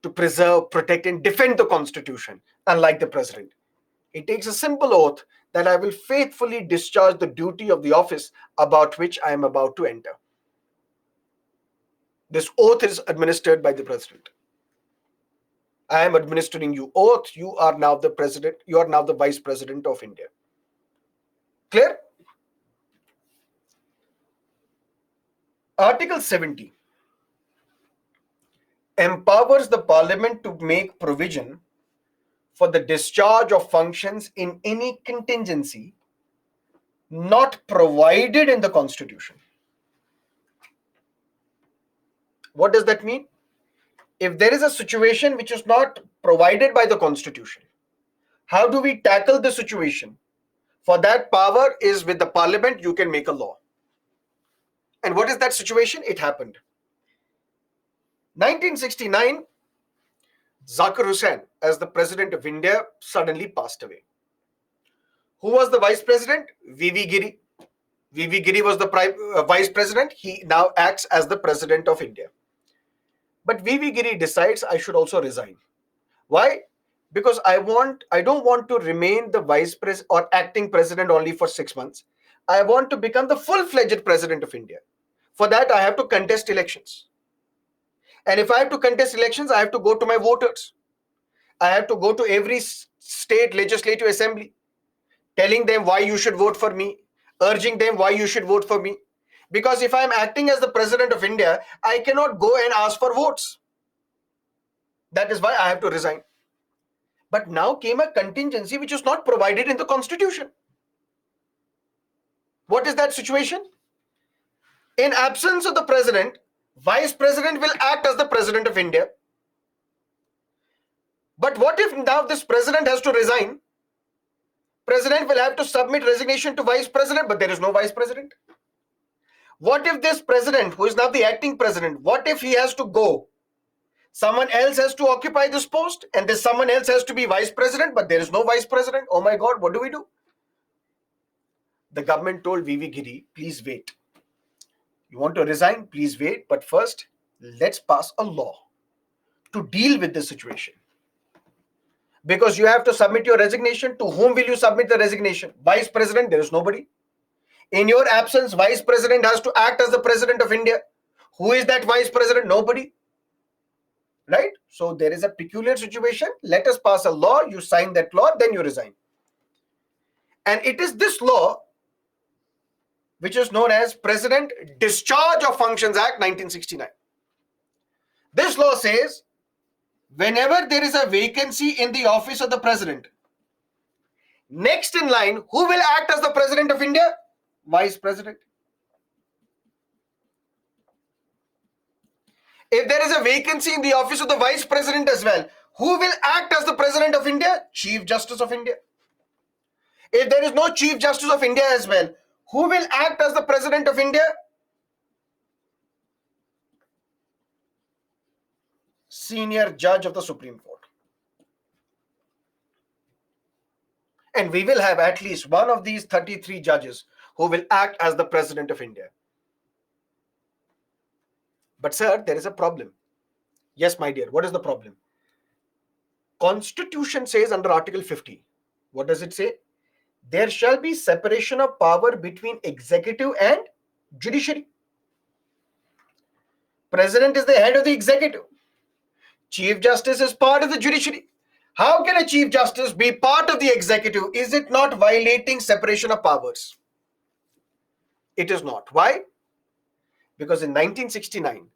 to preserve, protect, and defend the Constitution, unlike the President. He takes a simple oath that I will faithfully discharge the duty of the office about which I am about to enter. This oath is administered by the President. I am administering you oath. You are now the President. You are now the Vice President of India. Clear? Article 70 empowers the Parliament to make provision for the discharge of functions in any contingency not provided in the Constitution. What does that mean? If there is a situation which is not provided by the Constitution, how do we tackle the situation? For that, power is with the Parliament. You can make a law. And what is that situation? It happened. 1969, Zakir Hussain, as the President of India, suddenly passed away. Who was the Vice President? V.V. Giri. V.V. Giri was the Vice President. He now acts as the President of India. But V.V. Giri decides I should also resign. Why? Because I don't want to remain the Vice President or acting President only for 6 months. I want to become the full-fledged President of India. For that, I have to contest elections. And if I have to contest elections, I have to go to my voters. I have to go to every state legislative assembly, telling them why you should vote for me, urging them why you should vote for me. Because if I am acting as the President of India, I cannot go and ask for votes. That is why I have to resign. But now came a contingency which is not provided in the constitution. What is that situation? In absence of the president, vice president will act as the president of India. But what if now this president has to resign? President will have to submit resignation to vice president, but there is no vice president. What if this president, who is now the acting president, what if he has to go? Someone else has to occupy this post, and this someone else has to be vice president, but there is no vice president. Oh my God, what do we do? The government told VV Giri, please wait. You want to resign? Please wait. But first, let's pass a law to deal with this situation. Because you have to submit your resignation. To whom will you submit the resignation? Vice president, there is nobody. In your absence, vice president has to act as the president of India. Who is that vice president? Nobody. Right? So there is a peculiar situation. Let us pass a law. You sign that law, then you resign. And it is this law which is known as President Discharge of Functions Act 1969. This law says, whenever there is a vacancy in the office of the president, next in line, who will act as the president of India? Vice president. If there is a vacancy in the office of the vice president as well, who will act as the president of India? Chief Justice of India. If there is no Chief Justice of India as well, who will act as the president of India? Senior Judge of the Supreme Court. And we will have at least one of these 33 judges who will act as the president of India. But sir, there is a problem. Yes, my dear, what is the problem? Constitution says under Article 50, what does it say? There shall be separation of power between executive and judiciary. President is the head of the executive. Chief Justice is part of the judiciary. How can a Chief Justice be part of the executive? Is it not violating separation of powers? It is not. Why? Because in 1969,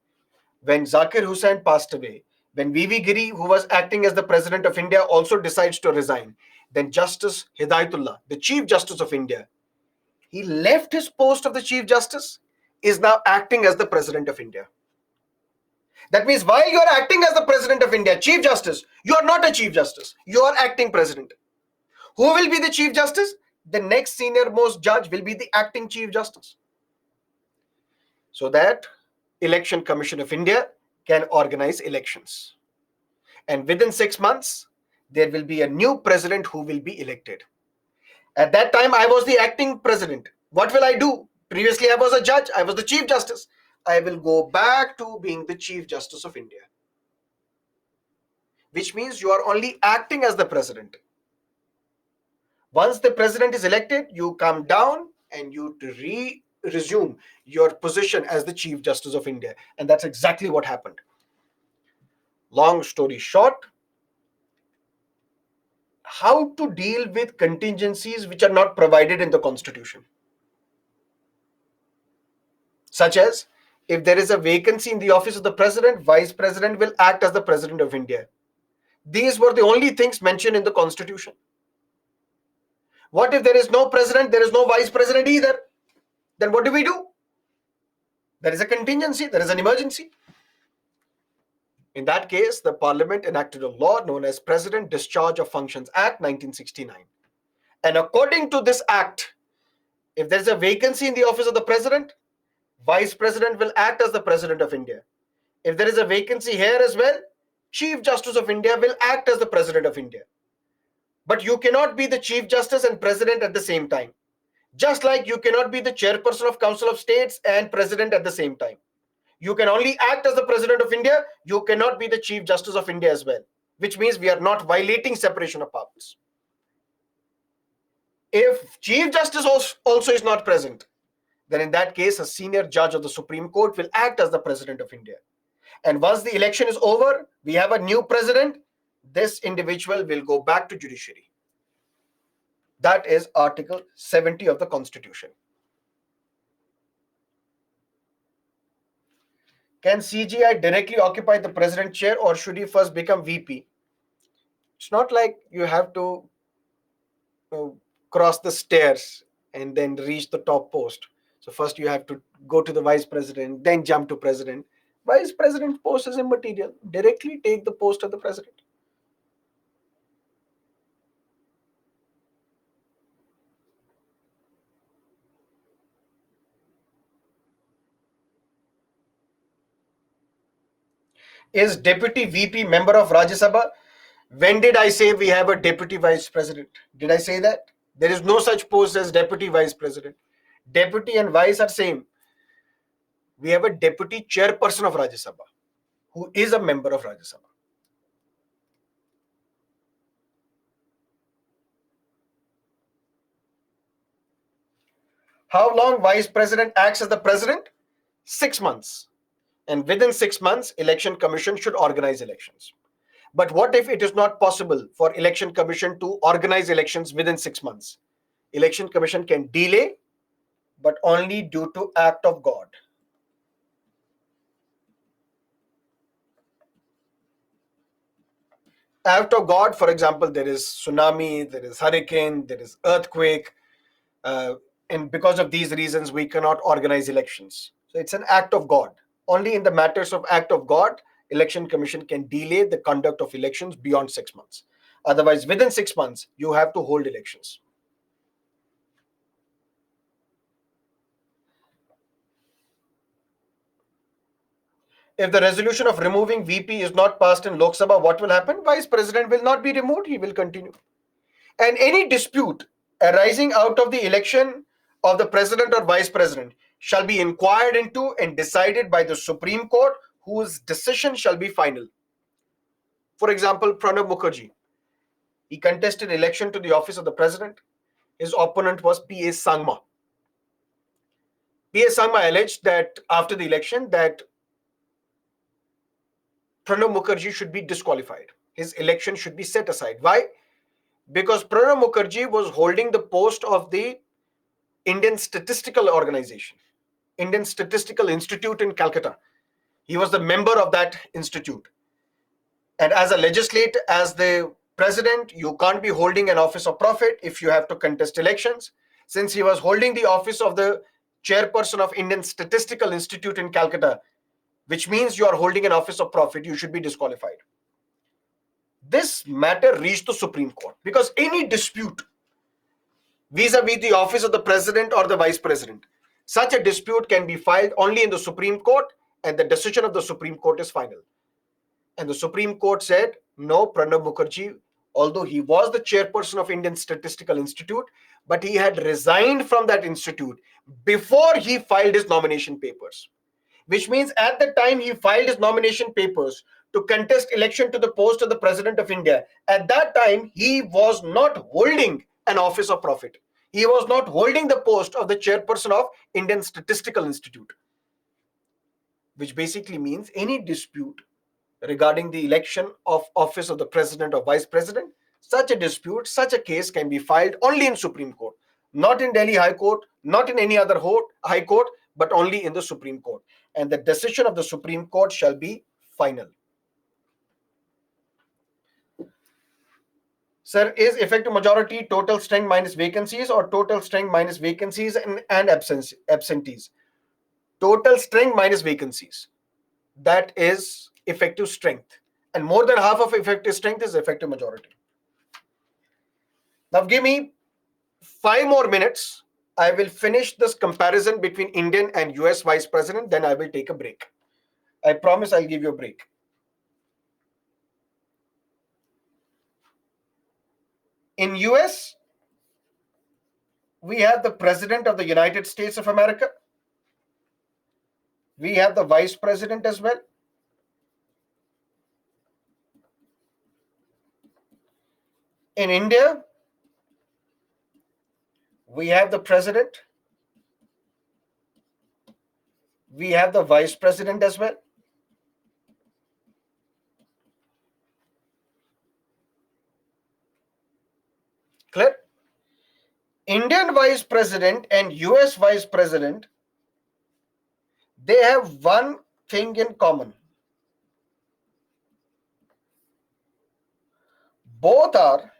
when Zakir Hussain passed away, when VV Giri, who was acting as the President of India, also decides to resign, then Justice Hidayatullah, the Chief Justice of India, he left his post of the Chief Justice, is now acting as the President of India. That means while you are acting as the President of India, Chief Justice, you are not a Chief Justice. You are acting President. Who will be the Chief Justice? The next senior most judge will be the acting Chief Justice. So that Election Commission of India can organize elections. And within 6 months, there will be a new president who will be elected. At that time, I was the acting president. What will I do? Previously, I was a judge. I was the Chief Justice. I will go back to being the Chief Justice of India. Which means you are only acting as the president. Once the president is elected, you come down and you resume your position as the Chief Justice of India. And that's exactly what happened. Long story short, how to deal with contingencies which are not provided in the Constitution. Such as, if there is a vacancy in the office of the president, vice president will act as the president of India. These were the only things mentioned in the Constitution. What if there is no president, there is no vice president either? Then what do we do? There is a contingency, there is an emergency. In that case, the Parliament enacted a law known as President Discharge of Functions Act 1969. And according to this act, if there is a vacancy in the office of the president, vice president will act as the president of India. If there is a vacancy here as well, Chief Justice of India will act as the president of India. But you cannot be the Chief Justice and president at the same time. Just like you cannot be the chairperson of Council of States and president at the same time. You can only act as the president of India. You cannot be the Chief Justice of India as well, which means we are not violating separation of powers. If Chief Justice also is not present, then in that case, a senior judge of the Supreme Court will act as the president of India. And once the election is over, we have a new president, this individual will go back to judiciary. That is Article 70 of the Constitution. Can CGI directly occupy the president chair or should he first become VP? It's not like you have to cross the stairs and then reach the top post. So first you have to go to the vice president, then jump to president. Vice president post is immaterial. Directly take the post of the president. Is deputy VP member of Rajya Sabha? When did I say we have a deputy vice president? Did I say that? There is no such post as deputy vice president. Deputy and vice are same. We have a deputy chairperson of Rajya Sabha who is a member of Rajya Sabha. How long vice president acts as the president? 6 months. And within 6 months, election commission should organize elections. But what if it is not possible for election commission to organize elections within 6 months? Election commission can delay, but only due to act of God. Act of God, for example, there is tsunami, there is hurricane, there is earthquake, and because of these reasons, we cannot organize elections. So it's an act of God. Only in the matters of act of God, election commission can delay the conduct of elections beyond 6 months. Otherwise, within 6 months, you have to hold elections. If the resolution of removing VP is not passed in Lok Sabha, what will happen? Vice President will not be removed, he will continue. And any dispute arising out of the election of the President or Vice President shall be inquired into and decided by the Supreme Court, whose decision shall be final. For example, Pranab Mukherjee, he contested election to the office of the President. His opponent was P.A. Sangma. P.A. Sangma alleged that after the election that Pranab Mukherjee should be disqualified. His election should be set aside. Why? Because Pranab Mukherjee was holding the post of the Indian Statistical Organization, Indian Statistical Institute in Calcutta. He was the member of that institute. And as a legislator, as the president, you can't be holding an office of profit if you have to contest elections. Since he was holding the office of the chairperson of Indian Statistical Institute in Calcutta, which means you are holding an office of profit, you should be disqualified. This matter reached the Supreme Court because any dispute vis-a-vis the office of the president or the vice president, such a dispute can be filed only in the Supreme Court, and the decision of the Supreme Court is final. And the Supreme Court said, no, Pranab Mukherjee, although he was the chairperson of Indian Statistical Institute, but he had resigned from that institute before he filed his nomination papers. Which means at the time he filed his nomination papers to contest election to the post of the President of India, at that time he was not holding an office of profit. He was not holding the post of the chairperson of Indian Statistical Institute, which basically means any dispute regarding the election of office of the president or vice president, such a dispute, such a case can be filed only in Supreme Court, not in Delhi High Court, not in any other High Court, but only in the Supreme Court. And the decision of the Supreme Court shall be final. Sir, is effective majority total strength minus vacancies or total strength minus vacancies and absentees? Total strength minus vacancies. That is effective strength. And more than half of effective strength is effective majority. Now give me 5 more minutes. I will finish this comparison between Indian and US Vice President, then I will take a break. I promise I'll give you a break. In US, we have the President of the United States of America. We have the Vice President as well. In India, we have the President. We have the Vice President as well. Clear? Indian Vice President and US Vice President, they have one thing in common. Both are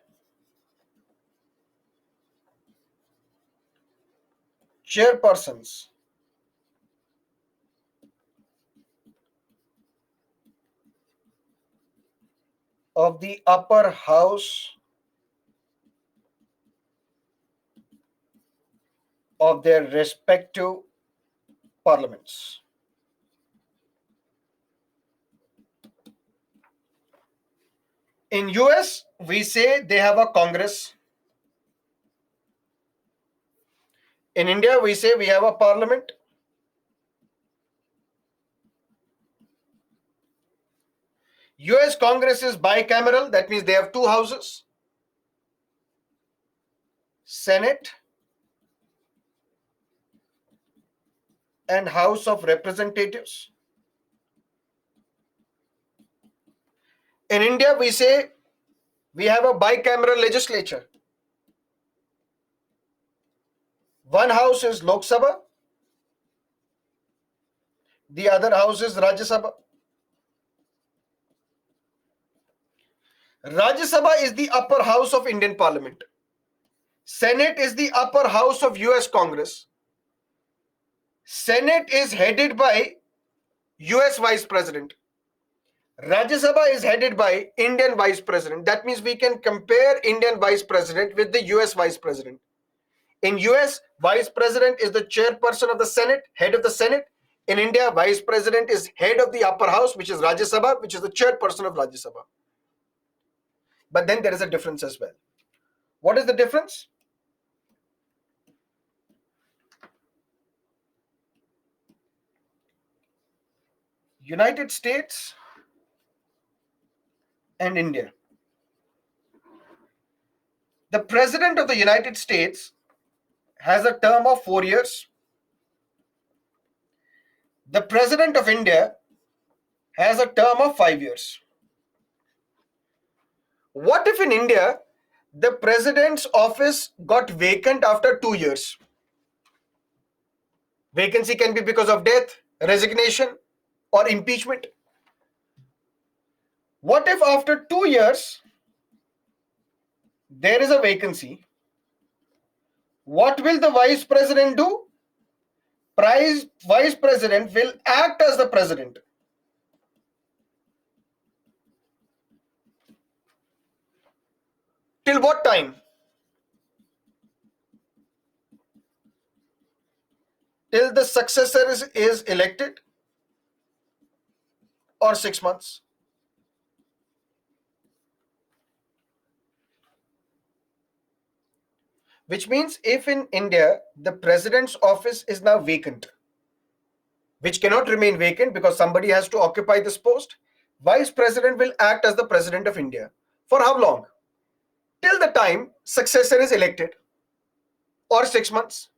chairpersons of the upper house of their respective parliaments. In US, we say they have a Congress. In India, we say we have a parliament. US Congress is bicameral, that means they have two houses, Senate and House of Representatives. In India, we say we have a bicameral legislature. One house is Lok Sabha, the other house is Rajya Sabha. Rajya Sabha is the upper house of Indian Parliament. Senate is the upper house of US Congress. Senate is headed by US Vice President. Rajya Sabha is headed by Indian Vice President. That means we can compare Indian Vice President with the US Vice President. In US, Vice President is the chairperson of the Senate, head of the Senate. In India, Vice President is head of the upper house, which is Rajya Sabha, which is the chairperson of Rajya Sabha. But then there is a difference as well. What is the difference? United States and India. The President of the United States has a term of 4 years. The President of India has a term of 5 years. What if in India, the President's office got vacant after 2 years? Vacancy can be because of death, resignation, or impeachment. What if after 2 years, there is a vacancy? What will the Vice President do? Vice President will act as the President. Till what time? Till the successor is elected, or 6 months? Which means if in India, the President's office is now vacant, which cannot remain vacant because somebody has to occupy this post, Vice President will act as the President of India. For how long? Till the time successor is elected, or 6 months.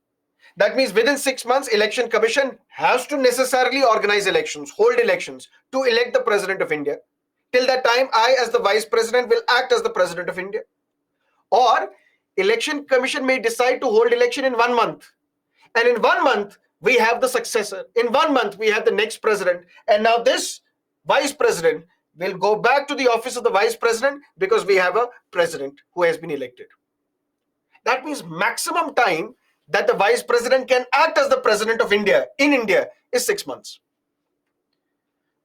That means within 6 months, Election Commission has to necessarily organize elections, hold elections to elect the President of India. Till that time, I as the Vice President will act as the President of India. Or Election Commission may decide to hold election in 1 month. And in 1 month, we have the successor. In 1 month, we have the next president. And now this Vice President will go back to the office of the Vice President because we have a president who has been elected. That means maximum time that the Vice President can act as the President of India in India is 6 months.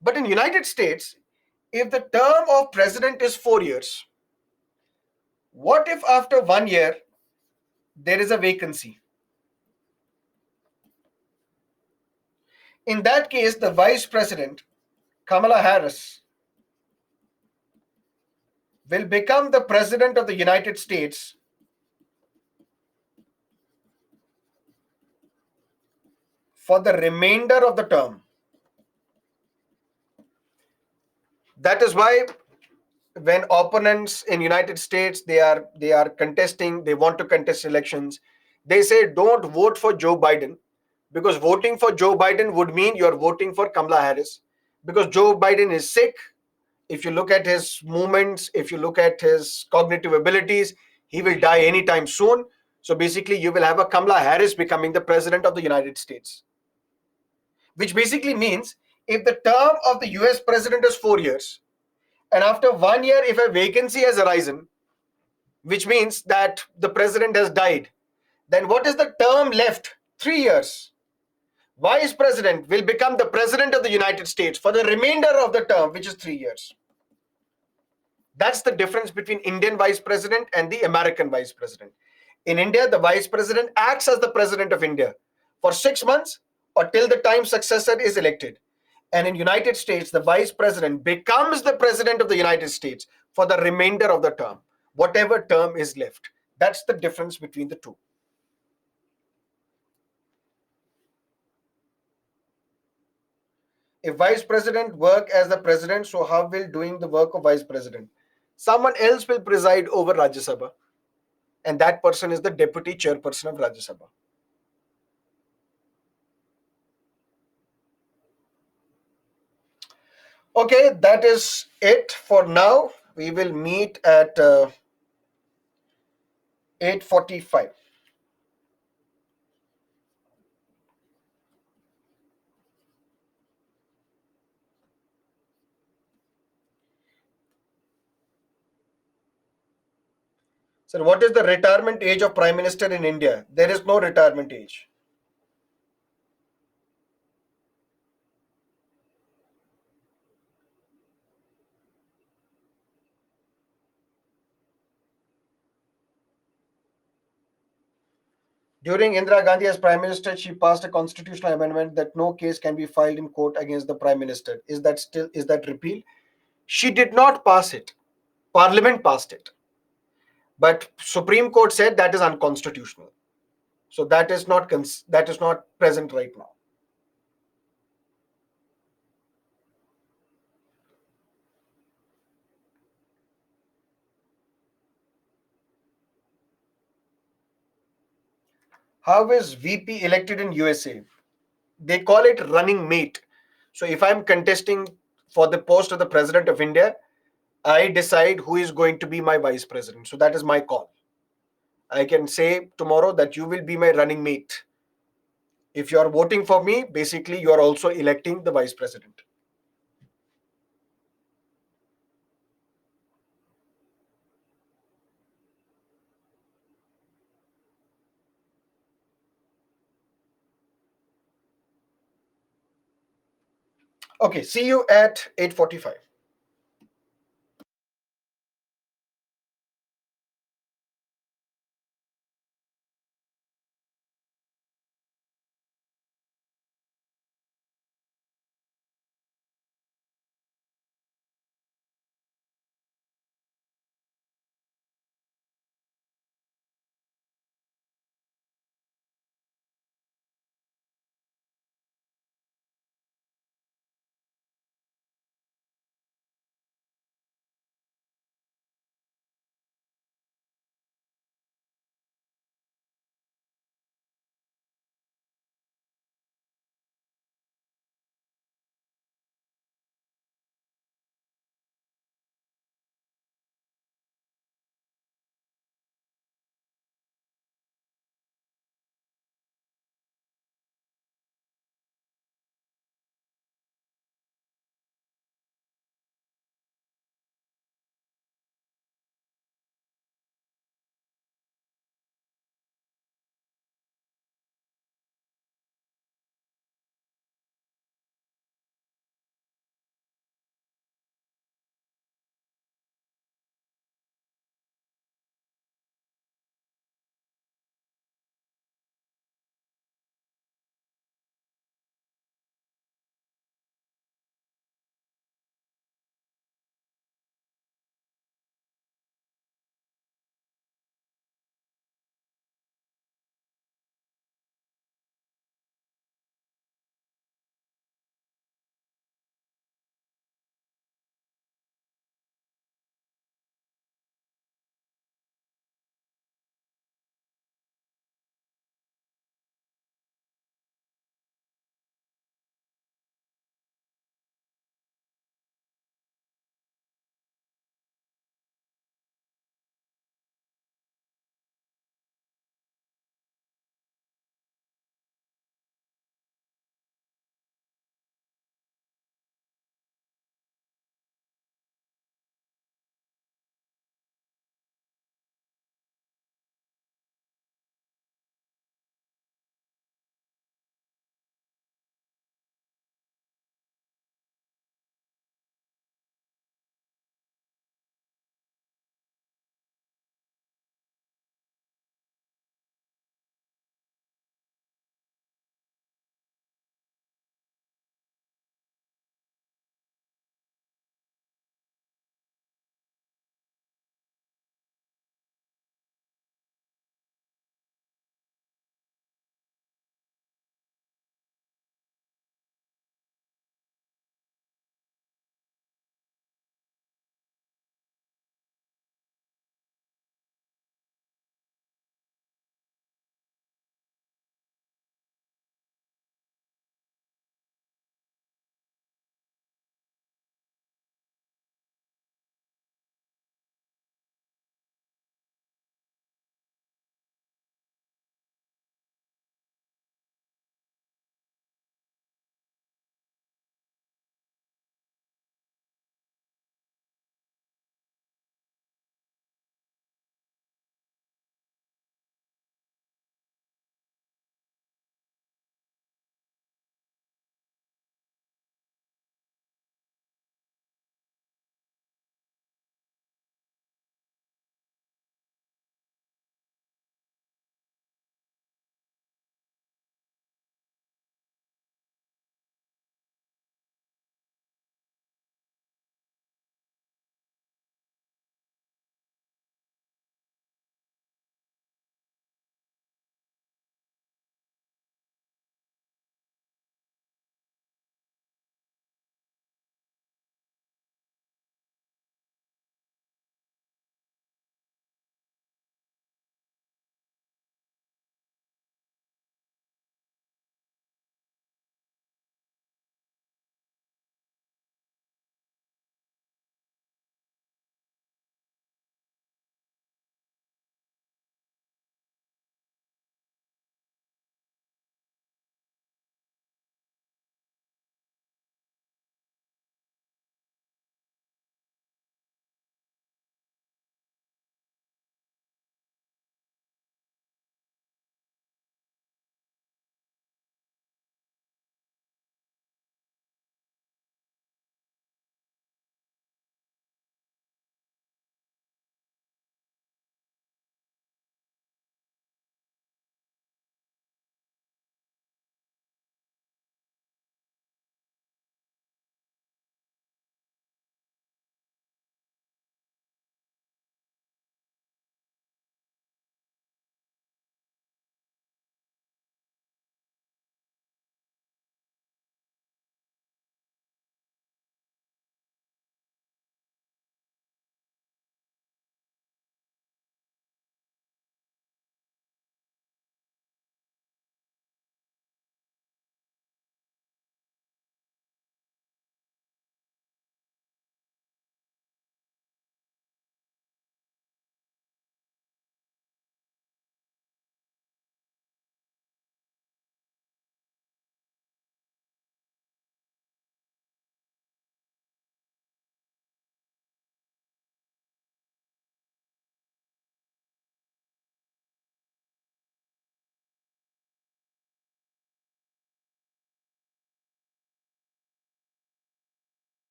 But in United States, if the term of president is 4 years, what if after 1 year there is a vacancy? In that case, the Vice President, Kamala Harris, will become the President of the United States for the remainder of the term. That is why when opponents in United States, they are contesting, they want to contest elections, they say don't vote for Joe Biden, because voting for Joe Biden would mean you're voting for Kamala Harris, because Joe Biden is sick. If you look at his movements, if you look at his cognitive abilities, he will die anytime soon. So basically you will have a Kamala Harris becoming the President of the United States, which basically means if the term of the US President is 4 years, And after 1 year, if a vacancy has arisen, which means that the president has died, then what is the term left? 3 years. Vice president will become the president of the United States for the remainder of the term, which is 3 years. That's the difference between Indian vice president and the American vice president. In India, the vice president acts as the president of India for 6 months or till the time successor is elected. And in United States, the vice president becomes the president of the United States for the remainder of the term, whatever term is left. That's the difference between the two. If vice president work as the president, so how will doing the work of vice president? Someone else will preside over Rajya Sabha, and that person is the deputy chairperson of Rajya Sabha. Okay, that is it for now. We will meet at 8:45. Sir, what is the retirement age of Prime Minister in India? There is no retirement age. During Indira Gandhi as Prime Minister, she passed a constitutional amendment that no case can be filed in court against the Prime Minister. Is that repeal? She did not pass it. Parliament passed it. But Supreme Court said that is unconstitutional. So that is not present right now. How is VP elected in USA? They call it running mate. So if I'm contesting for the post of the president of India, I decide who is going to be my vice president. So that is my call. I can say tomorrow that you will be my running mate. If you are voting for me, basically you are also electing the vice president. Okay, see you at 8:45.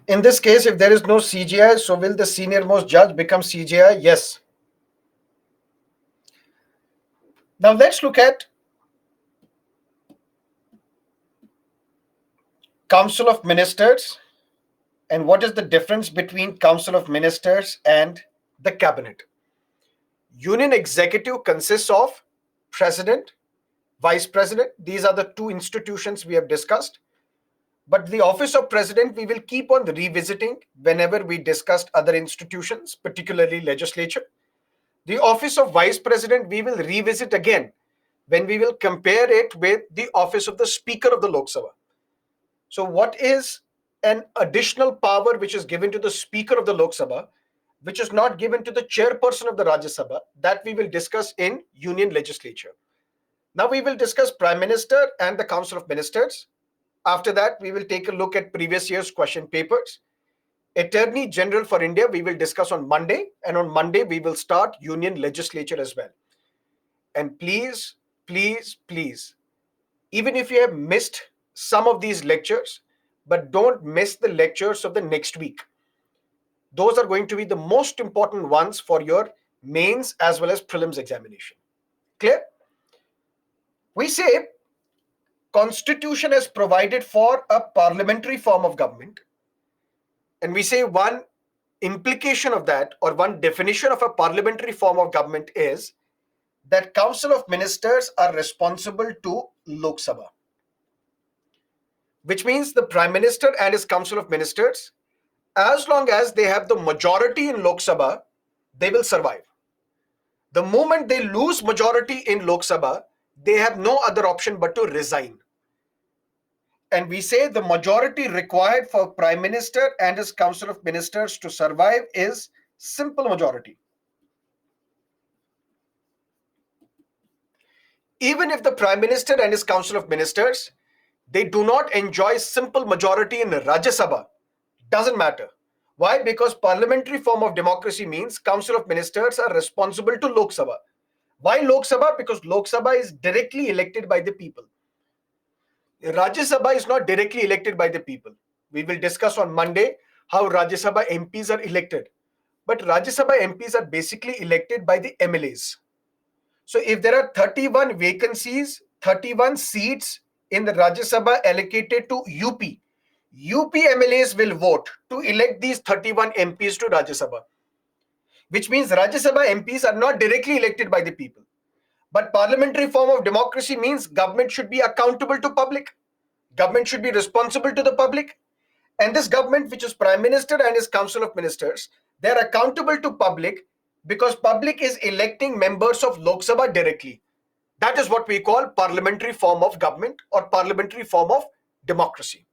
In this case, if there is no CGI, so will the senior most judge become CGI? Yes. Now let's look at Council of Ministers and what is the difference between Council of Ministers and the Cabinet. Union Executive consists of President, Vice President. These are the two institutions we have discussed. But the Office of President, we will keep on revisiting whenever we discussed other institutions, particularly legislature. The Office of Vice President, we will revisit again when we will compare it with the Office of the Speaker of the Lok Sabha. So what is an additional power which is given to the Speaker of the Lok Sabha, which is not given to the chairperson of the Rajya Sabha, that we will discuss in Union Legislature. Now we will discuss Prime Minister and the Council of Ministers. After that, we will take a look at previous year's question papers. Attorney General for India, we will discuss on Monday, and on Monday, we will start Union Legislature as well. And please, please, please, even if you have missed some of these lectures, but don't miss the lectures of the next week. Those are going to be the most important ones for your mains as well as prelims examination. Clear? We say Constitution has provided for a parliamentary form of government. And we say one implication of that, or one definition of a parliamentary form of government, is that Council of Ministers are responsible to Lok Sabha, which means the Prime Minister and his Council of Ministers, as long as they have the majority in Lok Sabha, they will survive. The moment they lose majority in Lok Sabha, they have no other option but to resign. And we say the majority required for Prime Minister and his Council of Ministers to survive is simple majority. Even if the Prime Minister and his Council of Ministers, they do not enjoy simple majority in Rajya Sabha, doesn't matter. Why? Because parliamentary form of democracy means Council of Ministers are responsible to Lok Sabha. Why Lok Sabha? Because Lok Sabha is directly elected by the people. Rajya Sabha is not directly elected by the people. We will discuss on Monday how Rajya Sabha MPs are elected. But Rajya Sabha MPs are basically elected by the MLAs. So if there are 31 vacancies, 31 seats in the Rajya Sabha allocated to UP MLAs will vote to elect these 31 MPs to Rajya Sabha, which means Rajya Sabha MPs are not directly elected by the people. But parliamentary form of democracy means government should be accountable to public. Government should be responsible to the public. And this government, which is Prime Minister and his Council of Ministers, they are accountable to public because public is electing members of Lok Sabha directly. That is what we call parliamentary form of government or parliamentary form of democracy.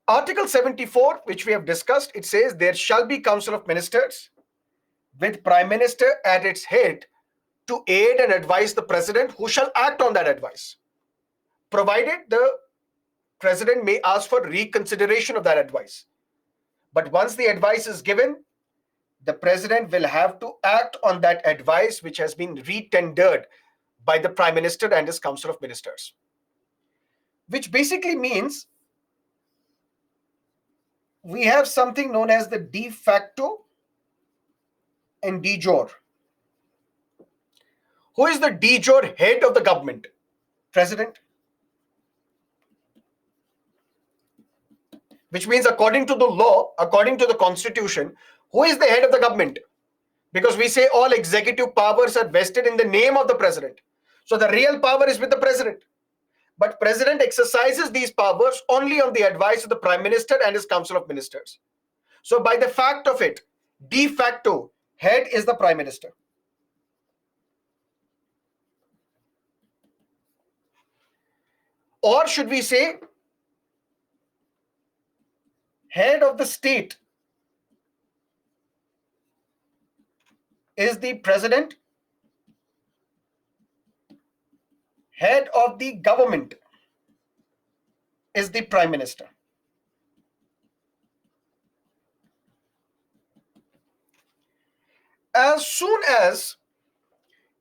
Article 74, which we have discussed, it says there shall be Council of Ministers with Prime Minister at its head to aid and advise the President, who shall act on that advice, provided the President may ask for reconsideration of that advice. But once the advice is given, the President will have to act on that advice which has been retendered by the Prime Minister and his Council of Ministers, which basically means we have something known as the de facto and de jure. Who is the de jure head of the government? President. Which means according to the law, according to the constitution, who is the head of the government? Because we say all executive powers are vested in the name of the president. So the real power is with the president. But president exercises these powers only on the advice of the Prime Minister and his Council of Ministers. So by the fact of it, de facto head is the Prime Minister. Or should we say head of the state is the president, head of the government is the Prime Minister. As soon as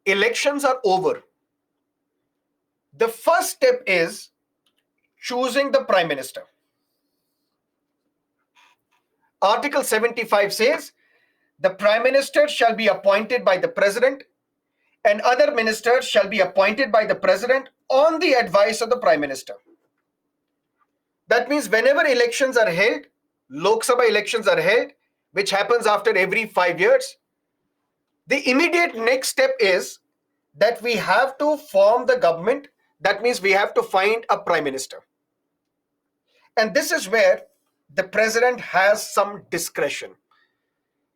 elections are over, the first step is choosing the Prime Minister. Article 75 says the Prime Minister shall be appointed by the President and other ministers shall be appointed by the President on the advice of the Prime Minister. That means whenever elections are held, Lok Sabha elections are held, which happens after every 5 years, the immediate next step is that we have to form the government. That means we have to find a Prime Minister. And this is where the President has some discretion.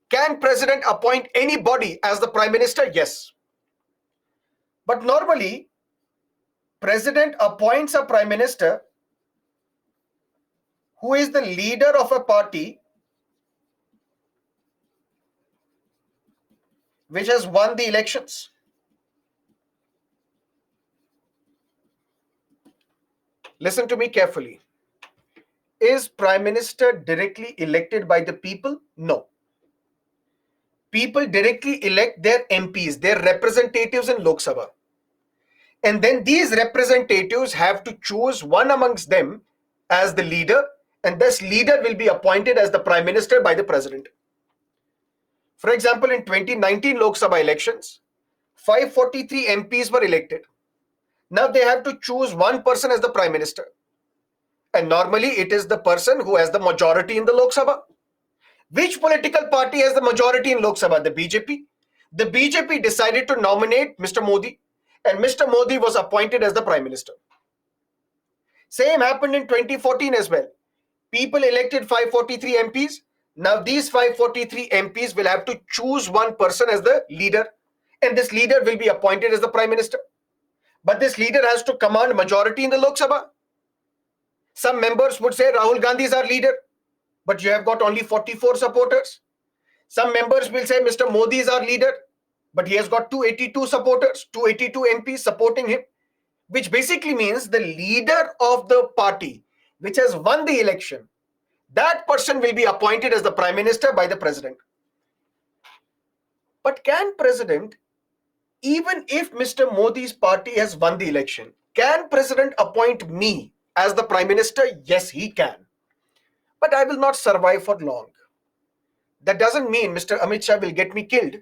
Can President appoint anybody as the Prime Minister? Yes. But normally, President appoints a Prime Minister who is the leader of a party which has won the elections. Listen to me carefully. Is Prime Minister directly elected by the people? No. People directly elect their MPs, their representatives in Lok Sabha. And then these representatives have to choose one amongst them as the leader, and this leader will be appointed as the Prime Minister by the President. For example, in 2019 Lok Sabha elections, 543 MPs were elected. Now they have to choose one person as the Prime Minister. And normally it is the person who has the majority in the Lok Sabha. Which political party has the majority in Lok Sabha? The BJP. The BJP decided to nominate Mr. Modi, and Mr. Modi was appointed as the Prime Minister. Same happened in 2014 as well. People elected 543 MPs. Now these 543 MPs will have to choose one person as the leader, and this leader will be appointed as the Prime Minister. But this leader has to command majority in the Lok Sabha. Some members would say Rahul Gandhi is our leader, but you have got only 44 supporters. Some members will say Mr. Modi is our leader, but he has got 282 supporters, 282 MPs supporting him, which basically means the leader of the party which has won the election, that person will be appointed as the Prime Minister by the President. But can President, even if Mr. Modi's party has won the election, can President appoint me as the Prime Minister? Yes, he can. But I will not survive for long. That doesn't mean Mr. Amit Shah will get me killed.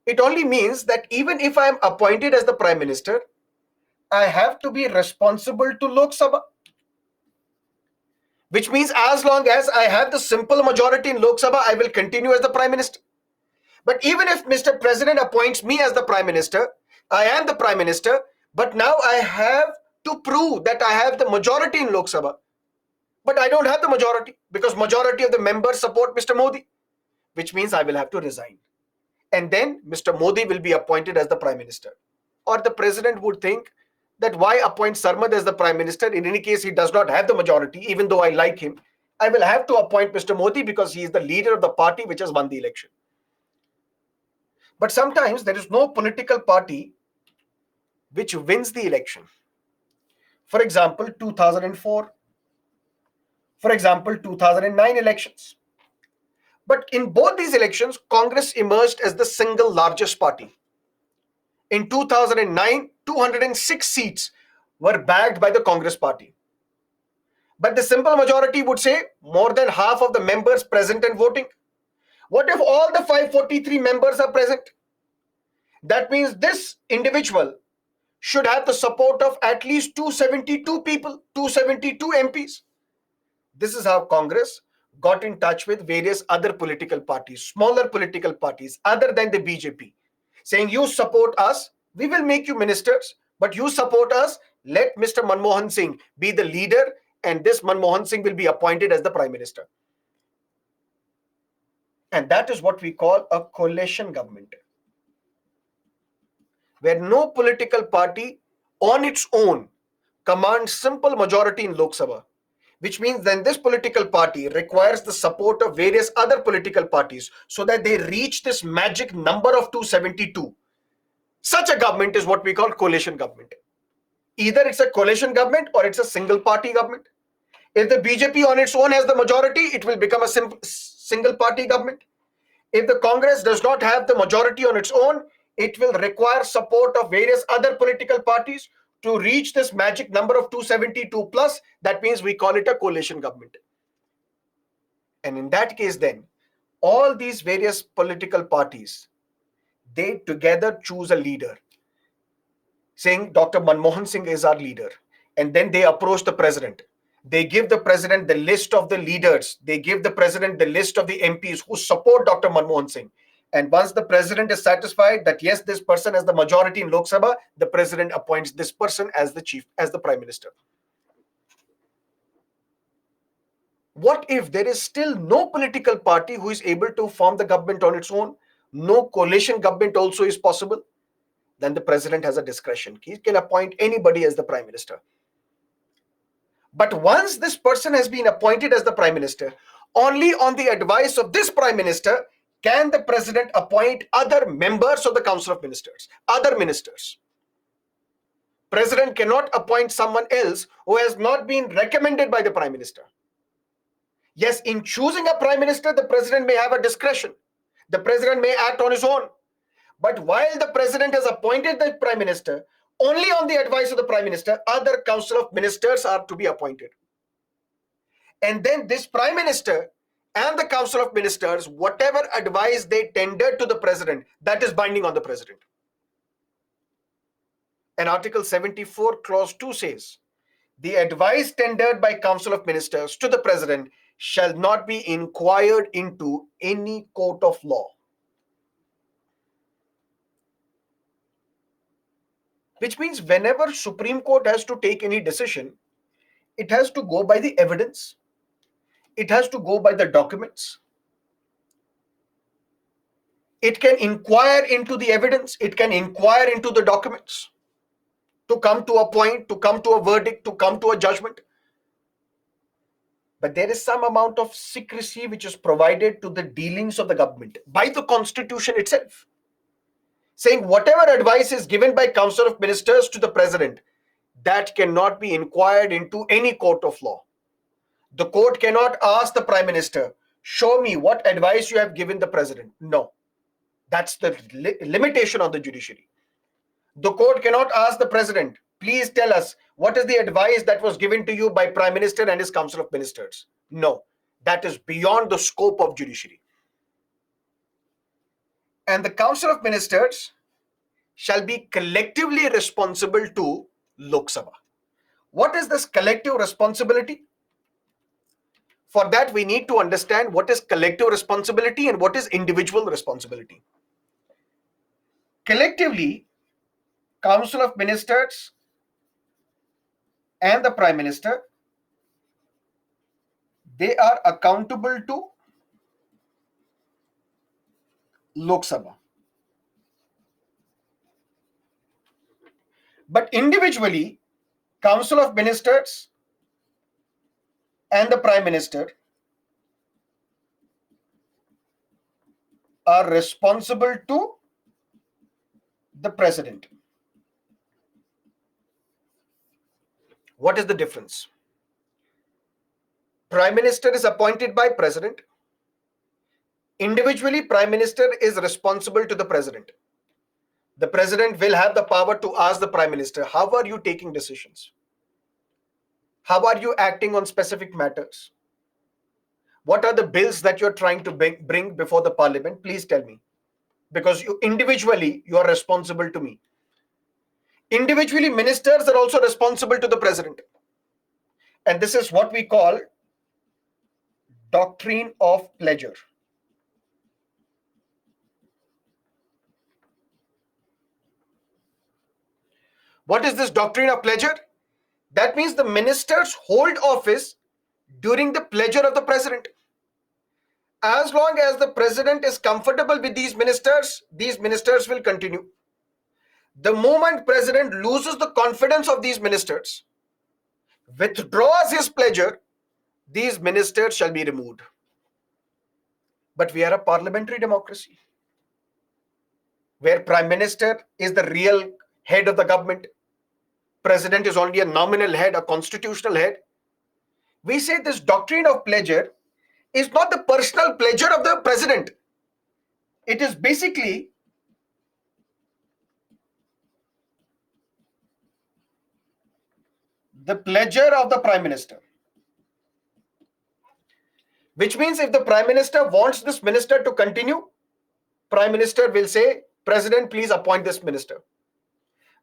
It only means that even if I am appointed as the Prime Minister, I have to be responsible to Lok Sabha. Which means as long as I have the simple majority in Lok Sabha, I will continue as the Prime Minister. But even if Mr. President appoints me as the Prime Minister, I am the Prime Minister, but now I have to prove that I have the majority in Lok Sabha. But I don't have the majority because majority of the members support Mr. Modi, which means I will have to resign. And then Mr. Modi will be appointed as the Prime Minister. Or the President would think that why appoint Sarmad as the Prime Minister? In any case, he does not have the majority, even though I like him. I will have to appoint Mr. Modi because he is the leader of the party which has won the election. But sometimes there is no political party which wins the election. For example, 2004. For example, 2009 elections. But in both these elections, Congress emerged as the single largest party. In 2009, 206 seats were bagged by the Congress party. But the simple majority would say more than half of the members present and voting. What if all the 543 members are present? That means this individual should have the support of at least 272 people, 272 MPs. This is how Congress got in touch with various other political parties, smaller political parties other than the BJP, saying you support us, we will make you ministers, but you support us, let Mr. Manmohan Singh be the leader, and this Manmohan Singh will be appointed as the Prime Minister. And that is what we call a coalition government, where no political party on its own commands simple majority in Lok Sabha, which means then this political party requires the support of various other political parties so that they reach this magic number of 272. Such a government is what we call coalition government. Either it's a coalition government or it's a single party government. If the BJP on its own has the majority, it will become a single party government. If the Congress does not have the majority on its own, it will require support of various other political parties to reach this magic number of 272 plus. That means we call it a coalition government. And in that case, then, all these various political parties, they together choose a leader, saying Dr. Manmohan Singh is our leader. And then they approach the president. They give the president the list of the leaders. They give the president the list of the MPs who support Dr. Manmohan Singh. And once the president is satisfied that yes, this person has the majority in Lok Sabha, the president appoints this person as the chief, as the prime minister. What if there is still no political party who is able to form the government on its own? No coalition government also is possible? Then the president has a discretion. He can appoint anybody as the prime minister. But once this person has been appointed as the prime minister, only on the advice of this prime minister can the president appoint other members of the council of ministers, other ministers. President cannot appoint someone else who has not been recommended by the prime minister. Yes, in choosing a prime minister, the president may have a discretion. The president may act on his own. But while the president has appointed the prime minister, only on the advice of the prime minister, other council of ministers are to be appointed. And then this prime minister and the council of ministers, whatever advice they tendered to the president, that is binding on the president. And Article 74, Clause 2 says, the advice tendered by council of ministers to the president shall not be inquired into any court of law. Which means whenever Supreme Court has to take any decision, it has to go by the evidence. It has to go by the documents. It can inquire into the evidence. It can inquire into the documents to come to a point, to come to a verdict, to come to a judgment. But there is some amount of secrecy which is provided to the dealings of the government by the constitution itself, saying whatever advice is given by council of ministers to the president, that cannot be inquired into any court of law. The court cannot ask the prime minister, show me what advice you have given the president. No, that's the limitation on the judiciary. The court cannot ask the president, please tell us what is the advice that was given to you by prime minister and his council of ministers. No, that is beyond the scope of judiciary. And the council of ministers shall be collectively responsible to Lok Sabha. What is this collective responsibility? For that, we need to understand what is collective responsibility and what is individual responsibility. Collectively, council of ministers and the prime minister, they are accountable to Lok Sabha. But individually, council of ministers and the prime minister are responsible to the president. What is the difference? Prime minister is appointed by president. Individually, prime minister is responsible to the president. The president will have the power to ask the prime minister, how are you taking decisions? How are you acting on specific matters? What are the bills that you're trying to bring before the parliament? Please tell me. Because you individually, you are responsible to me. Individually, ministers are also responsible to the president. And this is what we call doctrine of pleasure. What is this doctrine of pleasure? That means the ministers hold office during the pleasure of the president. As long as the president is comfortable with these ministers will continue. The moment president loses the confidence of these ministers, withdraws his pleasure, these ministers shall be removed. But we are a parliamentary democracy, where prime minister is the real head of the government. President is only a nominal head, a constitutional head. We say this doctrine of pleasure is not the personal pleasure of the president. It is basically the pleasure of the prime minister. Which means if the Prime Minister wants this minister to continue, Prime Minister will say, President, please appoint this minister.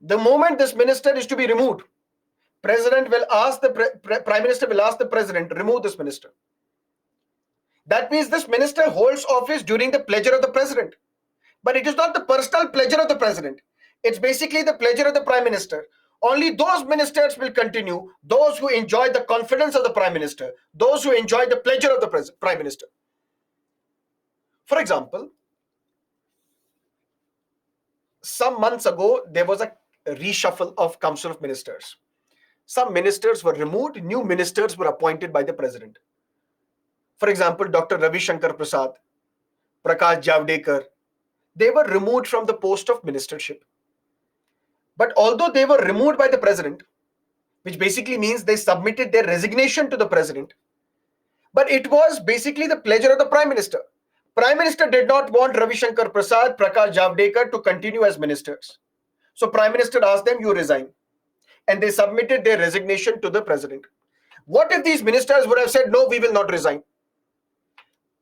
The moment this minister is to be removed, President will ask the Prime Minister will ask the President to remove this minister. That means this minister holds office during the pleasure of the President. But it is not the personal pleasure of the President. It's basically the pleasure of the Prime Minister. Only those ministers will continue, those who enjoy the confidence of the Prime Minister, those who enjoy the pleasure of the Prime Minister. For example, some months ago, there was a reshuffle of Council of Ministers. Some ministers were removed, new ministers were appointed by the President. For example, Dr. Ravi Shankar Prasad, Prakash Javadekar, they were removed from the post of ministership. But although they were removed by the President, which basically means they submitted their resignation to the President, but it was basically the pleasure of the Prime Minister. Prime Minister did not want Ravi Shankar Prasad, Prakash Javadekar to continue as ministers. So Prime Minister asked them, you resign. And they submitted their resignation to the President. What if these ministers would have said, no, we will not resign?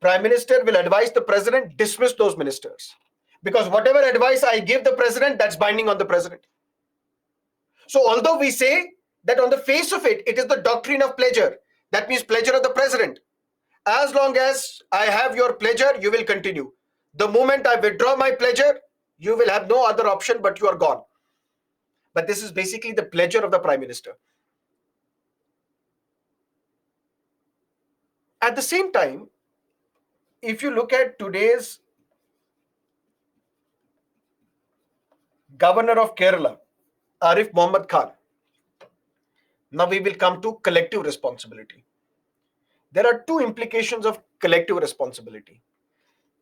Prime Minister will advise the President, dismiss those ministers. Because whatever advice I give the President, that's binding on the President. So although we say that on the face of it, it is the doctrine of pleasure, that means pleasure of the President. As long as I have your pleasure, you will continue. The moment I withdraw my pleasure, you will have no other option but you are gone. But this is basically the pleasure of the Prime Minister. At the same time, if you look at today's Governor of Kerala, Arif Mohammed Khan, now we will come to collective responsibility. There are two implications of collective responsibility.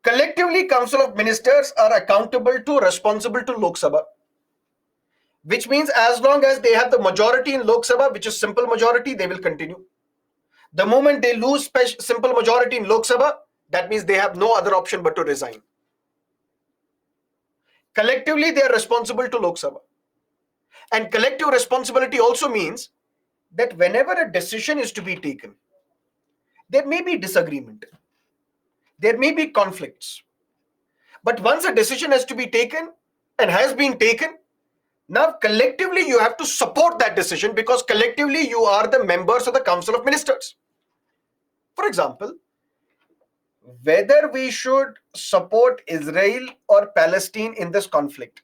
Collectively, Council of Ministers are accountable to, responsible to Lok Sabha, which means as long as they have the majority in Lok Sabha, which is simple majority, they will continue. The moment they lose simple majority in Lok Sabha, that means they have no other option but to resign. Collectively, they are responsible to Lok Sabha. And collective responsibility also means that whenever a decision is to be taken, there may be disagreement, there may be conflicts. But once a decision has to be taken and has been taken, now collectively you have to support that decision because collectively you are the members of the Council of Ministers. For example, whether we should support Israel or Palestine in this conflict,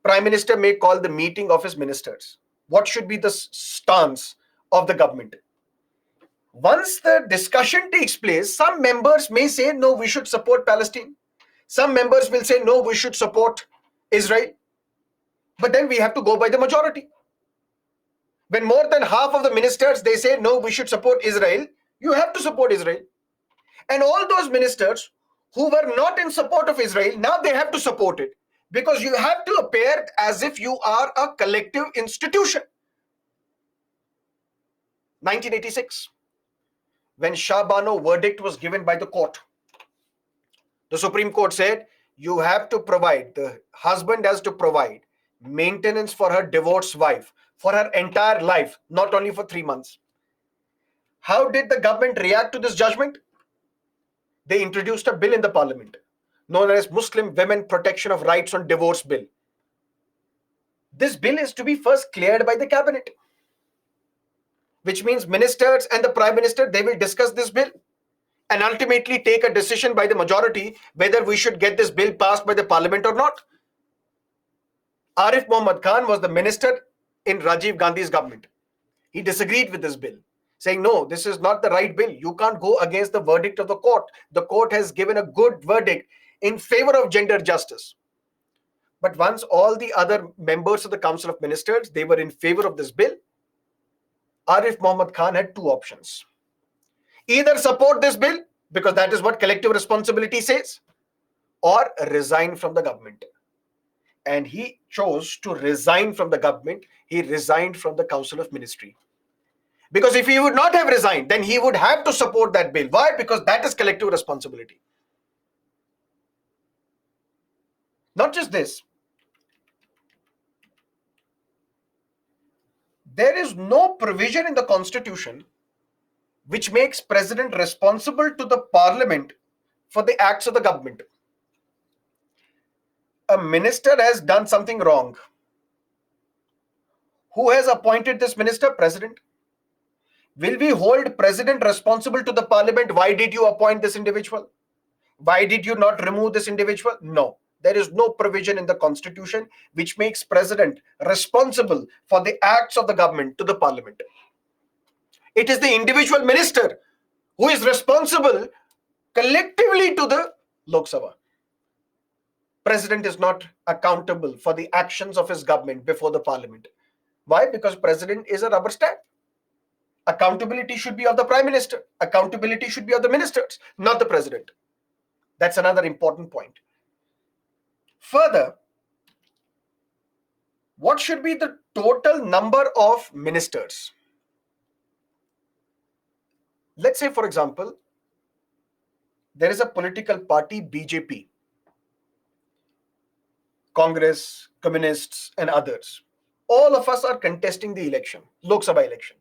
Prime Minister may call the meeting of his ministers. What should be the stance of the government? Once the discussion takes place, some members may say, no, we should support Palestine. Some members will say, no, we should support Israel. But then we have to go by the majority. When more than half of the ministers, they say, no, we should support Israel, you have to support Israel. And all those ministers who were not in support of Israel, now they have to support it. Because you have to appear as if you are a collective institution. 1986, when Shah Bano verdict was given by the court, the Supreme Court said, you have to provide, the husband has to provide maintenance for her divorced wife for her entire life, not only for 3 months. How did the government react to this judgment? They introduced a bill in the parliament known as Muslim Women Protection of Rights on Divorce Bill. This bill is to be first cleared by the cabinet, which means ministers and the Prime Minister, they will discuss this bill and ultimately take a decision by the majority whether we should get this bill passed by the parliament or not. Arif Mohammed Khan was the minister in Rajiv Gandhi's government. He disagreed with this bill, saying, no, this is not the right bill. You can't go against the verdict of the court. The court has given a good verdict in favor of gender justice. But once all the other members of the Council of Ministers, they were in favor of this bill, Arif Mohammed Khan had two options. Either support this bill, because that is what collective responsibility says, or resign from the government. And he chose to resign from the government. He resigned from the Council of Ministry. Because if he would not have resigned, then he would have to support that bill. Why? Because that is collective responsibility. Not just this. There is no provision in the Constitution which makes president responsible to the parliament for the acts of the government. A minister has done something wrong. Who has appointed this minister? President. Will we hold president responsible to the parliament? Why did you appoint this individual? Why did you not remove this individual? No. There is no provision in the constitution which makes president responsible for the acts of the government to the parliament. It is the individual minister who is responsible collectively to the Lok Sabha. President is not accountable for the actions of his government before the parliament. Why? Because president is a rubber stamp. Accountability should be of the prime minister. Accountability should be of the ministers, not the president. That's another important point. Further, what should be the total number of ministers? Let's say, for example, there is a political party, BJP, Congress, Communists, and others. All of us are contesting the election, Lok Sabha election.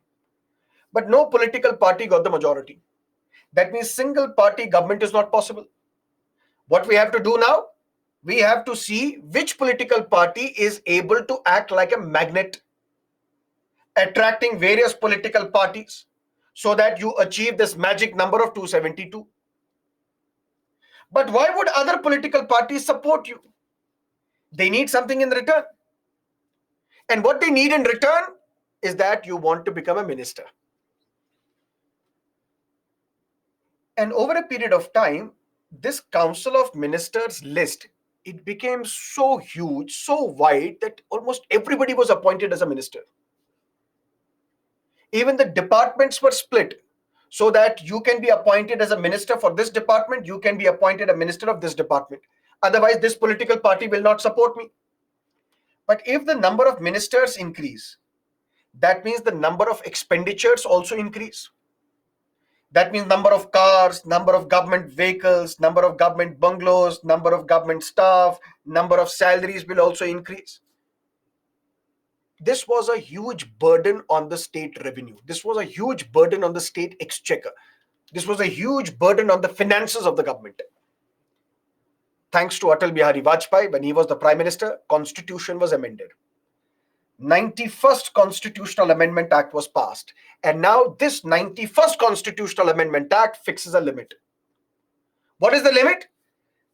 But no political party got the majority. That means single party government is not possible. What we have to do now? We have to see which political party is able to act like a magnet, attracting various political parties so that you achieve this magic number of 272. But why would other political parties support you? They need something in return. And what they need in return is that you want to become a minister. And over a period of time, this Council of Ministers list, it became so huge, so wide that almost everybody was appointed as a minister. Even the departments were split so that you can be appointed as a minister for this department, you can be appointed a minister of this department. Otherwise, this political party will not support me. But if the number of ministers increase, that means the number of expenditures also increase. That means number of cars, number of government vehicles, number of government bungalows, number of government staff, number of salaries will also increase. This was a huge burden on the state revenue. This was a huge burden on the state exchequer. This was a huge burden on the finances of the government. Thanks to Atal Bihari Vajpayee, when he was the Prime Minister, Constitution was amended. 91st Constitutional Amendment Act was passed. And now this 91st Constitutional Amendment Act fixes a limit. What is the limit?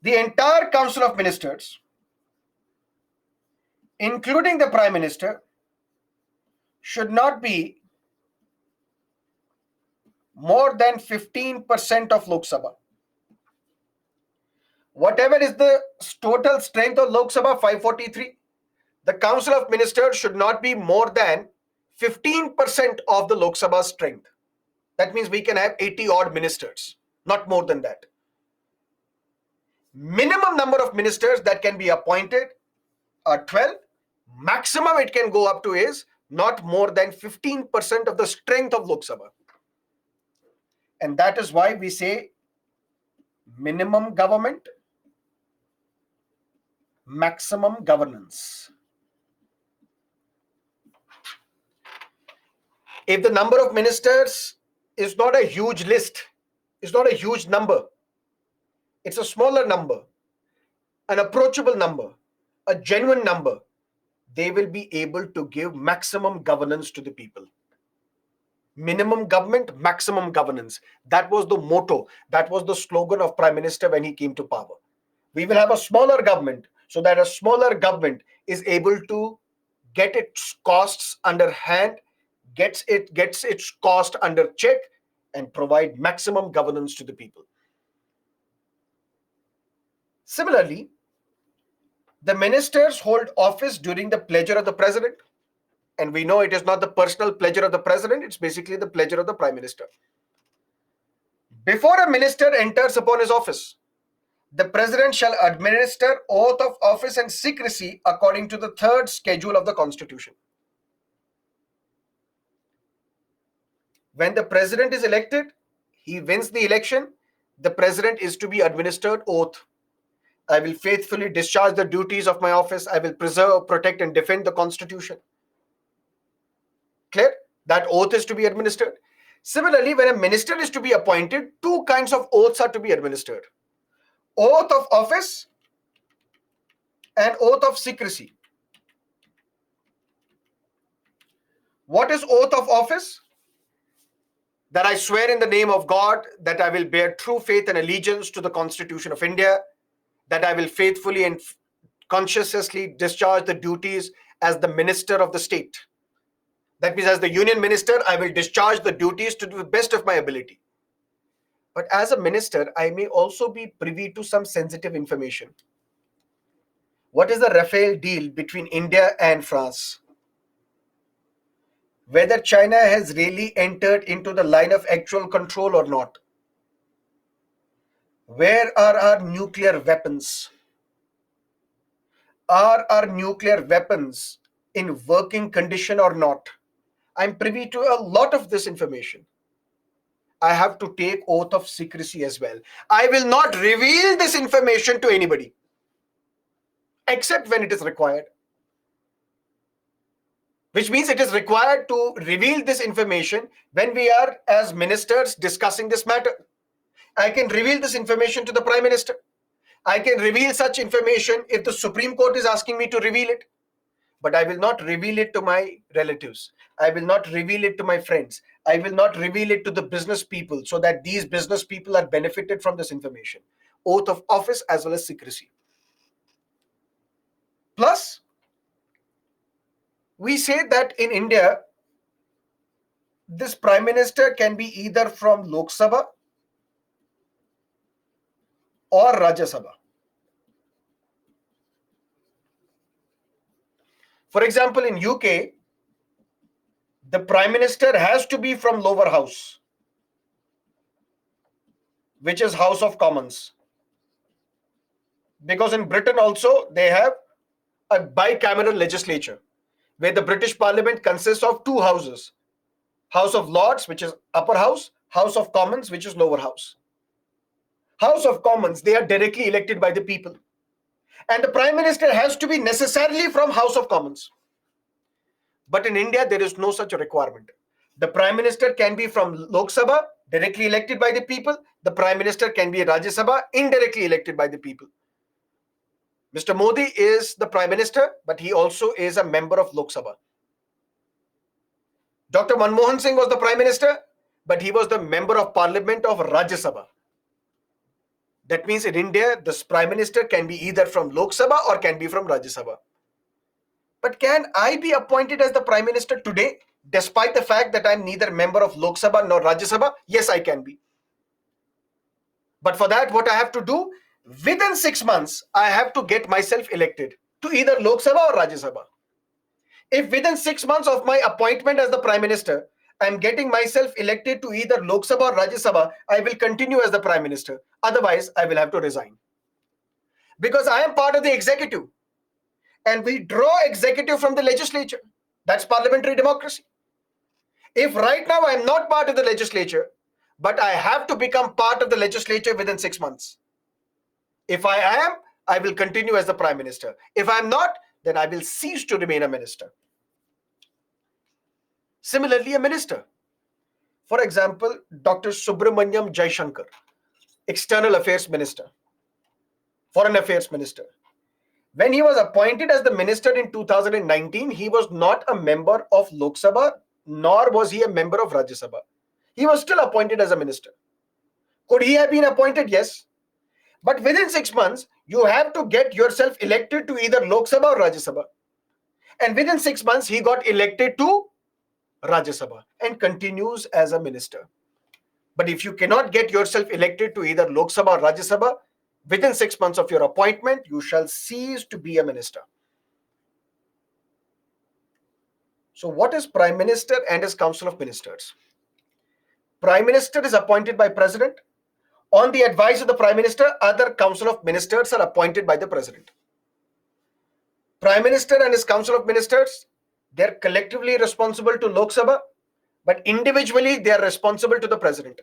The entire Council of Ministers, including the Prime Minister, should not be more than 15% of Lok Sabha. Whatever is the total strength of Lok Sabha, 543, the Council of Ministers should not be more than 15% of the Lok Sabha strength. That means we can have 80 odd ministers, not more than that. Minimum number of ministers that can be appointed are 12. Maximum it can go up to is not more than 15% of the strength of Lok Sabha. And that is why we say minimum government, maximum governance. If the number of ministers is not a huge list, it's not a huge number, it's a smaller number, an approachable number, a genuine number, they will be able to give maximum governance to the people. Minimum government, maximum governance. That was the motto. That was the slogan of Prime Minister when he came to power. We will have a smaller government so that a smaller government is able to get its costs under hand, gets its cost under check, and provide maximum governance to the people. Similarly, the ministers hold office during the pleasure of the president. And we know it is not the personal pleasure of the president, it's basically the pleasure of the prime minister. Before a minister enters upon his office, the president shall administer oath of office and secrecy according to the third schedule of the Constitution. When the president is elected, he wins the election, the president is to be administered oath. I will faithfully discharge the duties of my office. I will preserve, protect, and defend the Constitution. Clear? That oath is to be administered. Similarly, when a minister is to be appointed, two kinds of oaths are to be administered: oath of office and oath of secrecy. What is oath of office? That I swear in the name of God that I will bear true faith and allegiance to the Constitution of India, that I will faithfully and conscientiously discharge the duties as the minister of the state. That means, as the union minister, I will discharge the duties to the best of my ability. But as a minister, I may also be privy to some sensitive information. What is the Rafale deal between India and France? Whether China has really entered into the line of actual control or not? Where are our nuclear weapons? Are our nuclear weapons in working condition or not? I'm privy to a lot of this information. I have to take oath of secrecy as well. I will not reveal this information to anybody except when it is required. Which means it is required to reveal this information when we are, as ministers, discussing this matter. I can reveal this information to the Prime Minister. I can reveal such information if the Supreme Court is asking me to reveal it. But I will not reveal it to my relatives. I will not reveal it to my friends. I will not reveal it to the business people, so that these business people are benefited from this information. Oath of office as well as secrecy. Plus, we say that in India, this Prime Minister can be either from Lok Sabha or Rajya Sabha. For example, in UK, the Prime Minister has to be from lower house, which is House of Commons. Because in Britain also, they have a bicameral legislature, where the British Parliament consists of two houses: House of Lords, which is upper house; House of Commons, which is lower house. House of Commons, they are directly elected by the people. And the Prime Minister has to be necessarily from House of Commons. But in India, there is no such requirement. The Prime Minister can be from Lok Sabha, directly elected by the people. The Prime Minister can be Rajya Sabha, indirectly elected by the people. Mr. Modi is the Prime Minister, but he also is a member of Lok Sabha. Dr. Manmohan Singh was the Prime Minister, but he was the member of Parliament of Rajya Sabha. That means in India, this Prime Minister can be either from Lok Sabha or can be from Rajya Sabha. But can I be appointed as the Prime Minister today, despite the fact that I'm neither member of Lok Sabha nor Rajya Sabha? Yes, I can be. But for that, what I have to do, within 6 months, I have to get myself elected to either Lok Sabha or Rajya Sabha. If within 6 months of my appointment as the Prime Minister, I'm getting myself elected to either Lok Sabha or Rajya Sabha, I will continue as the Prime Minister. Otherwise, I will have to resign. Because I am part of the executive. And we draw executive from the legislature. That's parliamentary democracy. If right now I'm not part of the legislature, but I have to become part of the legislature within 6 months. If I am, I will continue as the Prime Minister. If I'm not, then I will cease to remain a minister. Similarly, a minister. For example, Dr. Subramanyam Jaishankar, External Affairs Minister, Foreign Affairs Minister. When he was appointed as the minister in 2019, he was not a member of Lok Sabha, nor was he a member of Rajya Sabha. He was still appointed as a minister. Could he have been appointed? Yes. But within 6 months, you have to get yourself elected to either Lok Sabha or Rajya Sabha. And within 6 months, he got elected to Rajya Sabha and continues as a minister. But if you cannot get yourself elected to either Lok Sabha or Rajya Sabha, within 6 months of your appointment, you shall cease to be a minister. So what is Prime Minister and his Council of Ministers? Prime Minister is appointed by President. On the advice of the Prime Minister, other Council of Ministers are appointed by the President. Prime Minister and his Council of Ministers, they are collectively responsible to Lok Sabha, but individually they are responsible to the President.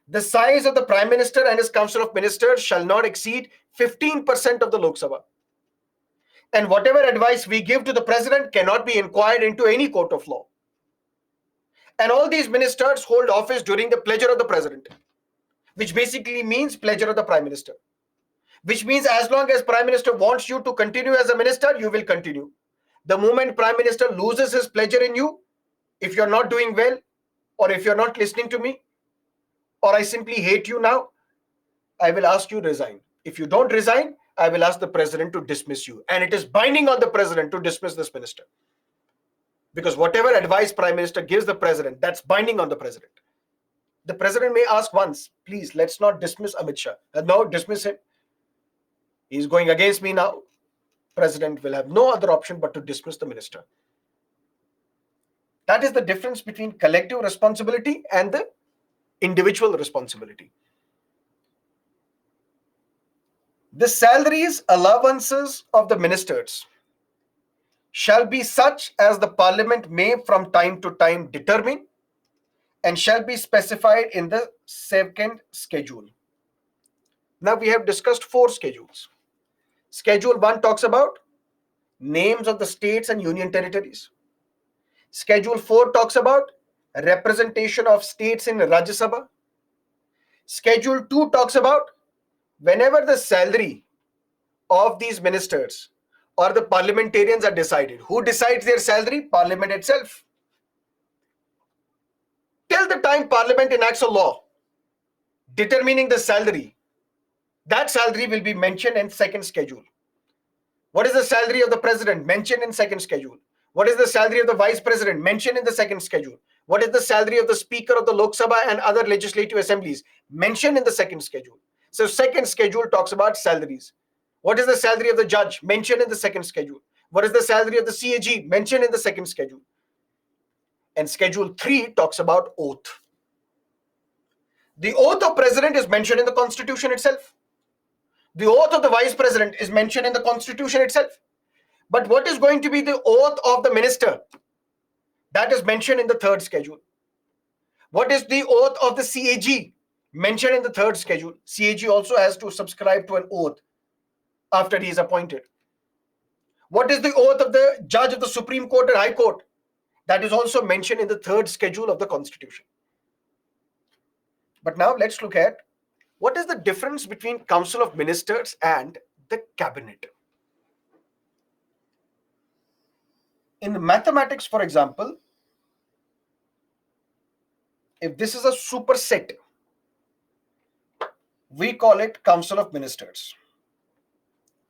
The size of the Prime Minister and his Council of Ministers shall not exceed 15% of the Lok Sabha. And whatever advice we give to the President cannot be inquired into any court of law. And all these ministers hold office during the pleasure of the president, which basically means pleasure of the prime minister. Which means as long as prime minister wants you to continue as a minister, you will continue. The moment prime minister loses his pleasure in you, if you're not doing well, or if you're not listening to me, or I simply hate you now, I will ask you to resign. If you don't resign, I will ask the president to dismiss you. And it is binding on the president to dismiss this minister. Because whatever advice prime minister gives the president, that's binding on the president. The president may ask once, please, let's not dismiss Amit Shah. No, dismiss him. He's going against me now. President will have no other option but to dismiss the minister. That is the difference between collective responsibility and the individual responsibility. The salaries, allowances of the ministers shall be such as the parliament may from time to time determine and shall be specified in the second schedule. Now we have discussed 4 schedules. Schedule 1 talks about names of the states and union territories. Schedule 4 talks about representation of states in Rajya Sabha. Schedule 2 talks about whenever the salary of these ministers or the parliamentarians are decided. Who decides their salary? Parliament itself. Till the time Parliament enacts a law determining the salary, that salary will be mentioned in second schedule. What is the salary of the president? Mentioned in second schedule. What is the salary of the vice president? Mentioned in the second schedule. What is the salary of the speaker of the Lok Sabha and other legislative assemblies? Mentioned in the second schedule. So second schedule talks about salaries. What is the salary of the judge? Mentioned in the second schedule. What is the salary of the CAG? Mentioned in the second schedule. And schedule 3 talks about oath. The oath of president is mentioned in the constitution itself. The oath of the vice president is mentioned in the constitution itself. But what is going to be the oath of the minister? That is mentioned in the third schedule. What is the oath of the CAG? Mentioned in the third schedule. CAG also has to subscribe to an oath after he is appointed. What is the oath of the judge of the Supreme Court or High Court? That is also mentioned in the third schedule of the Constitution. But now let's look at what is the difference between Council of Ministers and the Cabinet. In the mathematics, for example, if this is a superset, we call it Council of Ministers,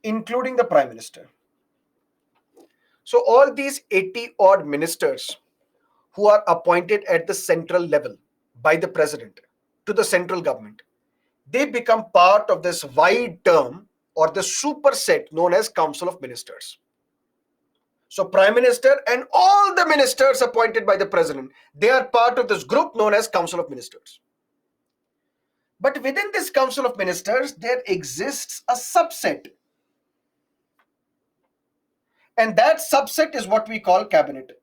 including the Prime Minister. So all these 80 odd ministers who are appointed at the central level by the president to the central government, they become part of this wide term or the superset known as Council of Ministers. So Prime Minister and all the ministers appointed by the president, they are part of this group known as Council of Ministers. But within this Council of Ministers, there exists a subset. And that subset is what we call Cabinet.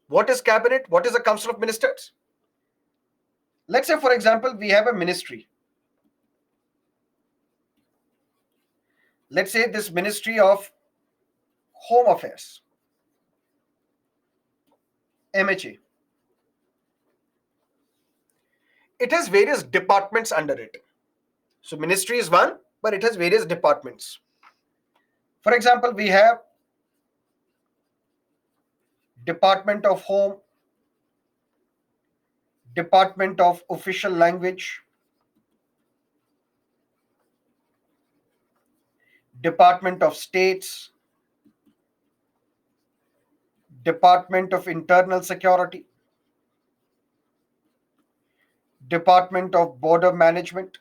What is Cabinet? What is a Council of Ministers? Let's say, for example, we have a ministry. Let's say this Ministry of Home Affairs, MHA. It has various departments under it. So ministry is one, but it has various departments. For example, we have Department of Home, Department of Official Language, Department of States, Department of Internal Security, Department of Border Management,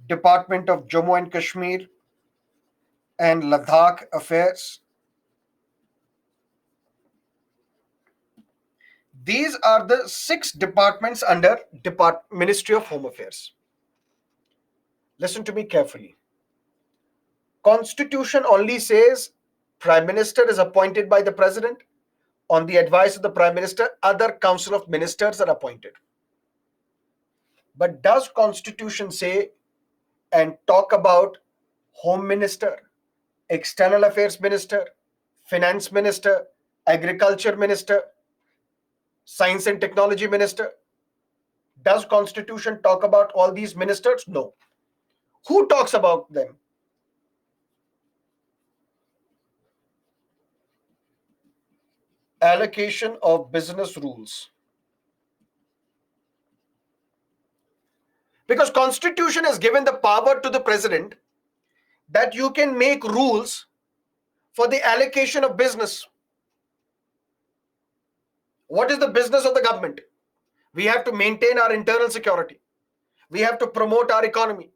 Department of Jammu and Kashmir and Ladakh Affairs. These are the 6 departments under Ministry of Home Affairs. Listen to me carefully. Constitution only says Prime Minister is appointed by the President. On the advice of the Prime Minister, other Council of Ministers are appointed. But does Constitution say and talk about Home Minister, External Affairs Minister, Finance Minister, Agriculture Minister, Science and Technology Minister. Does Constitution talk about all these ministers? No. Who talks about them? Allocation of business rules. Because Constitution has given the power to the president that you can make rules for the allocation of business. What is the business of the government? We have to maintain our internal security. We have to promote our economy.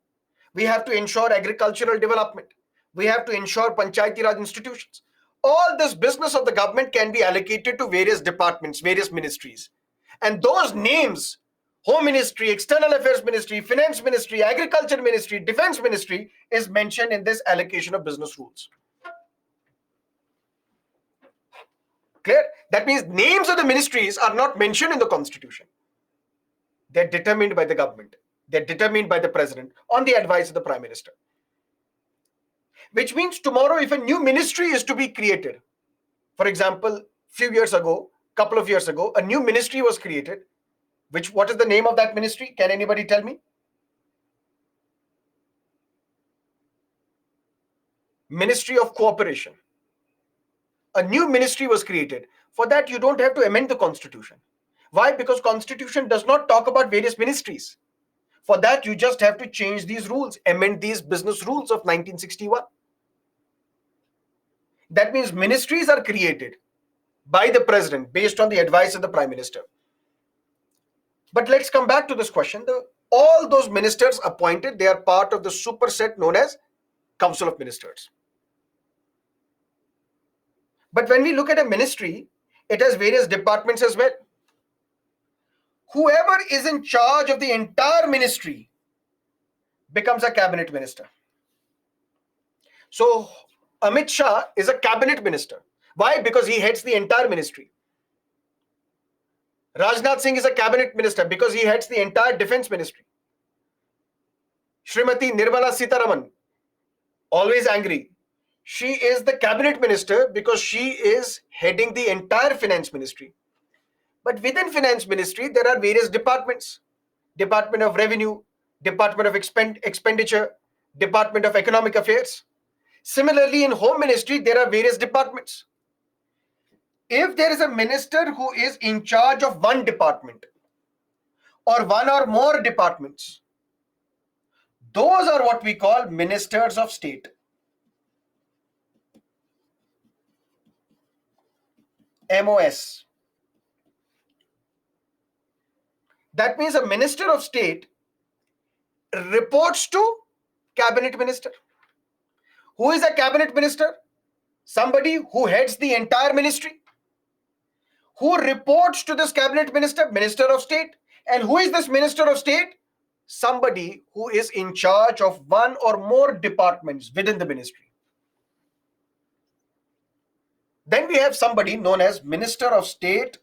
We have to ensure agricultural development. We have to ensure Panchayati Raj institutions. All this business of the government can be allocated to various departments, various ministries. And those names, Home Ministry, External Affairs Ministry, Finance Ministry, Agriculture Ministry, Defense Ministry, is mentioned in this allocation of business rules. Clear? That means names of the ministries are not mentioned in the Constitution. They're determined by the government. They're determined by the president on the advice of the Prime Minister. Which means tomorrow, if a new ministry is to be created, for example, couple of years ago, a new ministry was created. What is the name of that ministry? Can anybody tell me? Ministry of Cooperation. A new ministry was created. For that, you don't have to amend the Constitution. Why? Because Constitution does not talk about various ministries. For that, you just have to change these rules, amend these business rules of 1961. That means ministries are created by the president based on the advice of the Prime Minister. But let's come back to this question. All those ministers appointed, they are part of the superset known as Council of Ministers. But when we look at a ministry, it has various departments as well. Whoever is in charge of the entire ministry becomes a cabinet minister. So Amit Shah is a cabinet minister. Why? Because he heads the entire ministry. Rajnath Singh is a cabinet minister because he heads the entire defense ministry. Srimati Nirmala Sitharaman, always angry. She is the cabinet minister because she is heading the entire finance ministry. But within finance ministry, there are various departments. Department of Revenue, Department of Expenditure, Department of Economic Affairs. Similarly, in Home Ministry, there are various departments. If there is a minister who is in charge of one department or one or more departments, those are what we call ministers of state. MOS. That means a minister of state reports to cabinet minister. Who is a cabinet minister? Somebody who heads the entire ministry. Who reports to this cabinet minister? Minister of state. And who is this minister of state? Somebody who is in charge of one or more departments within the ministry. Then we have somebody known as Minister of State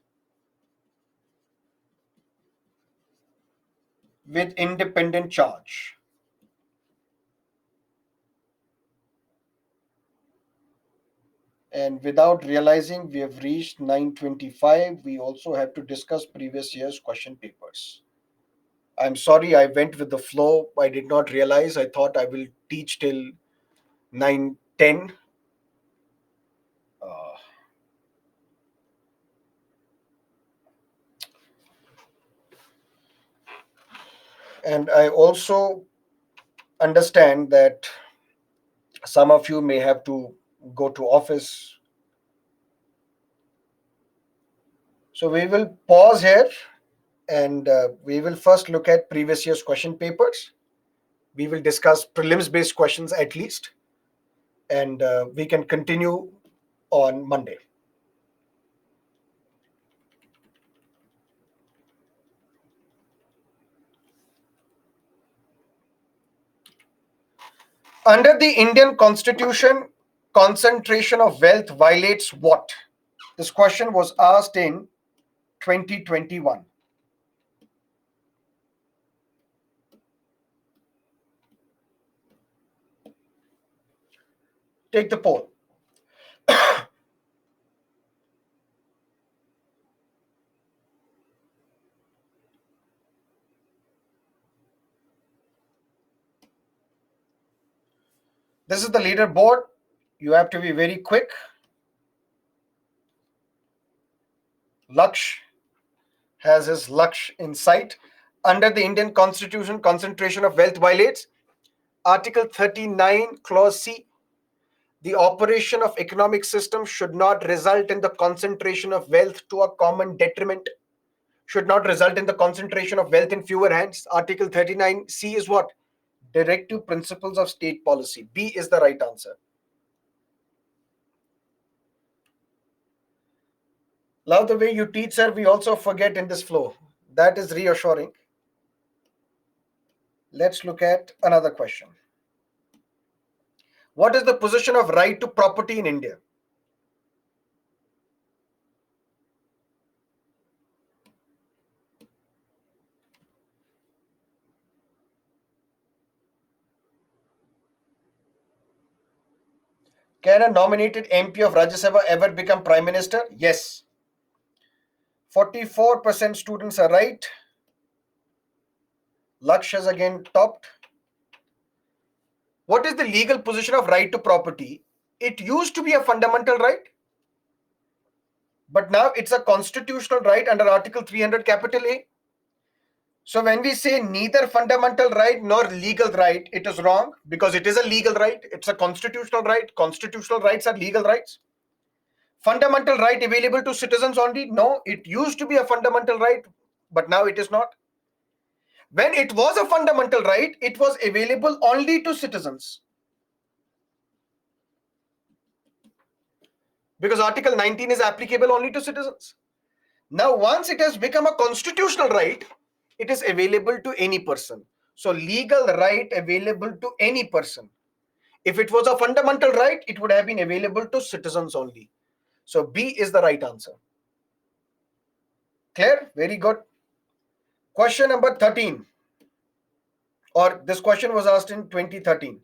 with independent charge. And without realizing we have reached 9:25, we also have to discuss previous year's question papers. I'm sorry, I went with the flow. I did not realize. I thought I will teach till 9:10. And I also understand that some of you may have to go to office. So we will pause here and we will first look at previous year's question papers. We will discuss prelims based questions at least, and we can continue on Monday. Under the Indian Constitution, concentration of wealth violates what? This question was asked in 2021. Take the poll. This is the leaderboard. You have to be very quick. Laksh has his Laksh in sight. Under the Indian Constitution, concentration of wealth violates Article 39, Clause C. The operation of economic system should not result in the concentration of wealth to a common detriment. Should not result in the concentration of wealth in fewer hands. Article 39C is what? Directive principles of state policy. B is the right answer. Love the way you teach, sir. We also forget in this flow. That is reassuring. Let's look at another question. What is the position of right to property in India? Can a nominated MP of Rajya Sabha ever become Prime Minister? Yes. 44% students are right. Laksh has again topped. What is the legal position of right to property? It used to be a fundamental right, but now it's a constitutional right under Article 300 capital A. So when we say neither fundamental right nor legal right, it is wrong because it is a legal right. It's a constitutional right. Constitutional rights are legal rights. Fundamental right available to citizens only? No, it used to be a fundamental right, but now it is not. When it was a fundamental right, it was available only to citizens. Because Article 19 is applicable only to citizens. Now, once it has become a constitutional right, it is available to any person. So, legal right available to any person. If it was a fundamental right, it would have been available to citizens only. So, B is the right answer. Clear? Very good. Question number 13. Or this question was asked in 2013.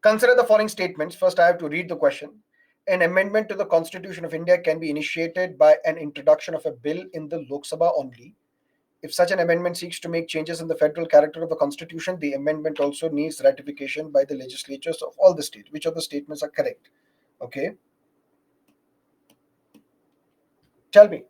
Consider the following statements. First, I have to read the question. An amendment to the Constitution of India can be initiated by an introduction of a bill in the Lok Sabha only. If such an amendment seeks to make changes in the federal character of the Constitution, the amendment also needs ratification by the legislatures of all the states. Which of the statements are correct? Okay. Tell me.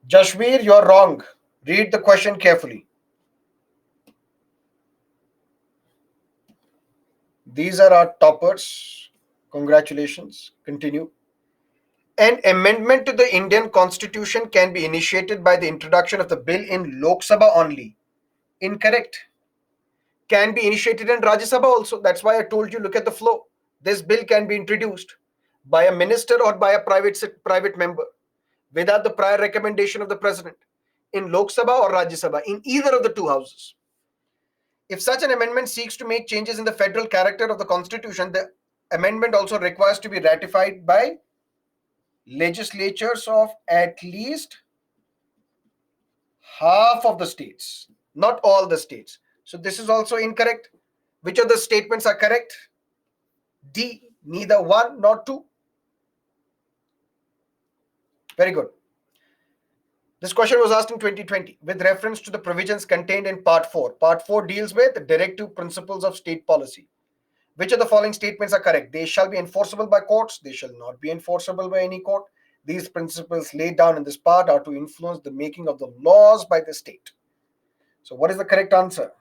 Jashveer, you're wrong. Read the question carefully. These are our toppers. Congratulations. Continue. An amendment to the Indian Constitution can be initiated by the introduction of the bill in Lok Sabha only. Incorrect. Can be initiated in Rajya Sabha also. That's why I told you, look at the flow. This bill can be introduced by a minister or by a private member without the prior recommendation of the president in Lok Sabha or Rajya Sabha, in either of the two houses. If such an amendment seeks to make changes in the federal character of the Constitution, the amendment also requires to be ratified by legislatures of at least half of the states, not all the states. So this is also incorrect. Which of the statements are correct? D, neither one nor two. Very good. This question was asked in 2020 with reference to the provisions contained in Part 4. Part 4 deals with the directive principles of state policy. Which of the following statements are correct? They shall be enforceable by courts. They shall not be enforceable by any court. These principles laid down in this part are to influence the making of the laws by the state. So what is the correct answer?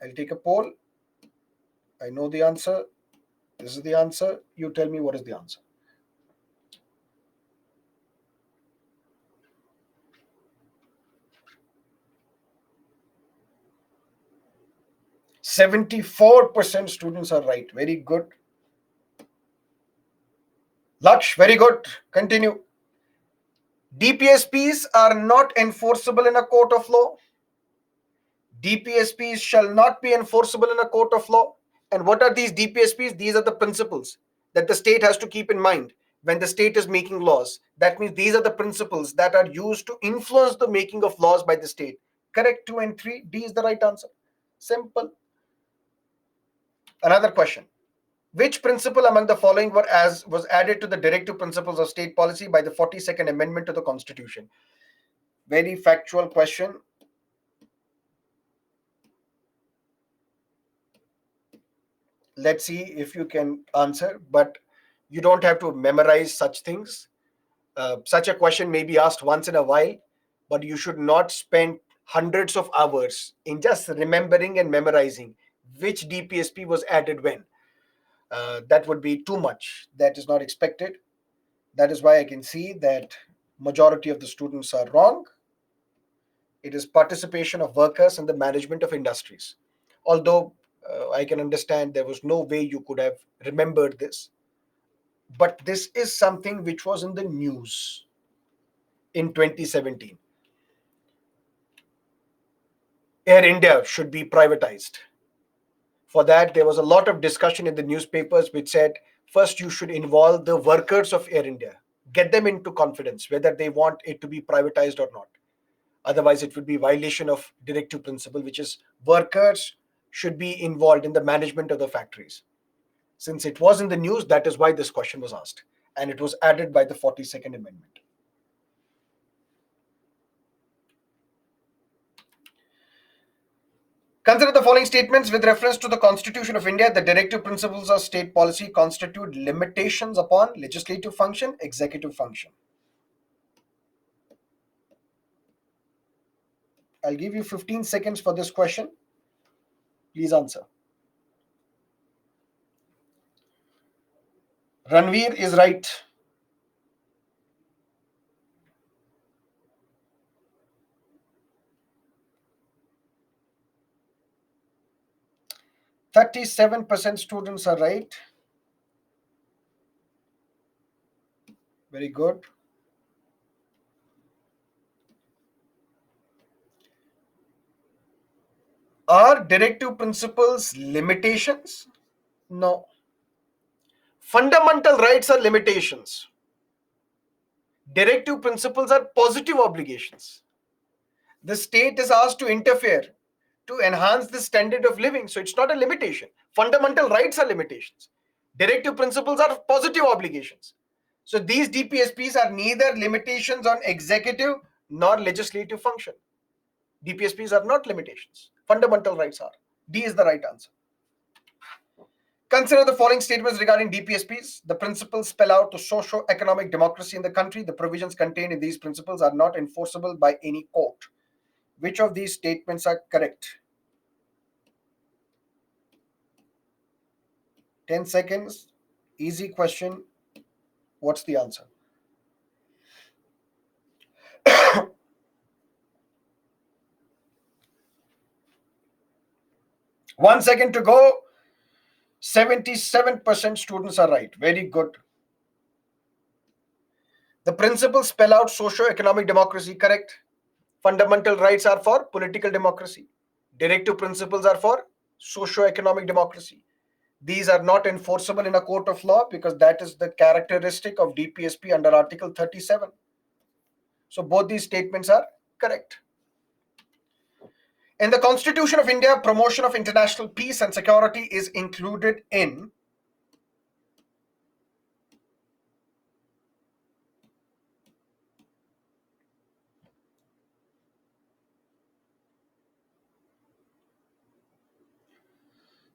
I'll take a poll. I know the answer. This is the answer. You tell me what is the answer. %74% students are right. Very good. Laksh, very good. Continue. DPSPs are not enforceable in a court of law. DPSPs shall not be enforceable in a court of law. And what are these DPSPs? These are the principles that the state has to keep in mind when the state is making laws. That means these are the principles that are used to influence the making of laws by the state. Correct 2 and 3. D is the right answer. Simple. Another question. Which principle among the following was added to the directive principles of state policy by the 42nd Amendment to the Constitution? Very factual question. Let's see if you can answer, but you don't have to memorize such things. Such a question may be asked once in a while, but you should not spend hundreds of hours in just remembering and memorizing which DPSP was added when. That would be too much. That is not expected. That is why I can see that majority of the students are wrong. It is participation of workers in the management of industries. Although I can understand there was no way you could have remembered this, but this is something which was in the news in 2017. Air India should be privatized. For that, there was a lot of discussion in the newspapers which said first you should involve the workers of Air India, get them into confidence whether they want it to be privatized or not. Otherwise, it would be violation of directive principle, which is workers should be involved in the management of the factories. Since it was in the news, that is why this question was asked, and it was added by the 42nd Amendment. Consider the following statements with reference to the Constitution of India. The directive principles of state policy constitute limitations upon legislative function, executive function. I'll give you 15 seconds for this question. Please answer. Ranveer is right. 37% students are right. Very good. Are directive principles limitations? No. Fundamental rights are limitations. Directive principles are positive obligations. The state is asked to interfere to enhance the standard of living. So it's not a limitation. Fundamental rights are limitations. Directive principles are positive obligations. So these DPSPs are neither limitations on executive nor legislative function. DPSPs are not limitations. Fundamental rights are. D is the right answer. Consider the following statements regarding DPSPs. The principles spell out the socio-economic democracy in the country. The provisions contained in these principles are not enforceable by any court. Which of these statements are correct? 10 seconds. Easy question. What's the answer? 1 second to go. 77% students are right. Very good. The principles spell out socio-economic democracy, correct? Fundamental rights are for political democracy. Directive principles are for socio-economic democracy. These are not enforceable in a court of law because that is the characteristic of DPSP under Article 37. So both these statements are correct. In the Constitution of India, promotion of international peace and security is included in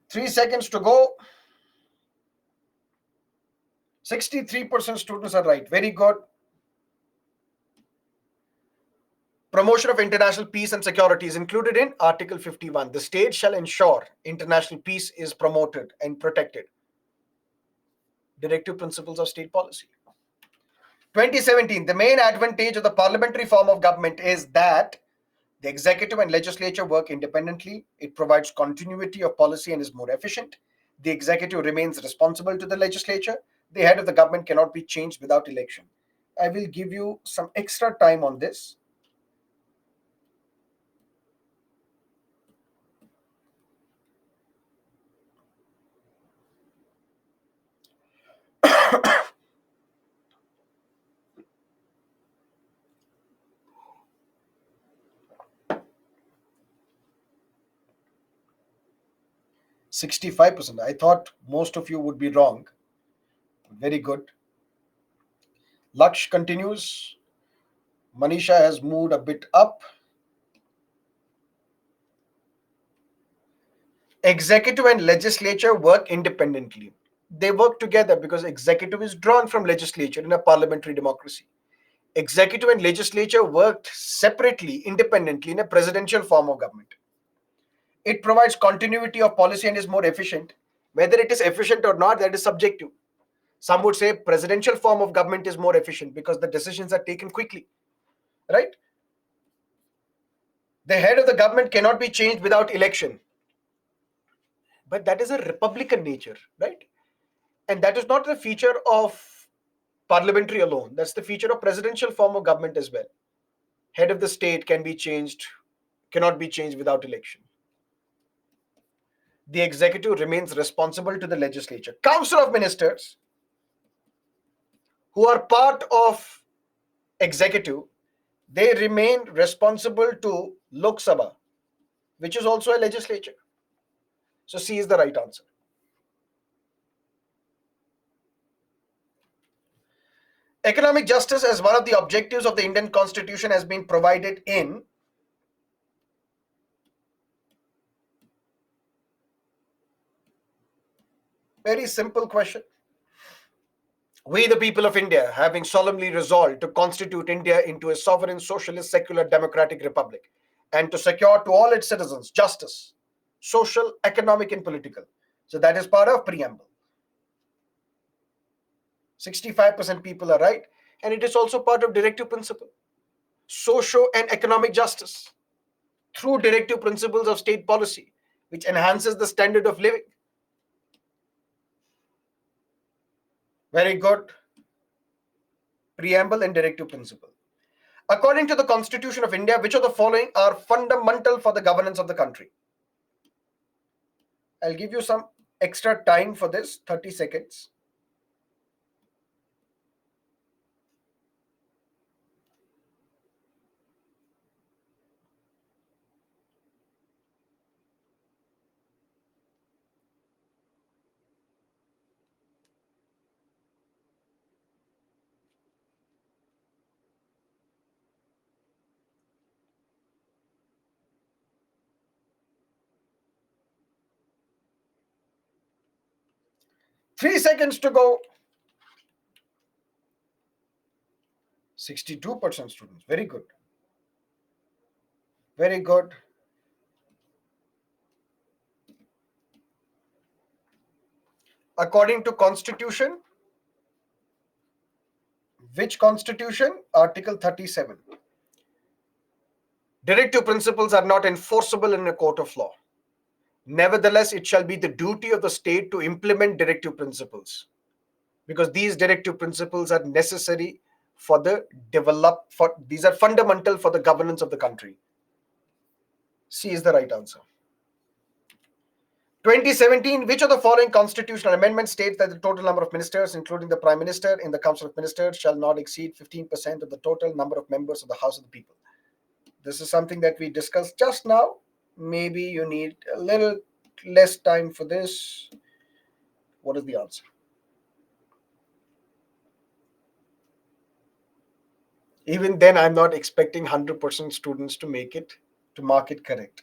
3 seconds to go. 63% students are right. Very good. Promotion of international peace and security is included in Article 51. The state shall ensure international peace is promoted and protected. Directive principles of state policy. 2017, the main advantage of the parliamentary form of government is that the executive and legislature work independently. It provides continuity of policy and is more efficient. The executive remains responsible to the legislature. The head of the government cannot be changed without election. I will give you some extra time on this. 65%. I thought most of you would be wrong. Very good. Laksh continues. Manisha has moved a bit up. Executive and legislature work independently. They work together because executive is drawn from legislature in a parliamentary democracy. Executive and legislature worked separately, independently in a presidential form of government. It provides continuity of policy and is more efficient. Whether it is efficient or not, that is subjective. Some would say presidential form of government is more efficient because the decisions are taken quickly, right? The head of the government cannot be changed without election. But that is a republican nature, right? And that is not the feature of parliamentary alone. That's the feature of presidential form of government as well. Head of the state cannot be changed without election. The executive remains responsible to the legislature. Council of Ministers, who are part of executive, they remain responsible to Lok Sabha, which is also a legislature. So C is the right answer. Economic justice as one of the objectives of the Indian Constitution has been provided in very simple question. We, the people of India, having solemnly resolved to constitute India into a sovereign, socialist, secular, democratic republic, and to secure to all its citizens justice, social, economic, and political. So that is part of preamble. 65% people are right, and it is also part of directive principle. Socio and economic justice through directive principles of state policy, which enhances the standard of living. Very good. Preamble and directive principle. According to the Constitution of India, which of the following are fundamental for the governance of the country? I'll give you some extra time for this, 30 seconds. Three seconds to go. 62% students. Very good. Very good. According to Constitution, which Constitution? Article 37. Directive principles are not enforceable in a court of law. Nevertheless, it shall be the duty of the state to implement directive principles, because these directive principles are necessary these are fundamental for the governance of the country. C is the right answer. 2017, which of the following constitutional amendments states that the total number of ministers, including the Prime Minister, in the Council of Ministers shall not exceed 15% of the total number of members of the House of the People? This is something that we discussed just now. Maybe you need a little less time for this. What is the answer? Even then, I'm not expecting 100% students to mark it correct.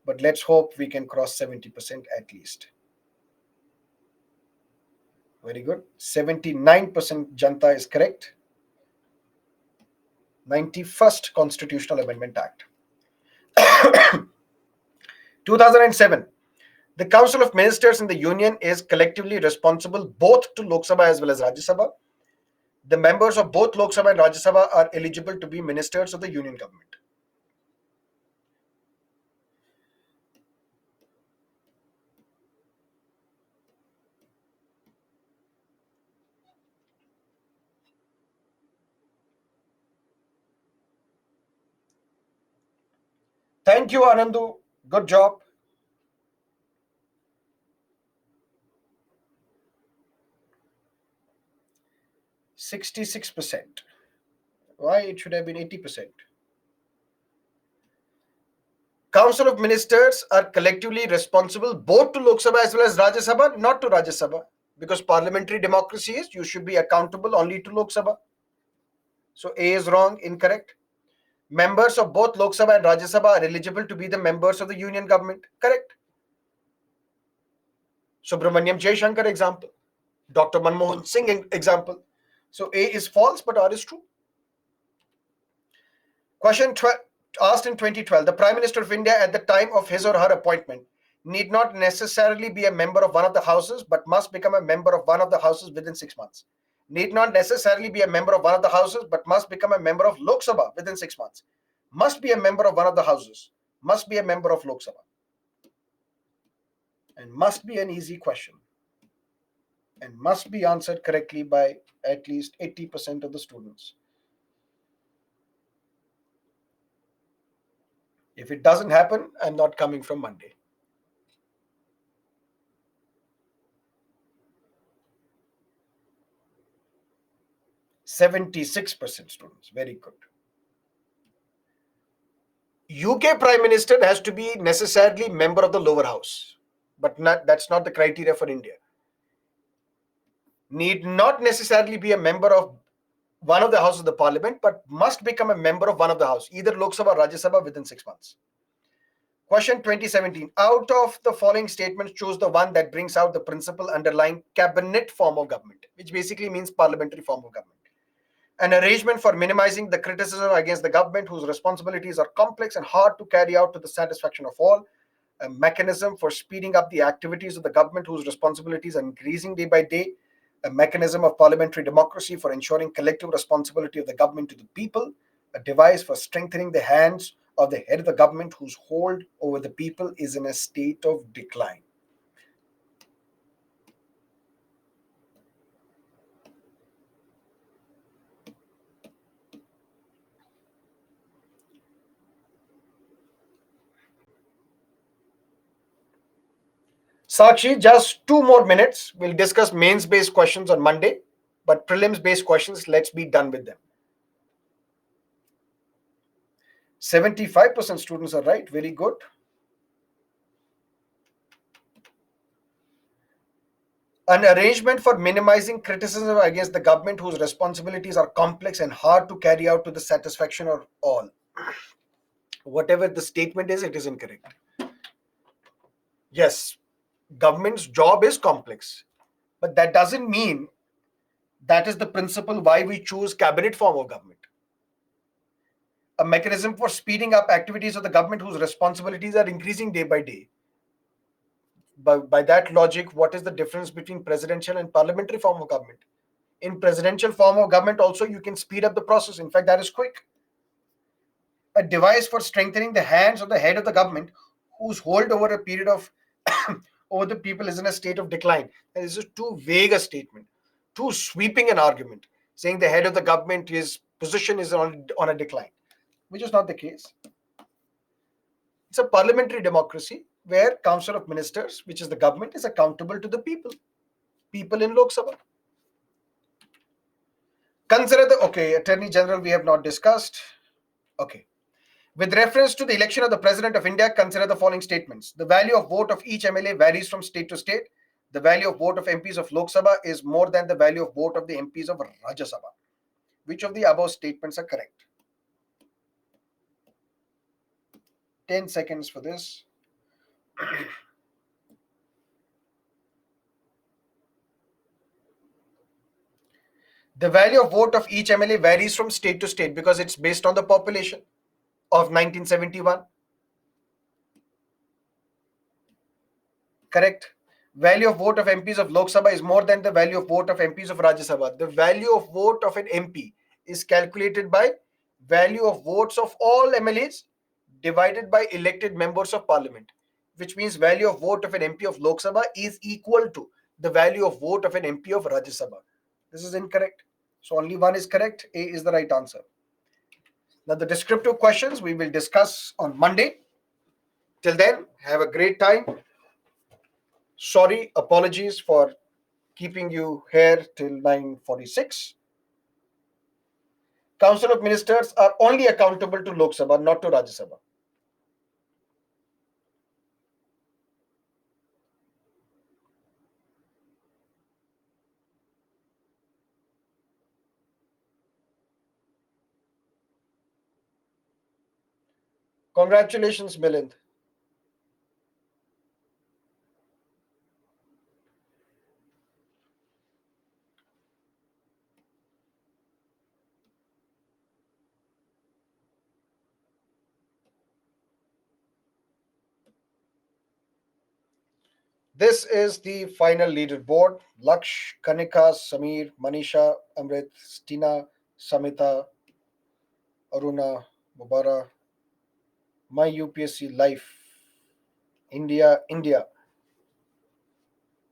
But let's hope we can cross 70% at least. Very good. 79% Janta is correct. 91st Constitutional Amendment Act. 2007. The Council of Ministers in the Union is collectively responsible both to Lok Sabha as well as Rajya Sabha. The members of both Lok Sabha and Rajya Sabha are eligible to be ministers of the Union government. Thank you, Anandu. Good job. %66. Why it should have been 80%? Council of Ministers are collectively responsible both to Lok Sabha as well as Rajya Sabha, not to Rajya Sabha, because parliamentary democracy is you should be accountable only to Lok Sabha. So A is wrong, incorrect. Members of both Lok Sabha and Rajya Sabha are eligible to be the members of the union government, correct. Subramaniam Jaishankar example, Dr. Manmohan Singh example. So A is false, but R is true. Question asked in 2012, the Prime Minister of India at the time of his or her appointment need not necessarily be a member of one of the houses, but must become a member of one of the houses within 6 months. Need not necessarily be a member of one of the houses, but must become a member of Lok Sabha within 6 months. Must be a member of one of the houses. Must be a member of Lok Sabha. And must be an easy question. And must be answered correctly by at least 80% of the students. If it doesn't happen, I'm not coming from Monday. 76% students. Very good. UK Prime Minister has to be necessarily member of the lower house, but that's not the criteria for India. Need not necessarily be a member of one of the houses of the parliament, but must become a member of one of the house, either Lok Sabha or Rajya Sabha within 6 months. Question 2017. Out of the following statements, choose the one that brings out the principle underlying cabinet form of government, which basically means parliamentary form of government. An arrangement for minimizing the criticism against the government whose responsibilities are complex and hard to carry out to the satisfaction of all. A mechanism for speeding up the activities of the government whose responsibilities are increasing day by day. A mechanism of parliamentary democracy for ensuring collective responsibility of the government to the people. A device for strengthening the hands of the head of the government whose hold over the people is in a state of decline. Sakshi, just 2 more minutes. We'll discuss mains based questions on Monday, but prelims based questions, let's be done with them. 75% students are right. Very good. An arrangement for minimizing criticism against the government whose responsibilities are complex and hard to carry out to the satisfaction of all. Whatever the statement is, it is incorrect. Yes, government's job is complex, but that doesn't mean that is the principle why we choose cabinet form of government. A mechanism for speeding up activities of the government whose responsibilities are increasing day by day. By that logic, what is the difference between presidential and parliamentary form of government? In presidential form of government also, you can speed up the process. In fact, that is quick. A device for strengthening the hands of the head of the government whose hold over a period of over the people is in a state of decline. That is just too vague a statement, too sweeping an argument, saying the head of the government, his position is on a decline, which is not the case. It's a parliamentary democracy where Council of Ministers, which is the government, is accountable to the people in Lok Sabha. Consider the, Attorney General we have not discussed. Okay. With reference to the election of the President of India, consider the following statements. The value of vote of each MLA varies from state to state. The value of vote of MPs of Lok Sabha is more than the value of vote of the MPs of Rajya Sabha. Which of the above statements are correct? 10 seconds for this. The value of vote of each MLA varies from state to state because it's based on the population of 1971. Correct. Value of vote of MPs of Lok Sabha is more than the value of vote of MPs of Rajya Sabha. The value of vote of an MP is calculated by value of votes of all MLAs divided by elected members of parliament, which means value of vote of an MP of Lok Sabha is equal to the value of vote of an MP of Rajya Sabha. This is incorrect. So only one is correct. A is the right answer. Now the descriptive questions we will discuss on Monday. Till then, have a great time. Sorry, apologies for keeping you here till 9:46. Council of Ministers are only accountable to Lok Sabha, not to Rajya Sabha. Congratulations, Milind. This is the final leaderboard. Laksh, Kanika, Samir, Manisha, Amrit, Stina, Samita, Aruna, Mubara, My UPSC Life, India.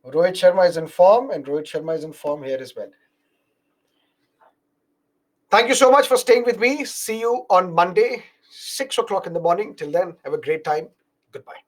Rohit Sharma is in form, and Rohit Sharma is in form here as well. Thank you so much for staying with me. See you on Monday, 6 o'clock in the morning. Till then, have a great time. Goodbye.